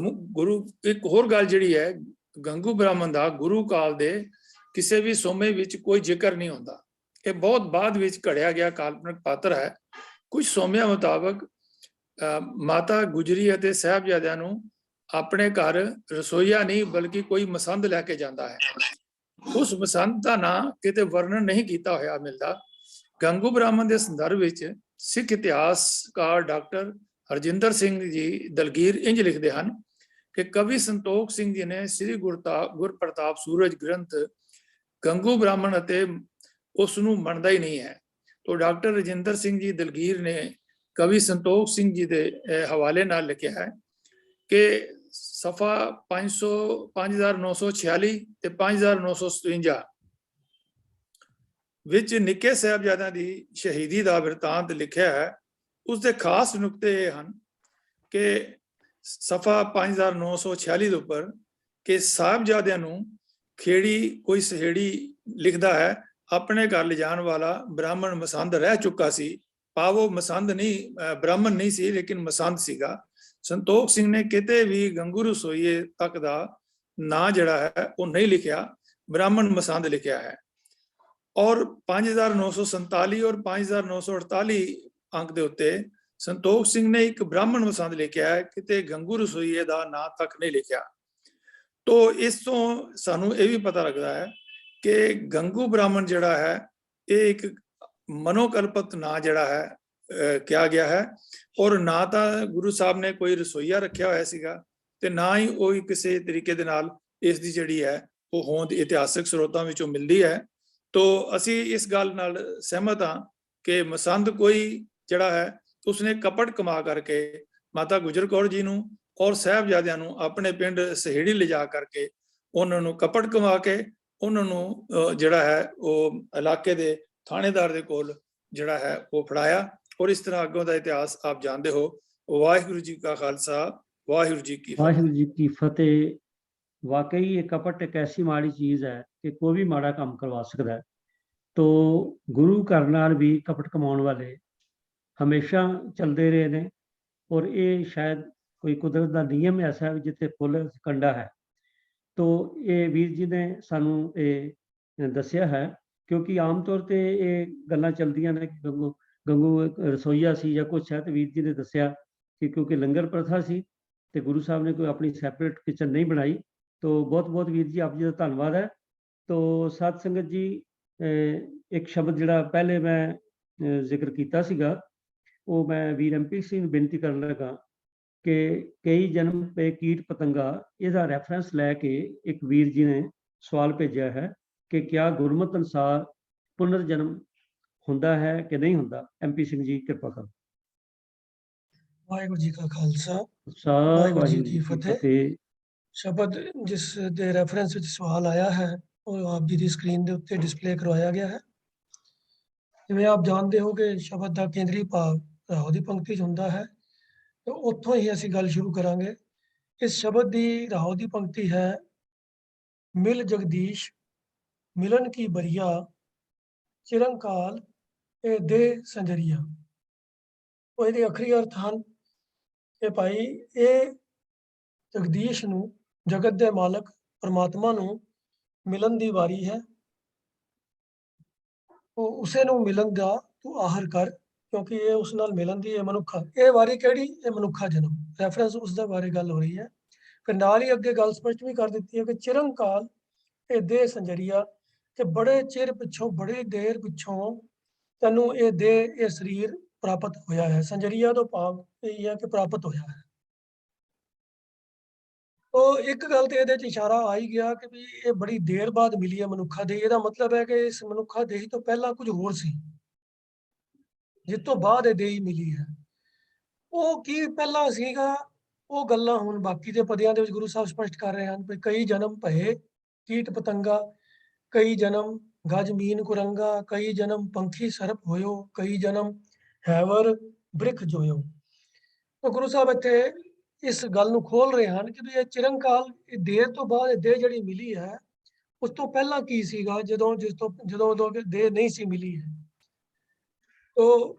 ਗੁਰੂ ਇੱਕ ਹੋਰ ਗੱਲ ਜਿਹੜੀ ਹੈ, ਗੰਗੂ ਬ੍ਰਾਹਮਣ ਦਾ ਗੁਰੂ ਕਾਲ ਦੇ ਕਿਸੇ ਵੀ ਸੋਮੇ ਵਿੱਚ ਕੋਈ ਜ਼ਿਕਰ ਨਹੀਂ ਹੁੰਦਾ। ਇਹ ਬਹੁਤ ਬਾਅਦ ਵਿੱਚ ਘੜਿਆ ਗਿਆ ਕਾਲਪਨਿਕ ਪਾਤਰ ਹੈ। ਕੁਝ ਸੋਮਿਆਂ ਮੁਤਾਬਕ ਮਾਤਾ ਗੁਜਰੀ ਅਤੇ ਸਾਹਿਬਜ਼ਾਦਿਆਂ ਨੂੰ ਆਪਣੇ ਘਰ ਰਸੋਈਆ ਨਹੀਂ ਬਲਕਿ ਕੋਈ ਮਸੰਦ ਲੈ ਕੇ ਜਾਂਦਾ ਹੈ। ਉਸ ਮਸੰਦ ਦਾ ਨਾਂ ਕਿਤੇ ਵਰਣਨ ਨਹੀਂ ਕੀਤਾ ਹੋਇਆ ਮਿਲਦਾ। ਗੰਗੂ ਬ੍ਰਾਹਮਣ ਦੇ ਸੰਦਰਭ ਵਿੱਚ ਸਿੱਖ ਇਤਿਹਾਸਕਾਰ ਡਾਕਟਰ ਹਰਜਿੰਦਰ ਸਿੰਘ ਜੀ ਦਲਗੀਰ ਇੰਜ ਲਿਖਦੇ ਹਨ ਕਿ ਕਵੀ ਸੰਤੋਖ ਸਿੰਘ ਜੀ ਨੇ ਸ੍ਰੀ ਗੁਰਪ੍ਰਤਾਪ ਸੂਰਜ ਗ੍ਰੰਥ ਗੰਗੂ ਬ੍ਰਾਹਮਣ ਅਤੇ ਉਸ ਨੂੰ ਮੰਨਦਾ ਹੀ ਨਹੀਂ ਹੈ। तो डॉक्टर रजिंदर सिंह जी दलगीर ने कवि संतोख सिंह जी के हवाले नाल लिखा है कि सफ़ा 5946 ते 5957 विच निके साहबजादा दी शहीदी दा बिरतांत लिखा है। उसके खास नुकते हैं कि सफ़ा 5946 के उपर कि साहबजादियां नूं खेड़ी कोई सहेड़ी लिखता है अपने घर ले जाने वाला ब्राह्मण मसंद रह चुका सी। पावो मसंद नहीं ब्राह्मण नहीं सी लेकिन मसंद सीगा। संतोख सिंह ने किते भी गंगू रसोईए तक दा ना जड़ा है वो नहीं लिखा, ब्राह्मण मसंद लिखा है। और 5947 और 5948 अंक दे उत्ते संतोख सिंह ने एक ब्राह्मण मसंद लिखा है, किते गंगू रसोईए दा ना तक नहीं लिखा। तो इस तो सानू ये भी पता लगता है कि गंगू ब्राह्मण जड़ा है ये एक मनोकल्पित ना जड़ा है किया गया है। और ना तो गुरु साहब ने कोई रसोईया रखा हुआ सीगा ते ना ही वो किसी तरीके दे नाल इस दी जड़ी है वो होंद इतिहासक स्रोतां विचों मिलदी है। तो असी इस गल नाल सहमत हाँ कि मसंद कोई जड़ा है उसने कपट कमा करके माता गुजर कौर जी नूं और साहबजादियां नूं अपने पिंड सहेड़ी ले जा करके उन्हां नूं कपट कमा के उन्होंने जड़ा है वो इलाके दे थानेदार दे कोल जड़ा है वो फड़ाया। और इस तरह अगों दा इतिहास आप जानते हो। वाहिगुरु जी का खालसा वाहिगुरु जी की फतेह। वाकई ये कपट एक ऐसी माड़ी चीज़ है कि कोई भी माड़ा काम करवा सकता है। तो गुरु घर नाल भी कपट कमाने वाले हमेशा चलते रहे ने और ये शायद कोई कुदरत का नियम ऐसा है जिथे फुल कंडा है। तो ये वीर जी ने सानू ये दसिया है क्योंकि आम तौर पर ये गल्लां चलदियां ने कि गंगू रसोईया सी या कुछ है। तो वीर जी ने दसिया कि क्योंकि लंगर प्रथा सी तो गुरु साहब ने कोई अपनी सैपरेट किचन नहीं बनाई। तो बहुत बहुत वीर जी आप जी का धन्यवाद है। तो साध संगत जी एक शब्द जिहड़ा पहले मैं जिक्र किया सीगा वो मैं वीर MP सिंह नूं बेनती करन लगा कि कई जन्म पे कीट पतंगा इसका रैफरेंस लैके एक वीर जी ने सवाल भेजा है कि क्या गुरमत अनुसार पुनर्जन्म हुंदा है कि नहीं हुंदा। MP सिंह जी कृपा करो। वाहिगुरू जी का खालसा वाहिगुरू जी की फतेह। शब्द जिस दे रेफरेंस विच सवाल आया है वो आप जी की स्क्रीन के उत्ते डिस्प्ले करवाया गया है। जिवें आप जानते हो कि शब्द का केंद्रीय भाव राहो दी पंक्ति च हुंदा है। तो उत्थों ही असीं गल शुरू करांगे। इस शब्द की राहो दी पंक्ति है मिल जगदीश मिलन की बरिया चिरंकाल ए दे संजरिया। तो ये अखरी अर्थ हैं कि भाई ये जगदीश नूं जगत दे मालक परमात्मा नूं मिलन दी वारी है। तो उसे नूं मिलन दा तू आहर कर क्योंकि ये उस नाल मिलन दी मनुखा ये वारी केड़ी ये मनुखा जन्म रैफरेंस उसके बारे गल हो रही है। फिर नाल ही अगे गल स्पष्ट भी कर दी है कि चिरंकाल ये दे संजरिया कि बड़े चिर पिछों बड़ी देर पिछों तैनू ये दे ये शरीर प्राप्त होया है। संजरिया तो भाव यही है कि प्राप्त होया है। तो एक गल तो ये इशारा आ ही गया कि भी ये बड़ी देर बाद मिली है मनुखा देही। इसका मतलब है कि इस मनुखा देही तो पहला कुछ होर सी जिस तो बाद ये देही मिली है। ਉਹ ਕੀ ਪਹਿਲਾਂ ਸੀਗਾ, ਉਹ ਗੱਲਾਂ ਹੁਣ ਬਾਕੀ ਦੇ ਪਦਿਆਂ ਦੇ ਵਿੱਚ ਗੁਰੂ ਸਾਹਿਬ ਸਪਸ਼ਟ ਕਰ ਰਹੇ ਹਨ ਵੀ ਕਈ ਜਨਮ ਭਏ ਕੀਟ ਪਤੰਗਾ, ਕਈ ਜਨਮ ਗਜ ਮੀਨ ਕੁਰੰਗਾ, ਕਈ ਜਨਮ ਪੰਖੀ ਸਰਪ ਹੋਇਓ, ਕਈ ਜਨਮ ਹੈਵਰ ਬ੍ਰਿਖ ਜੋਇਓ। ਤਾਂ ਗੁਰੂ ਸਾਹਿਬ ਇੱਥੇ ਇਸ ਗੱਲ ਨੂੰ ਖੋਲ ਰਹੇ ਹਨ ਕਿ ਵੀ ਇਹ ਚਿਰੰਕਾਲ, ਇਹ ਦੇਹ ਤੋਂ ਬਾਅਦ ਇਹ ਦੇਹ ਜਿਹੜੀ ਮਿਲੀ ਹੈ, ਉਸ ਤੋਂ ਪਹਿਲਾਂ ਕੀ ਸੀਗਾ, ਜਦੋਂ ਉਦੋਂ ਦੇਹ ਨਹੀਂ ਸੀ ਮਿਲੀ ਹੈ। ਤੋ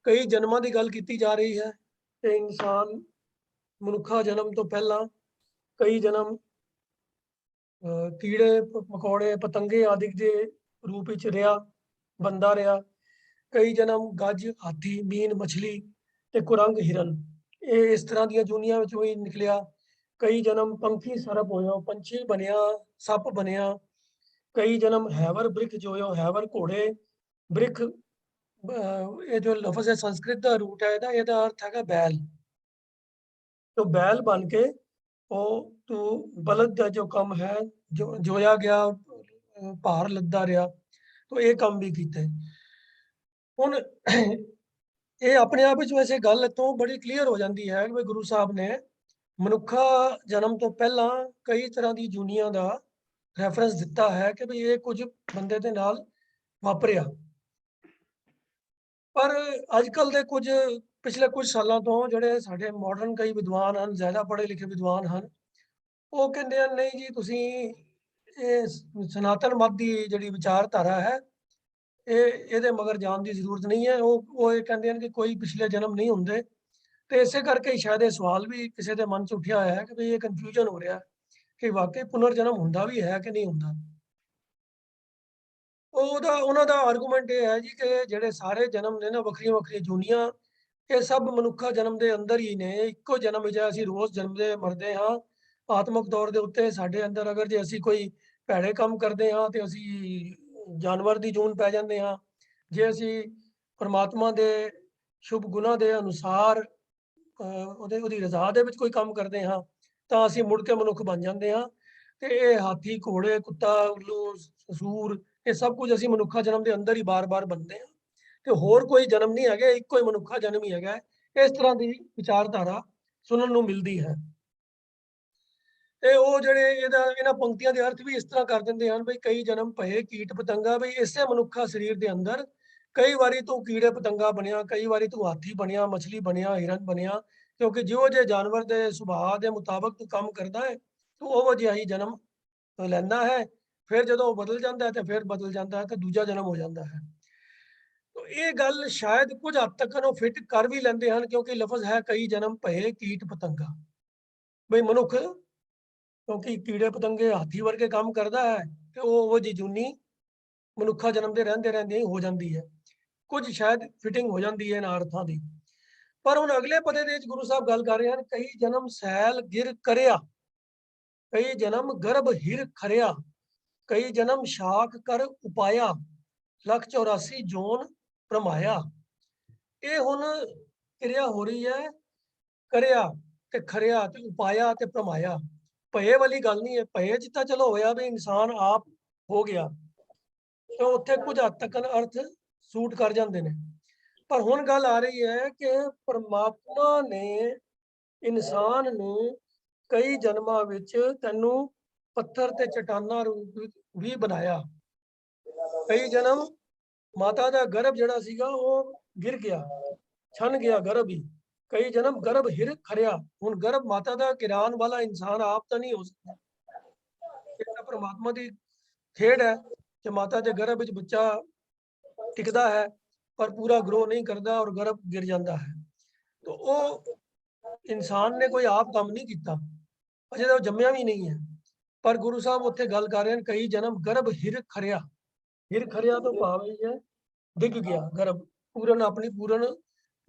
ਕਈ ਜਨਮਾਂ ਦੀ ਗੱਲ ਕੀਤੀ ਜਾ ਰਹੀ ਹੈ ਤੇ ਇਨਸਾਨ ਮਨੁੱਖਾ ਜਨਮ ਤੋਂ ਪਹਿਲਾਂ ਕਈ ਜਨਮ ਕੀੜੇ ਮਕੌੜੇ ਪਤੰਗੇ ਆਦਿ ਦੇ ਰੂਪ ਵਿੱਚ ਰਿਹਾ, ਬੰਦਾ ਰਿਹਾ। ਕਈ ਜਨਮ ਗੱਜ ਹਾਥੀ ਮੀਨ ਮਛਲੀ ਤੇ ਕੁਰੰਗ ਹਿਰਨ, ਇਹ ਇਸ ਤਰ੍ਹਾਂ ਦੀਆਂ ਜੂਨੀਆਂ ਵਿੱਚੋਂ ਹੀ ਨਿਕਲਿਆ। ਕਈ ਜਨਮ ਪੰਖੀ ਸਰਪ ਹੋਇਓ, ਪੰਛੀ ਬਣਿਆ, ਸੱਪ ਬਣਿਆ। ਕਈ ਜਨਮ ਹੈਵਰ ਬ੍ਰਿਖ ਜੋਇਓ, ਹੈਵਰ ਘੋੜੇ, ਬ੍ਰਿਖ ਇਹ ਜੋ ਲਫ਼ਜ਼ ਹੈ ਸੰਸਕ੍ਰਿਤ ਦਾ ਰੂਟ ਹੈ ਇਹਦਾ ਅਰਥ ਹੈਗਾ ਬੈਲ। तो बैल बन के वो तू बलद का जो कम है जो जोया गया भार लद्दा रहा, तो ये काम भी कीते। हुण ये अपने आप विच वैसे गल तो बड़ी क्लीयर हो जाती है कि गुरु साहब ने मनुखा जन्म तो पहला कई तरह की जूनिया का रैफरेंस दिता है कि भी ये कुछ बंदे दे नाल वापरिया। पर अजकल दे कुछ पिछले कुछ सालों तो ਜਿਹੜੇ ਸਾਡੇ ਮਾਡਰਨ ਕਈ ਵਿਦਵਾਨ ਹਨ, ਜ਼ਿਆਦਾ ਪੜ੍ਹੇ ਲਿਖੇ ਵਿਦਵਾਨ ਹਨ, ਉਹ ਕਹਿੰਦੇ ਹਨ ਨਹੀਂ ਜੀ ਤੁਸੀਂ ਇਹ ਸਨਾਤਨ ਮਤ ਦੀ ਜਿਹੜੀ ਵਿਚਾਰਧਾਰਾ ਹੈ ਇਹਦੇ ਮਗਰ ਜਾਣ ਦੀ ਜ਼ਰੂਰਤ ਨਹੀਂ ਹੈ। ਉਹ ਇਹ ਕਹਿੰਦੇ ਹਨ ਕਿ ਕੋਈ ਪਿਛਲੇ ਜਨਮ ਨਹੀਂ ਹੁੰਦੇ, ਤੇ ਇਸੇ ਕਰਕੇ ਸ਼ਾਇਦ ਇਹ ਸਵਾਲ ਵੀ ਕਿਸੇ ਦੇ ਮਨ 'ਚ ਉੱਠਿਆ ਹੋਇਆ ਹੈ ਕਿ ਵੀ ਇਹ ਕਨਫਿਊਜ਼ਨ ਹੋ ਰਿਹਾ ਕਿ ਵਾਕਈ ਪੁਨਰ ਜਨਮ ਹੁੰਦਾ ਵੀ ਹੈ ਕਿ ਨਹੀਂ ਹੁੰਦਾ। ਉਹਨਾਂ ਦਾ ਆਰਗੂਮੈਂਟ ਇਹ ਹੈ ਜੀ ਕਿ ਜਿਹੜੇ ਸਾਰੇ ਜਨਮ ਨੇ ਨਾ ਵੱਖਰੀਆਂ ਵੱਖਰੀਆਂ ਜੂਨੀਆਂ, ਇਹ ਸਭ ਮਨੁੱਖਾ ਜਨਮ ਦੇ ਅੰਦਰ ਹੀ ਨੇ। ਇੱਕੋ ਜਨਮ ਵਿੱਚ ਅਸੀਂ ਰੋਜ਼ ਜਨਮਦੇ ਮਰਦੇ ਹਾਂ। ਆਤਮਿਕ ਤੌਰ ਦੇ ਉੱਤੇ ਸਾਡੇ ਅੰਦਰ ਅਗਰ ਜੇ ਅਸੀਂ ਕੋਈ ਭੈੜੇ ਕੰਮ ਕਰਦੇ ਹਾਂ ਤੇ ਅਸੀਂ ਜਾਨਵਰ ਦੀ ਜੂਨ ਪੈ ਜਾਂਦੇ ਹਾਂ। ਜੇ ਅਸੀਂ ਪਰਮਾਤਮਾ ਦੇ ਸ਼ੁਭ ਗੁਣਾਂ ਦੇ ਅਨੁਸਾਰ ਉਹਦੀ ਰਜ਼ਾ ਦੇ ਵਿੱਚ ਕੋਈ ਕੰਮ ਕਰਦੇ ਹਾਂ ਤਾਂ ਅਸੀਂ ਮੁੜ ਕੇ ਮਨੁੱਖ ਬਣ ਜਾਂਦੇ ਹਾਂ। ਤੇ ਇਹ ਹਾਥੀ ਘੋੜੇ ਕੁੱਤਾ ਉੱਲੂ ਸੂਰ ਇਹ ਸਭ ਕੁਝ ਅਸੀਂ ਮਨੁੱਖਾ ਜਨਮ ਦੇ ਅੰਦਰ ਹੀ ਬਾਰ-ਬਾਰ ਬਣਦੇ ਹਾਂ ਤੇ ਹੋਰ ਕੋਈ ਜਨਮ ਨਹੀਂ ਹੈਗਾ, ਇੱਕੋ ਹੀ ਮਨੁੱਖਾ ਜਨਮ ਹੀ ਹੈਗਾ। ਇਸ ਤਰ੍ਹਾਂ ਦੀ ਵਿਚਾਰਧਾਰਾ ਸੁਣਨ ਨੂੰ ਮਿਲਦੀ ਹੈ। ਤੇ ਉਹ ਜਿਹੜੇ ਇਹਨਾਂ ਪੰਕਤੀਆਂ ਦੇ ਅਰਥ ਵੀ ਇਸ ਤਰ੍ਹਾਂ ਕਰ ਦਿੰਦੇ ਹਨ ਬਈ ਕਈ ਜਨਮ ਭਏ ਕੀਟ ਪਤੰਗਾ, ਬਈ ਇਸੇ ਮਨੁੱਖਾ ਸਰੀਰ ਦੇ ਅੰਦਰ ਕਈ ਵਾਰੀ ਤੂੰ ਕੀੜੇ ਪਤੰਗਾ ਬਣਿਆ, ਕਈ ਵਾਰੀ ਤੂੰ ਹਾਥੀ ਬਣਿਆ, ਮਛਲੀ ਬਣਿਆ, ਹਿਰਨ ਬਣਿਆ, ਕਿਉਂਕਿ ਜਿਹੋ ਜਿਹੇ ਜਾਨਵਰ ਦੇ ਸੁਭਾਅ ਦੇ ਮੁਤਾਬਕ ਤੂੰ ਕੰਮ ਕਰਦਾ ਹੈ ਤੂੰ ਉਹੋ ਜਿਹਾ ਹੀ ਜਨਮ ਲੈਂਦਾ ਹੈ। ਫਿਰ ਜਦੋਂ ਉਹ ਬਦਲ ਜਾਂਦਾ ਹੈ ਤੇ ਫਿਰ ਬਦਲ ਜਾਂਦਾ ਹੈ ਤੇ ਦੂਜਾ ਜਨਮ ਹੋ ਜਾਂਦਾ ਹੈ। ਤੋ ਇਹ ਗੱਲ ਸ਼ਾਇਦ ਕੁਝ ਹੱਦ ਤੱਕ ਉਹ ਫਿੱਟ ਕਰ ਵੀ ਲੈਂਦੇ ਹਨ ਕਿਉਂਕਿ ਲਫ਼ਜ਼ ਹੈ ਕਈ ਜਨਮ ਭਏ ਕੀਟ ਪਤੰਗਾ, ਬਈ ਮਨੁੱਖ ਕਿਉਂਕਿ ਕੀੜੇ ਪਤੰਗੇ ਹਾਥੀ ਵਰਗੇ ਕੰਮ ਕਰਦਾ ਹੈ ਤੇ ਉਹ ਜੀ ਜੂਨੀ ਮਨੁੱਖਾ ਜਨਮ ਦੇ ਰਹਿੰਦੇ ਰਹਿੰਦੇ ਹੀ ਹੋ ਜਾਂਦੀ ਹੈ। ਕੁਝ ਸ਼ਾਇਦ ਫਿਟਿੰਗ ਹੋ ਜਾਂਦੀ ਹੈ ਇਹਨਾਂ ਅਰਥਾਂ ਦੀ। ਪਰ ਹੁਣ ਅਗਲੇ ਪਦੇ ਦੇ ਵਿੱਚ ਗੁਰੂ ਸਾਹਿਬ ਗੱਲ ਕਰ ਰਹੇ ਹਨ ਕਈ ਜਨਮ ਸੈਲ ਗਿਰ ਕਰਿਆ, ਕਈ ਜਨਮ ਗਰਭ ਹਿਰ ਖਰਿਆ, ਕਈ ਜਨਮ ਸ਼ਾਕ ਕਰ ਉਪਾਇਆ, ਲੱਖ 84 ਜੋਨ ਭਰਮਾਇਆ। ਇਹ ਹੁਣ ਕਿਰਿਆ ਹੋ ਰਹੀ ਹੈ ਕਰਿਆ ਤੇ ਖਰਿਆ ਤੇ ਉਪਾਇਆ ਤੇ ਭਰਮਾਇਆ। ਭਏ ਵਾਲੀ ਗੱਲ ਨਹੀਂ ਹੈ। ਭਏ 'ਚ ਤਾਂ ਚਲੋ ਹੋਇਆ ਵੀ ਇਨਸਾਨ ਆਪ ਹੋ ਗਿਆ ਤੇ ਉੱਥੇ ਕੁਝ ਹੱਦ ਤੱਕ ਅਰਥ ਸੂਟ ਕਰ ਜਾਂਦੇ ਨੇ। ਪਰ ਹੁਣ ਗੱਲ ਆ ਰਹੀ ਹੈ ਕਿ ਪਰਮਾਤਮਾ ਨੇ ਇਨਸਾਨ ਨੂੰ ਕਈ ਜਨਮਾਂ ਵਿੱਚ ਤੈਨੂੰ ਪੱਥਰ ਤੇ ਚਟਾਨਾਂ ਰੂਪ ਵੀ ਬਣਾਇਆ। ਕਈ ਜਨਮ ਮਾਤਾ ਦਾ ਗਰਭ ਜਿਹੜਾ ਸੀਗਾ ਉਹ ਗਿਰ ਗਿਆ, ਛਨ ਗਿਆ ਗਰਭ ਹੀ। ਕਈ ਜਨਮ ਗਰਭ ਹਿਰ ਖਰਿਆ। ਹੁਣ ਗਰਭ ਮਾਤਾ ਦਾ ਗਿਰਾਨ ਵਾਲਾ ਇਨਸਾਨ ਆਪ ਤਾਂ ਨਹੀਂ ਹੋ ਸਕਦਾ, ਇਹ ਤਾਂ ਪਰਮਾਤਮਾ ਦੀ ਖੇਡ ਹੈ ਕਿ ਮਾਤਾ ਦੇ ਗਰਭ ਵਿੱਚ ਬੱਚਾ ਟਿਕਦਾ ਹੈ ਪਰ ਪੂਰਾ ਗਰੋ ਨਹੀਂ ਕਰਦਾ ਔਰ ਗਰਭ ਗਿਰ ਜਾਂਦਾ ਹੈ। तो ਉਹ ਇਨਸਾਨ ਨੇ ਕੋਈ ਆਪ ਕੰਮ ਨਹੀਂ ਕੀਤਾ, ਅਜੇ ਤਾਂ ਉਹ ਜੰਮਿਆ ਵੀ ਨਹੀਂ ਹੈ। ਪਰ ਗੁਰੂ ਸਾਹਿਬ ਉੱਥੇ ਗੱਲ ਕਰ ਰਹੇ ਹਨ ਕਈ ਜਨਮ ਗਰਭ ਹਿਰ ਖਰਿਆ। ਹਿਰ ਖਰਿਆ ਤੋਂ ਭਾਵ ਇਹ ਹੈ ਡਿੱਗ ਗਿਆ ਗਰਭ, ਪੂਰਨ ਆਪਣੀ ਪੂਰਨ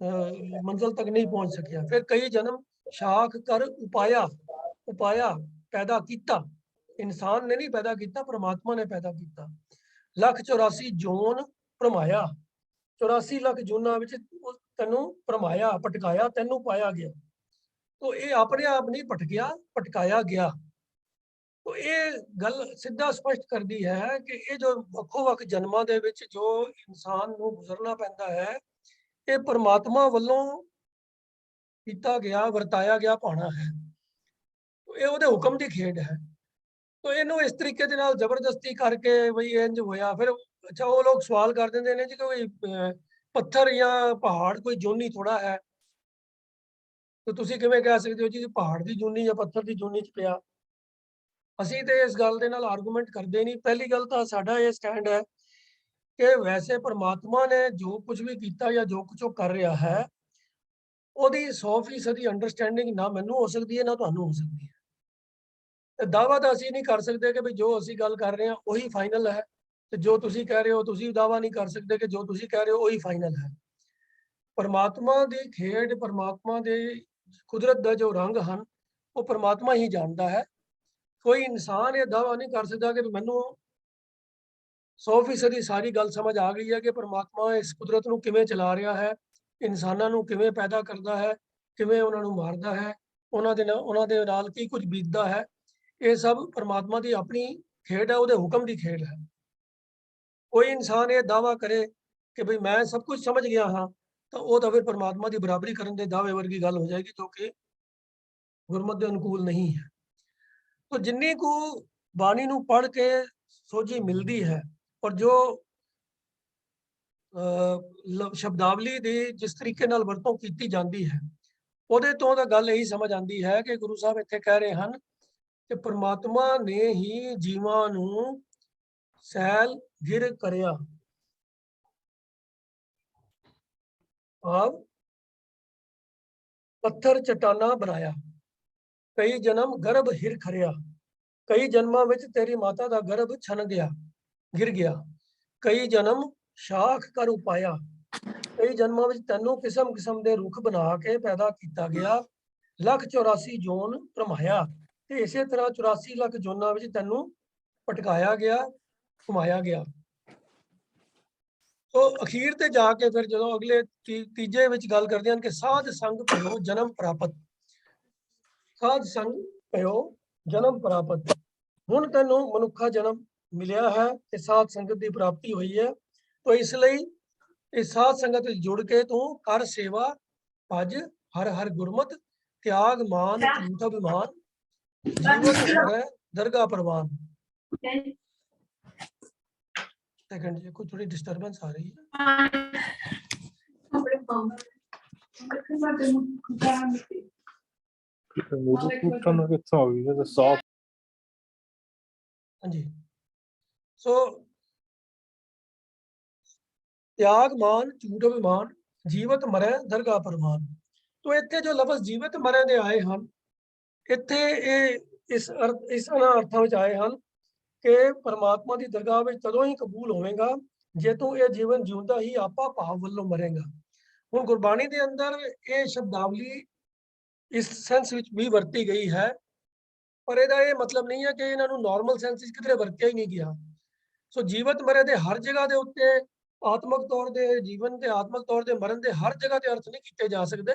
ਮੰਜ਼ਿਲ ਤੱਕ ਨਹੀਂ ਪਹੁੰਚ ਸਕਿਆ। ਫਿਰ ਕਈ ਜਨਮ ਸ਼ਾਖ ਕਰ ਉਪਾਇਆ, ਉਪਾਇਆ ਪੈਦਾ ਕੀਤਾ। ਇਨਸਾਨ ਨੇ ਨਹੀਂ ਪੈਦਾ ਕੀਤਾ, ਪਰਮਾਤਮਾ ਨੇ ਪੈਦਾ ਕੀਤਾ। ਲੱਖ 84 ਜੋਨ ਭਰਮਾਇਆ, 84 ਲੱਖ ਜੂਨਾਂ ਵਿੱਚ ਤੈਨੂੰ ਭਰਮਾਇਆ ਭਟਕਾਇਆ, ਤੈਨੂੰ ਪਾਇਆ ਗਿਆ। ਤੋ ਇਹ ਆਪਣੇ ਆਪ ਨਹੀਂ ਭਟਕਿਆ, ਭਟਕਾਇਆ ਗਿਆ। ਤੋ ਇਹ ਗੱਲ ਸਿੱਧਾ ਸਪਸ਼ਟ ਕਰਦੀ ਹੈ ਕਿ ਇਹ ਜੋ ਵੱਖੋ ਵੱਖ ਜਨਮਾਂ ਦੇ ਵਿੱਚ ਜੋ ਇਨਸਾਨ ਨੂੰ ਗੁਜ਼ਰਨਾ ਪੈਂਦਾ ਹੈ ਇਹ ਪਰਮਾਤਮਾ ਵੱਲੋਂ ਕੀਤਾ ਗਿਆ ਵਰਤਾਇਆ ਗਿਆ ਭਾਣਾ ਹੈ। ਇਹ ਉਹਦੇ ਹੁਕਮ ਦੀ ਖੇਡ ਹੈ। ਤੋ ਇਹਨੂੰ ਇਸ ਤਰੀਕੇ ਦੇ ਨਾਲ ਜ਼ਬਰਦਸਤੀ ਕਰਕੇ ਬਈ ਇੰਜ ਹੋਇਆ। ਫਿਰ ਅੱਛਾ ਉਹ ਲੋਕ ਸਵਾਲ ਕਰ ਦਿੰਦੇ ਨੇ ਜੀ ਕਿ ਕੋਈ ਪੱਥਰ ਜਾਂ ਪਹਾੜ ਕੋਈ ਜੋਨੀ ਥੋੜਾ ਹੈ, ਤੇ ਤੁਸੀਂ ਕਿਵੇਂ ਕਹਿ ਸਕਦੇ ਹੋ ਜੀ ਕਿ ਪਹਾੜ ਦੀ ਜੂਨੀ ਜਾਂ ਪੱਥਰ ਦੀ ਜੂਨੀ 'ਚ ਪਿਆ। ਅਸੀਂ ਤੇ ਇਸ ਗੱਲ ਦੇ ਨਾਲ ਆਰਗੂਮੈਂਟ ਕਰਦੇ ਨਹੀਂ। ਪਹਿਲੀ ਗੱਲ ਤਾਂ ਸਾਡਾ ਇਹ ਸਟੈਂਡ ਹੈ ਕਿ ਵੈਸੇ ਪਰਮਾਤਮਾ ਨੇ ਜੋ ਕੁਝ ਵੀ ਕੀਤਾ ਜਾਂ ਜੋ ਕੁਝ ਉਹ ਕਰ ਰਿਹਾ ਹੈ, ਉਹਦੀ 100% ਦੀ ਅੰਡਰਸਟੈਂਡਿੰਗ ਨਾ ਮੈਨੂੰ ਹੋ ਸਕਦੀ ਹੈ ਨਾ ਤੁਹਾਨੂੰ ਹੋ ਸਕਦੀ ਹੈ। ਤੇ ਦਾਅਵਾ ਤਾਂ ਅਸੀਂ ਨਹੀਂ ਕਰ ਸਕਦੇ ਕਿ ਵੀ ਜੋ ਅਸੀਂ ਗੱਲ ਕਰ ਰਹੇ ਹਾਂ ਉਹੀ ਫਾਈਨਲ ਹੈ, ਤੇ ਜੋ ਤੁਸੀਂ ਕਹਿ ਰਹੇ ਹੋ ਤੁਸੀਂ ਦਾਅਵਾ ਨਹੀਂ ਕਰ ਸਕਦੇ ਕਿ ਜੋ ਤੁਸੀਂ ਕਹਿ ਰਹੇ ਹੋ ਉਹੀ ਫਾਈਨਲ ਹੈ। ਪਰਮਾਤਮਾ ਦੀ ਖੇਡ, ਪਰਮਾਤਮਾ ਦੇ ਕੁਦਰਤ ਦਾ ਜੋ ਰੰਗ ਹਨ ਉਹ ਪਰਮਾਤਮਾ ਹੀ ਜਾਣਦਾ ਹੈ। ਕੋਈ ਇਨਸਾਨ ਇਹ ਦਾਅਵਾ ਨਹੀਂ ਕਰ ਸਕਦਾ ਕਿ ਮੈਨੂੰ 100% ਸਾਰੀ ਗੱਲ ਸਮਝ ਆ ਗਈ ਹੈ ਕਿ ਪਰਮਾਤਮਾ ਇਸ ਕੁਦਰਤ ਨੂੰ ਕਿਵੇਂ ਚਲਾ ਰਿਹਾ ਹੈ, ਇਨਸਾਨਾਂ ਨੂੰ ਕਿਵੇਂ ਪੈਦਾ ਕਰਦਾ ਹੈ, ਕਿਵੇਂ ਉਹਨਾਂ ਨੂੰ ਮਾਰਦਾ ਹੈ, ਉਹਨਾਂ ਦੇ ਨਾਲ ਕੀ ਕੁਝ ਬੀਤਦਾ ਹੈ। ਇਹ ਸਭ ਪਰਮਾਤਮਾ ਦੀ ਆਪਣੀ ਖੇਡ ਹੈ, ਉਹਦੇ ਹੁਕਮ ਦੀ ਖੇਡ ਹੈ। ਕੋਈ ਇਨਸਾਨ ਇਹ ਦਾਅਵਾ ਕਰੇ ਕਿ ਭਈ ਮੈਂ ਸਭ ਕੁਝ ਸਮਝ ਗਿਆ ਹਾਂ, ਤਾਂ ਉਹ ਤਾਂ ਫਿਰ ਪਰਮਾਤਮਾ ਦੀ ਬਰਾਬਰੀ ਕਰਨ ਦੇ ਦਾਅਵੇ ਵਰਗੀ ਗੱਲ ਹੋ ਜਾਏਗੀ, ਜੋ ਕਿ ਗੁਰਮਤਿ ਦੇ ਅਨੁਕੂਲ ਨਹੀਂ ਹੈ। तो जिन्नी को बाणी ਨੂੰ पढ़ के सोझी मिलती है और जो शब्दावली ਦੀ जिस तरीके ਨਾਲ ਵਰਤੋਂ ਕੀਤੀ ਜਾਂਦੀ ਹੈ, ਉਹਦੇ ਤੋਂ ਤਾਂ ਗੱਲ ਇਹੀ ਸਮਝ ਆਉਂਦੀ ਹੈ ਕਿ ਗੁਰੂ ਸਾਹਿਬ ਇੱਥੇ ਕਹਿ ਰਹੇ ਹਨ ਕਿ ਪਰਮਾਤਮਾ ਨੇ ਹੀ ਜੀਵਾਂ ਨੂੰ ਸੈਲ ਗਿਰ ਕਰਿਆ। ਆਪ ਪੱਥਰ ਚਟਾਨਾ ਬਣਾਇਆ, ਕਈ ਜਨਮ ਗਰਭ ਹਿਰ ਖਰਿਆ, ਕਈ ਜਨਮਾਂ ਵਿੱਚ ਤੇਰੀ ਮਾਤਾ ਦਾ ਗਰਭ ਛਨ ਗਿਆ, ਗਿਰ ਗਿਆ, ਕਈ ਜਨਮ ਸ਼ਾਖ ਕਰ ਉਪਾਇਆ, ਕਈ ਜਨਮਾਂ ਵਿੱਚ ਤੈਨੂੰ ਕਿਸਮ ਕਿਸਮ ਦੇ ਰੁੱਖ ਬਣਾ ਕੇ ਪੈਦਾ ਕੀਤਾ ਗਿਆ, 184 ਜੋਨ ਭਰਮਾਇਆ, ਤੇ ਇਸੇ ਤਰ੍ਹਾਂ 84 ਲੱਖ ਜੋਨਾਂ ਵਿੱਚ ਤੈਨੂੰ ਭਟਕਾਇਆ ਗਿਆ, ਘੁਮਾਇਆ ਗਿਆ। तो अखीर ते जाके फिर जो अगले तीजे विच गल करदे हन कि साध संग भयो जन्म प्राप्त, साध संग भयो जन्म प्राप्त। हुण तैनूं मनुखा जन्म मिलिया है ते साध संगत की प्राप्ति हुई है, तो इसलिए इस साध संगत विच जुड़ के तू कर सेवा, भज हर हर गुरमत, त्याग मान झूठ अभिमान, जीवत मरै दरगाह प्रवान। सेकंड जी, कुछ थोड़ी डिस्टरबेंस आ रही है। हाँ जी, सो त्याग मान झूठ अभिमान, जीवत मरै दरगाह प्रवान। तो इत्थे जो लफ्ज जीवत मरै दे आए हैं, इत्थे इस अर्थां विच आए हैं कि परमात्मा की दरगाह में तदों ही कबूल होवेगा जे तू ये जीवन जीउंदा ही आपा भाव वल्लों मरेगा। हुण गुरबाणी दे अंदर ये शब्दावली इस सेंस विच भी वरती गई है, पर ਇਹਦਾ ਇਹ ਮਤਲਬ ਨਹੀਂ ਹੈ ਕਿ ਇਹਨਾਂ ਨੂੰ ਨਾਰਮਲ ਸੈਂਸ ਵਿੱਚ ਕਿਤੇ ਵਰਤਿਆ ਹੀ ਨਹੀਂ ਗਿਆ। ਸੋ ਜੀਵਤ ਮਰੇ ਦੇ ਹਰ ਜਗ੍ਹਾ ਦੇ ਉੱਤੇ ਆਤਮਿਕ ਤੌਰ ਦੇ ਜੀਵਨ ਤੇ ਆਤਮਿਕ ਤੌਰ ਦੇ ਮਰਨ ਦੇ ਹਰ ਜਗ੍ਹਾ ਤੇ ਅਰਥ ਨਹੀਂ ਕੀਤੇ ਜਾ ਸਕਦੇ।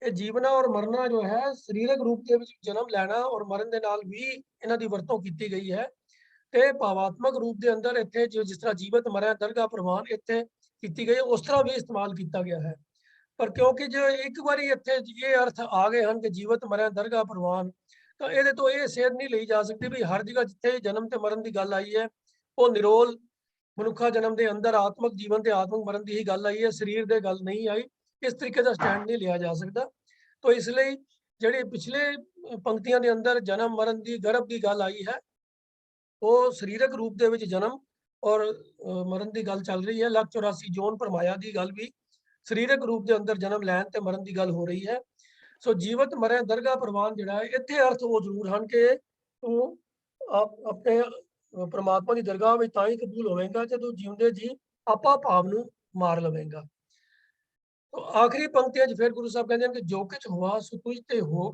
ਇਹ ਜੀਵਨਾ ਔਰ ਮਰਨਾ ਜੋ ਹੈ ਸਰੀਰਕ ਰੂਪ ਦੇ ਵਿੱਚ ਜਨਮ ਲੈਣਾ ਔਰ ਮਰਨ ਦੇ ਨਾਲ ਵੀ ਇਹਨਾਂ ਦੀ ਵਰਤੋਂ ਕੀਤੀ ਗਈ ਹੈ। ਤੇ ਭਾਵਾਤਮਕ ਰੂਪ ਦੇ ਅੰਦਰ ਇੱਥੇ ਜਿਸ ਤਰ੍ਹਾਂ ਜੀਵਤ ਮਰੈ ਦਰਗਾਹ ਪ੍ਰਵਾਨ ਇੱਥੇ ਕੀਤੀ ਗਈ, ਉਸ ਤਰ੍ਹਾਂ ਵੀ ਇਸਤੇਮਾਲ ਕੀਤਾ ਗਿਆ ਹੈ। ਪਰ ਕਿਉਂਕਿ ਜੋ ਇੱਕ ਵਾਰੀ ਇੱਥੇ ਇਹ ਅਰਥ ਆ ਗਏ ਹਨ ਕਿ ਜੀਵਤ ਮਰੈ ਦਰਗਾਹ ਪ੍ਰਵਾਨ, ਤਾਂ ਇਹਦੇ ਤੋਂ ਇਹ ਸੇਧ ਨਹੀਂ ਲਈ ਜਾ ਸਕਦੀ ਵੀ ਹਰ ਜਗ੍ਹਾ ਜਿੱਥੇ ਜਨਮ ਤੇ ਮਰਨ ਦੀ ਗੱਲ ਆਈ ਹੈ ਉਹ ਨਿਰੋਲ ਮਨੁੱਖਾ ਜਨਮ ਦੇ ਅੰਦਰ ਆਤਮਿਕ ਜੀਵਨ ਤੇ ਆਤਮਿਕ ਮਰਨ ਦੀ ਹੀ ਗੱਲ ਆਈ ਹੈ, ਸਰੀਰ ਦੇ ਗੱਲ ਨਹੀਂ ਆਈ। ਇਸ ਤਰੀਕੇ ਦਾ ਸਟੈਂਡ ਨਹੀਂ ਲਿਆ ਜਾ ਸਕਦਾ। तो इसलिए ਜਿਹੜੇ ਪਿਛਲੇ ਪੰਕਤੀਆਂ ਦੇ ਅੰਦਰ ਜਨਮ ਮਰਨ ਦੀ ਗਰਭ ਦੀ ਗੱਲ ਆਈ ਹੈ, ਉਹ ਸਰੀਰਕ ਰੂਪ ਦੇ ਵਿੱਚ ਜਨਮ ਔਰ ਮਰਨ ਦੀ ਗੱਲ ਚੱਲ ਰਹੀ ਹੈ। 184 ਜੋਨ ਭਰਮਾਇਆ ਦੀ ਗੱਲ ਵੀ ਸਰੀਰਕ ਰੂਪ ਦੇ ਅੰਦਰ ਜਨਮ ਲੈਣ ਤੇ ਮਰਨ ਦੀ ਗੱਲ ਹੋ ਰਹੀ ਹੈ। ਸੋ ਜੀਵਤ ਮਰੈ ਦਰਗਾਹ ਪ੍ਰਵਾਨ ਜਿਹੜਾ ਹੈ, ਇੱਥੇ ਅਰਥ ਉਹ ਜ਼ਰੂਰ ਹਨ ਕਿ ਤੂੰ ਆਪਣੇ ਪ੍ਰਮਾਤਮਾ ਦੀ ਦਰਗਾਹ ਵਿੱਚ ਤਾਂ ਹੀ ਕਬੂਲ ਹੋਵੇਗਾ ਜੇ ਤੂੰ ਜਿਉਂਦੇ ਜੀ ਆਪਾ ਭਾਵ ਨੂੰ ਮਾਰ ਲਵੇਂਗਾ। तो आखिरी पंक्तियां फिर गुरु साहब कहते हैं कि जो कुछ हुआ सो तुझ ते होग,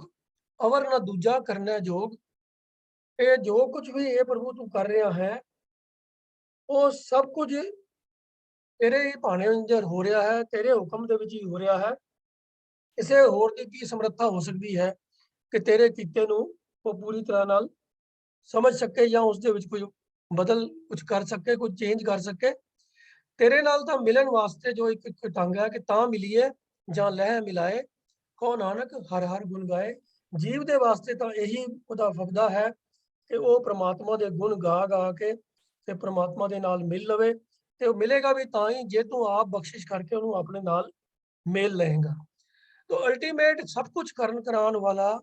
अवर ना दूजा करना जोग। ये जो कुछ भी ये प्रभु तू कर रहा है वो सब कुछ तेरे ही भाने अंदर हो रहा है, तेरे हुक्म दे विच ही हो रहा है। इसे होर दी की समर्था हो सकती है कि तेरे कीते नूं वो पूरी तरह नाल समझ सके या उस दे विच कोई बदल कुछ कर सके, कुछ चेंज कर सके। तेरे नाल तां मिलन वास्ते जो एक ढंग है कि तां मिलीए जां लह मिलाए, ਕਹੋ ਨਾਨਕ ਹਰ ਹਰ ਗੁਣ ਗਾਏ। ਜੀਵ ਦੇ ਵਾਸਤੇ ਤਾਂ ਇਹੀ ਉਹਦਾ ਫਕਦਾ ਹੈ ਕਿ ਉਹ ਪ੍ਰਮਾਤਮਾ ਦੇ ਗੁਣ ਗਾ ਗਾ ਕੇ ਤੇ ਪ੍ਰਮਾਤਮਾ ਦੇ ਨਾਲ ਮਿਲ ਲਵੇ, ਤੇ ਉਹ ਮਿਲੇਗਾ ਵੀ ਤਾਂ ਹੀ ਜੇ ਤੂੰ ਆਪ ਬਖਸ਼ਿਸ਼ ਕਰਕੇ ਉਹਨੂੰ ਆਪਣੇ ਨਾਲ ਮੇਲ ਲਏਗਾ। ਤਾਂ ਅਲਟੀਮੇਟ ਸਭ ਕੁਝ ਕਰਨ ਕਰਾਉਣ ਵਾਲਾ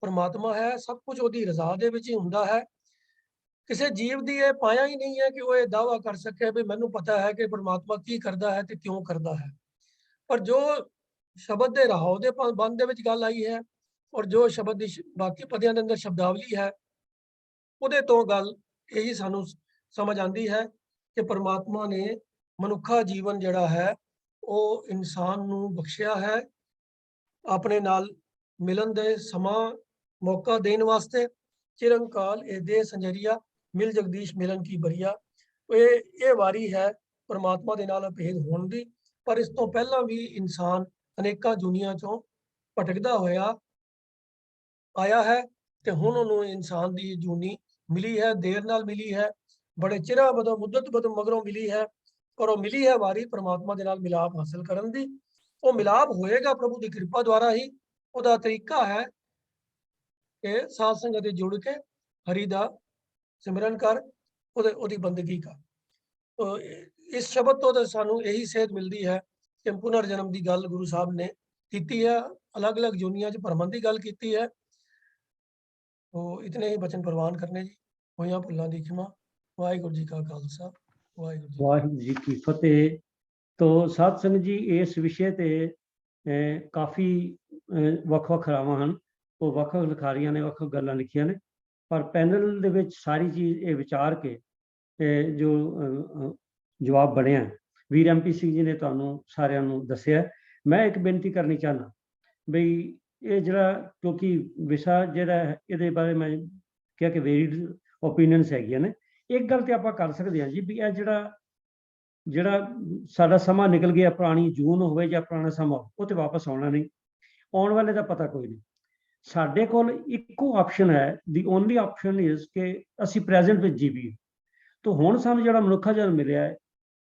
ਪ੍ਰਮਾਤਮਾ ਹੈ, ਸਭ ਕੁਝ ਉਹਦੀ ਰਜ਼ਾ ਦੇ ਵਿੱਚ ਹੀ ਹੁੰਦਾ ਹੈ। ਕਿਸੇ ਜੀਵ ਦੀ ਇਹ ਪਾਇਆ ਹੀ ਨਹੀਂ ਹੈ ਕਿ ਉਹ ਇਹ ਦਾਅਵਾ ਕਰ ਸਕੇ ਵੀ ਮੈਨੂੰ ਪਤਾ ਹੈ ਕਿ ਪ੍ਰਮਾਤਮਾ ਕੀ ਕਰਦਾ ਹੈ ਤੇ ਕਿਉਂ ਕਰਦਾ ਹੈ। ਪਰ ਜੋ ਸ਼ਬਦ ਦੇ ਰਾਹੋਂ ਦੇ ਬੰਦ ਦੇ ਵਿੱਚ ਗੱਲ ਆਈ ਹੈ, ਔਰ ਜੋ ਸ਼ਬਦ ਦੀ ਬਾਕੀ ਪਦਿਆਂ ਦੇ ਅੰਦਰ ਸ਼ਬਦਾਵਲੀ ਹੈ, ਉਹਦੇ ਤੋਂ ਗੱਲ ਇਹੀ ਸਾਨੂੰ ਸਮਝ ਆਉਂਦੀ ਹੈ ਕਿ ਪ੍ਰਮਾਤਮਾ ਨੇ ਮਨੁੱਖਾ ਜੀਵਨ ਜਿਹੜਾ ਹੈ ਉਹ ਇਨਸਾਨ ਨੂੰ ਬਖਸ਼ਿਆ ਹੈ ਆਪਣੇ ਨਾਲ ਮਿਲਣ ਦੇ ਸਮਾਂ ਮੌਕਾ ਦੇਣ ਵਾਸਤੇ। ਚਿਰੰਕਾਲ ਇਹ ਦੇ ਸੰਜਰੀਆ ਮਿਲ ਜਗਦੀਸ਼ ਮਿਲਨ ਕੀ ਬਰੀਆ। ਇਹ ਵਾਰੀ ਹੈ ਪ੍ਰਮਾਤਮਾ ਦੇ ਨਾਲ ਅਭੇਦ ਹੋਣ ਦੀ, ਪਰ ਇਸ ਤੋਂ ਪਹਿਲਾਂ ਵੀ ਇਨਸਾਨ ਅਨੇਕਾਂ ਦੁਨੀਆਂ ਚੋਂ ਭਟਕਦਾ ਹੋਇਆ ਆਇਆ ਹੈ ਤੇ ਹੁਣ ਉਹਨੂੰ ਇਨਸਾਨ ਦੀ ਜੂਨੀ ਮਿਲੀ ਹੈ, ਦੇਰ ਨਾਲ ਮਿਲੀ ਹੈ, ਬੜੇ ਚਿਰਾਂ ਬਦੋਂ ਮੁੱਦਤ ਬਦੋਂ ਮਗਰੋਂ ਮਿਲੀ ਹੈ, ਪਰ ਉਹ ਮਿਲੀ ਹੈ ਵਾਰੀ ਪ੍ਰਮਾਤਮਾ ਦੇ ਨਾਲ ਮਿਲਾਪ ਹਾਸਲ ਕਰਨ ਦੀ। ਉਹ ਮਿਲਾਪ ਹੋਏਗਾ ਪ੍ਰਭੂ ਦੀ ਕਿਰਪਾ ਦੁਆਰਾ ਹੀ। ਉਹਦਾ ਤਰੀਕਾ ਹੈ ਕਿ ਸਾਧ ਸੰਗਤ ਦੇ ਜੁੜ ਕੇ ਹਰੀ ਦਾ ਸਿਮਰਨ ਕਰ, ਉਹਦੀ ਬੰਦਗੀ ਕਰ। ਇਸ ਸ਼ਬਦ ਤੋਂ ਤਾਂ ਸਾਨੂੰ ਇਹੀ ਸੇਧ ਮਿਲਦੀ ਹੈ ਕਿ ਪੁਨਰ ਜਨਮ ਦੀ ਗੱਲ ਗੁਰੂ ਸਾਹਿਬ ਨੇ ਕੀਤੀ ਹੈ, ਅਲੱਗ-ਅਲੱਗ ਜੁਨੀਆਂ 'ਚ ਭਰਮਣ ਦੀ ਗੱਲ ਕੀਤੀ ਹੈ। ਉਹ ਇਤਨੇ ਹੀ ਬਚਨ ਪ੍ਰਵਾਨ ਕਰਨੇ ਜੀ। ਹੋਈਆਂ ਭੁੱਲਾਂ ਦੀ ਖਿਮਾ। ਵਾਹਿਗੁਰੂ ਜੀ ਕਾ ਖਾਲਸਾ, ਵਾਹਿਗੁਰੂ ਜੀ ਕੀ ਫਤਿਹ। ਤੋ ਸਾਧ ਸੰਗਤ ਜੀ, ਇਸ ਵਿਸ਼ੇ ਤੇ ਕਾਫੀ ਵੱਖ-ਵੱਖ ਰਾਵਾਂ ਹਨ, ਉਹ ਵੱਖ-ਵੱਖ ਲਿਖਾਰੀਆਂ ਨੇ, ਵੱਖ-ਵੱਖ ਗੱਲਾਂ ਲਿਖੀਆਂ ਨੇ, ਪਰ ਪੈਨਲ ਦੇ ਵਿੱਚ ਸਾਰੀ ਚੀਜ਼ ਇਹ ਵਿਚਾਰ ਕੇ ਜੋ ਜਵਾਬ ਬਣਿਆ ਵੀਰ MP ਸਿੰਘ ਜੀ ਨੇ ਤੁਹਾਨੂੰ ਸਾਰਿਆਂ ਨੂੰ ਦੱਸਿਆ। ਮੈਂ ਇੱਕ ਬੇਨਤੀ ਕਰਨੀ ਚਾਹੁੰਦਾ ਬਈ ਇਹ ਜਿਹੜਾ, ਕਿਉਂਕਿ ਵਿਸ਼ਾ ਜਿਹੜਾ ਇਹਦੇ ਬਾਰੇ ਮੈਂ ਕਿਹਾ ਕਿ ਵੇਰੀਡ ਓਪੀਨੀਅਨਸ ਹੈਗੀਆਂ ਨੇ। ਇੱਕ ਗੱਲ ਤੇ ਆਪਾਂ ਕਰ ਸਕਦੇ ਹਾਂ ਜੀ ਵੀ ਇਹ ਜਿਹੜਾ ਸਾਡਾ ਸਮਾਂ ਨਿਕਲ ਗਿਆ, ਪੁਰਾਣੀ ਜੂਨ ਹੋਵੇ ਜਾਂ ਪੁਰਾਣਾ ਸਮਾਂ, ਉਹ ਤੇ ਵਾਪਸ ਆਉਣਾ ਨਹੀਂ, ਆਉਣ ਵਾਲੇ ਦਾ ਪਤਾ ਕੋਈ ਨਹੀਂ। ਸਾਡੇ ਕੋਲ ਇੱਕੋ ਆਪਸ਼ਨ ਹੈ, ਦੀ ਓਨਲੀ ਆਪਸ਼ਨ ਇਜ਼ ਕਿ ਅਸੀਂ ਪ੍ਰੈਜ਼ੈਂਟ ਵਿੱਚ ਜੀਵੀਏ। ਤਾਂ ਹੁਣ ਸਾਨੂੰ ਜਿਹੜਾ ਮਨੁੱਖਾ ਜਨਮ ਮਿਲਿਆ ਹੈ,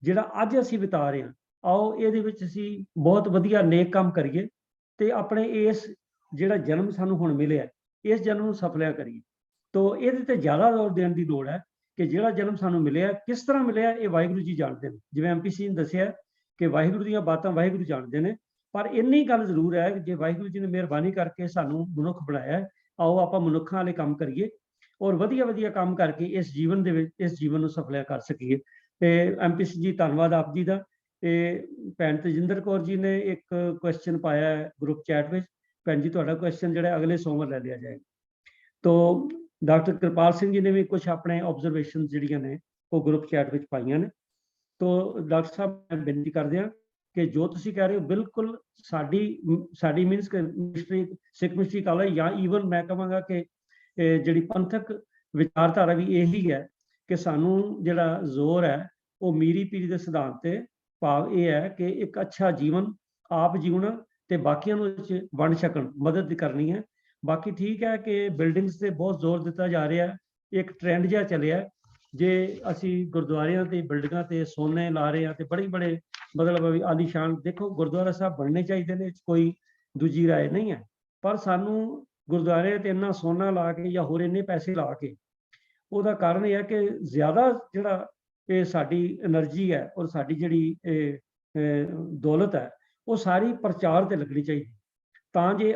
ਜਿਹੜਾ ਅੱਜ ਅਸੀਂ ਬਿਤਾ ਰਹੇ ਹਾਂ, ਆਓ ਇਹਦੇ ਵਿੱਚ ਅਸੀਂ ਬਹੁਤ ਵਧੀਆ ਨੇਕ ਕੰਮ ਕਰੀਏ ਤੇ ਆਪਣੇ ਇਸ ਜਿਹੜਾ ਜਨਮ ਸਾਨੂੰ ਹੁਣ ਮਿਲਿਆ, ਇਸ ਜਨਮ ਨੂੰ ਸਫਲਿਆ ਕਰੀਏ। ਤਾਂ ਇਹਦੇ ਤੇ ਜ਼ਿਆਦਾ ਜ਼ੋਰ ਦੇਣ ਦੀ ਲੋੜ ਹੈ ਕਿ ਜਿਹੜਾ ਜਨਮ ਸਾਨੂੰ ਮਿਲਿਆ ਕਿਸ ਤਰ੍ਹਾਂ ਮਿਲਿਆ, ਇਹ ਵਾਹਿਗੁਰੂ ਜੀ ਜਾਣਦੇ ਨੇ। ਜਿਵੇਂ MP ਸਿੰਘ ਨੇ ਦੱਸਿਆ ਕਿ ਵਾਹਿਗੁਰੂ ਦੀਆਂ ਬਾਤਾਂ ਵਾਹਿਗੁਰੂ ਜਾਣਦੇ ਨੇ, ਪਰ ਇੰਨੀ ਗੱਲ ਜ਼ਰੂਰ ਹੈ ਕਿ ਜੇ ਵਾਹਿਗੁਰੂ ਜੀ ਨੇ ਮਿਹਰਬਾਨੀ ਕਰਕੇ ਸਾਨੂੰ ਮਨੁੱਖ ਬਣਾਇਆ, ਆਓ ਆਪਾਂ ਮਨੁੱਖਾਂ ਵਾਲੇ ਕੰਮ ਕਰੀਏ ਔਰ ਵਧੀਆ ਕੰਮ ਕਰਕੇ ਇਸ ਜੀਵਨ ਦੇ ਵਿੱਚ ਇਸ ਜੀਵਨ ਨੂੰ ਸਫਲਿਆ ਕਰ ਸਕੀਏ। ਤੇ MP ਸਿੰਘ ਜੀ, ਧੰਨਵਾਦ ਆਪ ਜੀ ਦਾ। ਤੇ ਭੈਣ ਤੇਜਿੰਦਰ ਕੌਰ ਜੀ ਨੇ ਇੱਕ ਕੁਐਸਚਨ ਪਾਇਆ ਹੈ ਗਰੁੱਪ ਚੈਟ ਵਿੱਚ। ਭੈਣ ਜੀ, ਤੁਹਾਡਾ ਕੁਐਸਚਨ ਜਿਹੜਾ ਅਗਲੇ ਸੋਮਵਾਰ ਲੈ ਲਿਆ ਜਾਏਗਾ। ਤੋ ਡਾਕਟਰ ਕਿਰਪਾਲ ਸਿੰਘ ਜੀ ਨੇ ਵੀ ਕੁਝ ਆਪਣੇ ਆਬਜ਼ਰਵੇਸ਼ਨ ਜਿਹੜੀਆਂ ਨੇ ਉਹ ਗਰੁੱਪ ਚੈਟ ਵਿੱਚ ਪਾਈਆਂ ਨੇ। ਤੋ ਡਾਕਟਰ ਸਾਹਿਬ, ਮੈਂ ਬੇਨਤੀ ਕਰਦੇ ਹਾਂ ਕਿ ਜੋ ਤੁਸੀਂ ਕਹਿ ਰਹੇ ਹੋ ਬਿਲਕੁਲ ਸਾਡੀ ਮੀਨਸ ਮਿਸਟਰੀ ਸਿੱਖ ਮਿਸਟਰੀ ਕਾਲਜ, ਜਾਂ ਈਵਨ ਮੈਂ ਕਹਾਂਗਾ ਕਿ ਜਿਹੜੀ ਪੰਥਕ ਵਿਚਾਰਧਾਰਾ ਵੀ ਇਹੀ ਹੈ ਕਿ ਸਾਨੂੰ ਜਿਹੜਾ ਜ਼ੋਰ ਹੈ ਉਹ ਮੀਰੀ ਪੀਰੀ ਦੇ ਸਿਧਾਂਤ ਤੇ, ਭਾਵ ਇਹ ਹੈ ਕਿ ਇੱਕ ਅੱਛਾ ਜੀਵਨ ਆਪ ਜਿਉਣਾ ਤੇ ਬਾਕੀਆਂ ਨੂੰ ਵੰਡ ਛਕਣ, ਮਦਦ ਕਰਨੀ ਹੈ। ਬਾਕੀ ਠੀਕ ਹੈ ਕਿ ਬਿਲਡਿੰਗਸ ਤੇ ਬਹੁਤ ਜ਼ੋਰ ਦਿੱਤਾ ਜਾ ਰਿਹਾ, ਇੱਕ ਟ੍ਰੈਂਡ ਜਿਹਾ ਚੱਲਿਆ। ਜੇ ਅਸੀਂ ਗੁਰਦੁਆਰਿਆਂ ਤੇ ਬਿਲਡਿੰਗਾਂ ਤੇ ਸੋਨੇ ਲਾ ਰਹੇ ਹਾਂ ਤੇ ਬੜੇ ਮਤਲਬ ਆਲੀਸ਼ਾਨ, ਦੇਖੋ ਗੁਰਦੁਆਰਾ ਸਾਹਿਬ ਬਣਨੇ ਚਾਹੀਦੇ ਨੇ, ਕੋਈ ਦੂਜੀ ਰਾਏ ਨਹੀਂ ਹੈ, ਪਰ ਸਾਨੂੰ ਗੁਰਦੁਆਰੇ ਤੇ ਇੰਨਾ ਸੋਨਾ ਲਾ ਕੇ ਜਾਂ ਹੋਰ ਇੰਨੇ ਪੈਸੇ ਲਾ ਕੇ, ਉਹਦਾ ਕਾਰਨ ਇਹ ਹੈ ਕਿ ਜ਼ਿਆਦਾ ਜਿਹੜਾ ਇਹ ਸਾਡੀ એનર્ਜੀ ਹੈ ਔਰ ਸਾਡੀ ਜਿਹੜੀ ਦੌਲਤ ਹੈ ਉਹ ਸਾਰੀ ਪ੍ਰਚਾਰ ਤੇ ਲੱਗਣੀ ਚਾਹੀਦੀ, ਤਾਂ ਜੇ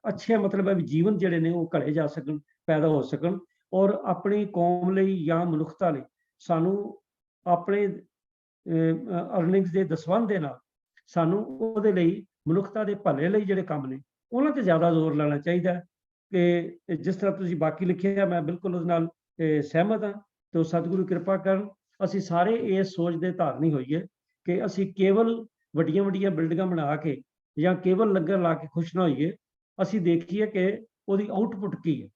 ਅੱਛੇ ਮਤਲਬ ਹੈ ਵੀ ਜੀਵਨ ਜਿਹੜੇ ਨੇ ਉਹ ਘੜੇ ਜਾ ਸਕਣ, ਪੈਦਾ ਹੋ ਸਕਣ। ਔਰ ਆਪਣੀ ਕੌਮ ਲਈ ਜਾਂ ਮਨੁੱਖਤਾ ਲਈ ਸਾਨੂੰ ਆਪਣੇ ਅਰਨਿੰਗਸ ਦੇ ਦਸਵੰਧ ਦੇ ਨਾਲ ਸਾਨੂੰ ਉਹਦੇ ਲਈ, ਮਨੁੱਖਤਾ ਦੇ ਭਲੇ ਲਈ ਜਿਹੜੇ ਕੰਮ ਨੇ ਉਹਨਾਂ ਤੇ ਜ਼ਿਆਦਾ ਜ਼ੋਰ ਲਾਉਣਾ ਚਾਹੀਦਾ ਹੈ। ਕਿ ਜਿਸ ਤਰ੍ਹਾਂ ਤੁਸੀਂ ਬਾਕੀ ਲਿਖਿਆ, ਮੈਂ ਬਿਲਕੁਲ ਉਸ ਨਾਲ ਸਹਿਮਤ ਹਾਂ। ਤੇ ਸਤਿਗੁਰੂ ਕਿਰਪਾ ਕਰਨ ਅਸੀਂ ਸਾਰੇ ਇਸ ਸੋਚ ਦੇ ਧਾਰਨੀ ਹੋਈਏ ਕਿ ਅਸੀਂ ਕੇਵਲ ਵੱਡੀਆਂ ਬਿਲਡਿੰਗਾਂ ਬਣਾ ਕੇ ਜਾਂ ਕੇਵਲ ਲੰਗਰ ਲਾ ਕੇ ਖੁਸ਼ ਨਾ ਹੋਈਏ। ਅਸੀਂ ਦੇਖੀਏ ਕਿ ਉਹਦੀ ਆਊਟਪੁੱਟ ਕੀ ਹੈ,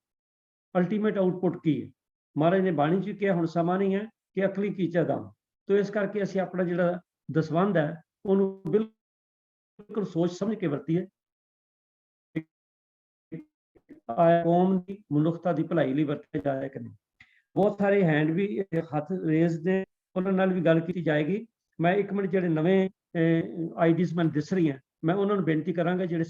ਅਲਟੀਮੇਟ ਆਊਟਪੁੱਟ ਕੀ ਹੈ। ਮਹਾਰਾਜ ਨੇ ਬਾਣੀ 'ਚ ਕਿਹਾ ਹੁਣ ਸਮਾਂ ਨਹੀਂ ਹੈ ਕਿ ਅਕਲੀ ਕੀਚਾ ਦਮ। ਤੋ ਇਸ ਕਰਕੇ ਅਸੀਂ ਆਪਣਾ ਜਿਹੜਾ ਦਸਵੰਧ ਹੈ ਉਹਨੂੰ ਬਿਲਕੁਲ ਸੋਚ ਸਮਝ ਕੇ ਵਰਤੀਏ, ਕੌਮ ਦੀ, ਮਨੁੱਖਤਾ ਦੀ ਭਲਾਈ ਲਈ ਵਰਤਿਆ ਜਾਇਆ ਕਿ ਨਹੀਂ। ਬਹੁਤ ਸਾਰੇ ਹੈਂਡ ਵੀ ਹੱਥ ਰੇਜ਼ ਨੇ, ਉਹਨਾਂ ਨਾਲ ਵੀ ਗੱਲ ਕੀਤੀ ਜਾਏਗੀ। ਮੈਂ 1 ਮਿੰਟ ਜਿਹੜੇ ਨਵੇਂ ਆਈਡੀਜ਼ ਮੈਨੂੰ ਦਿਸ ਰਹੀਆਂ, ਮੈਂ ਉਹਨਾਂ ਨੂੰ ਬੇਨਤੀ ਕਰਾਂਗਾ ਜਿਹੜੇ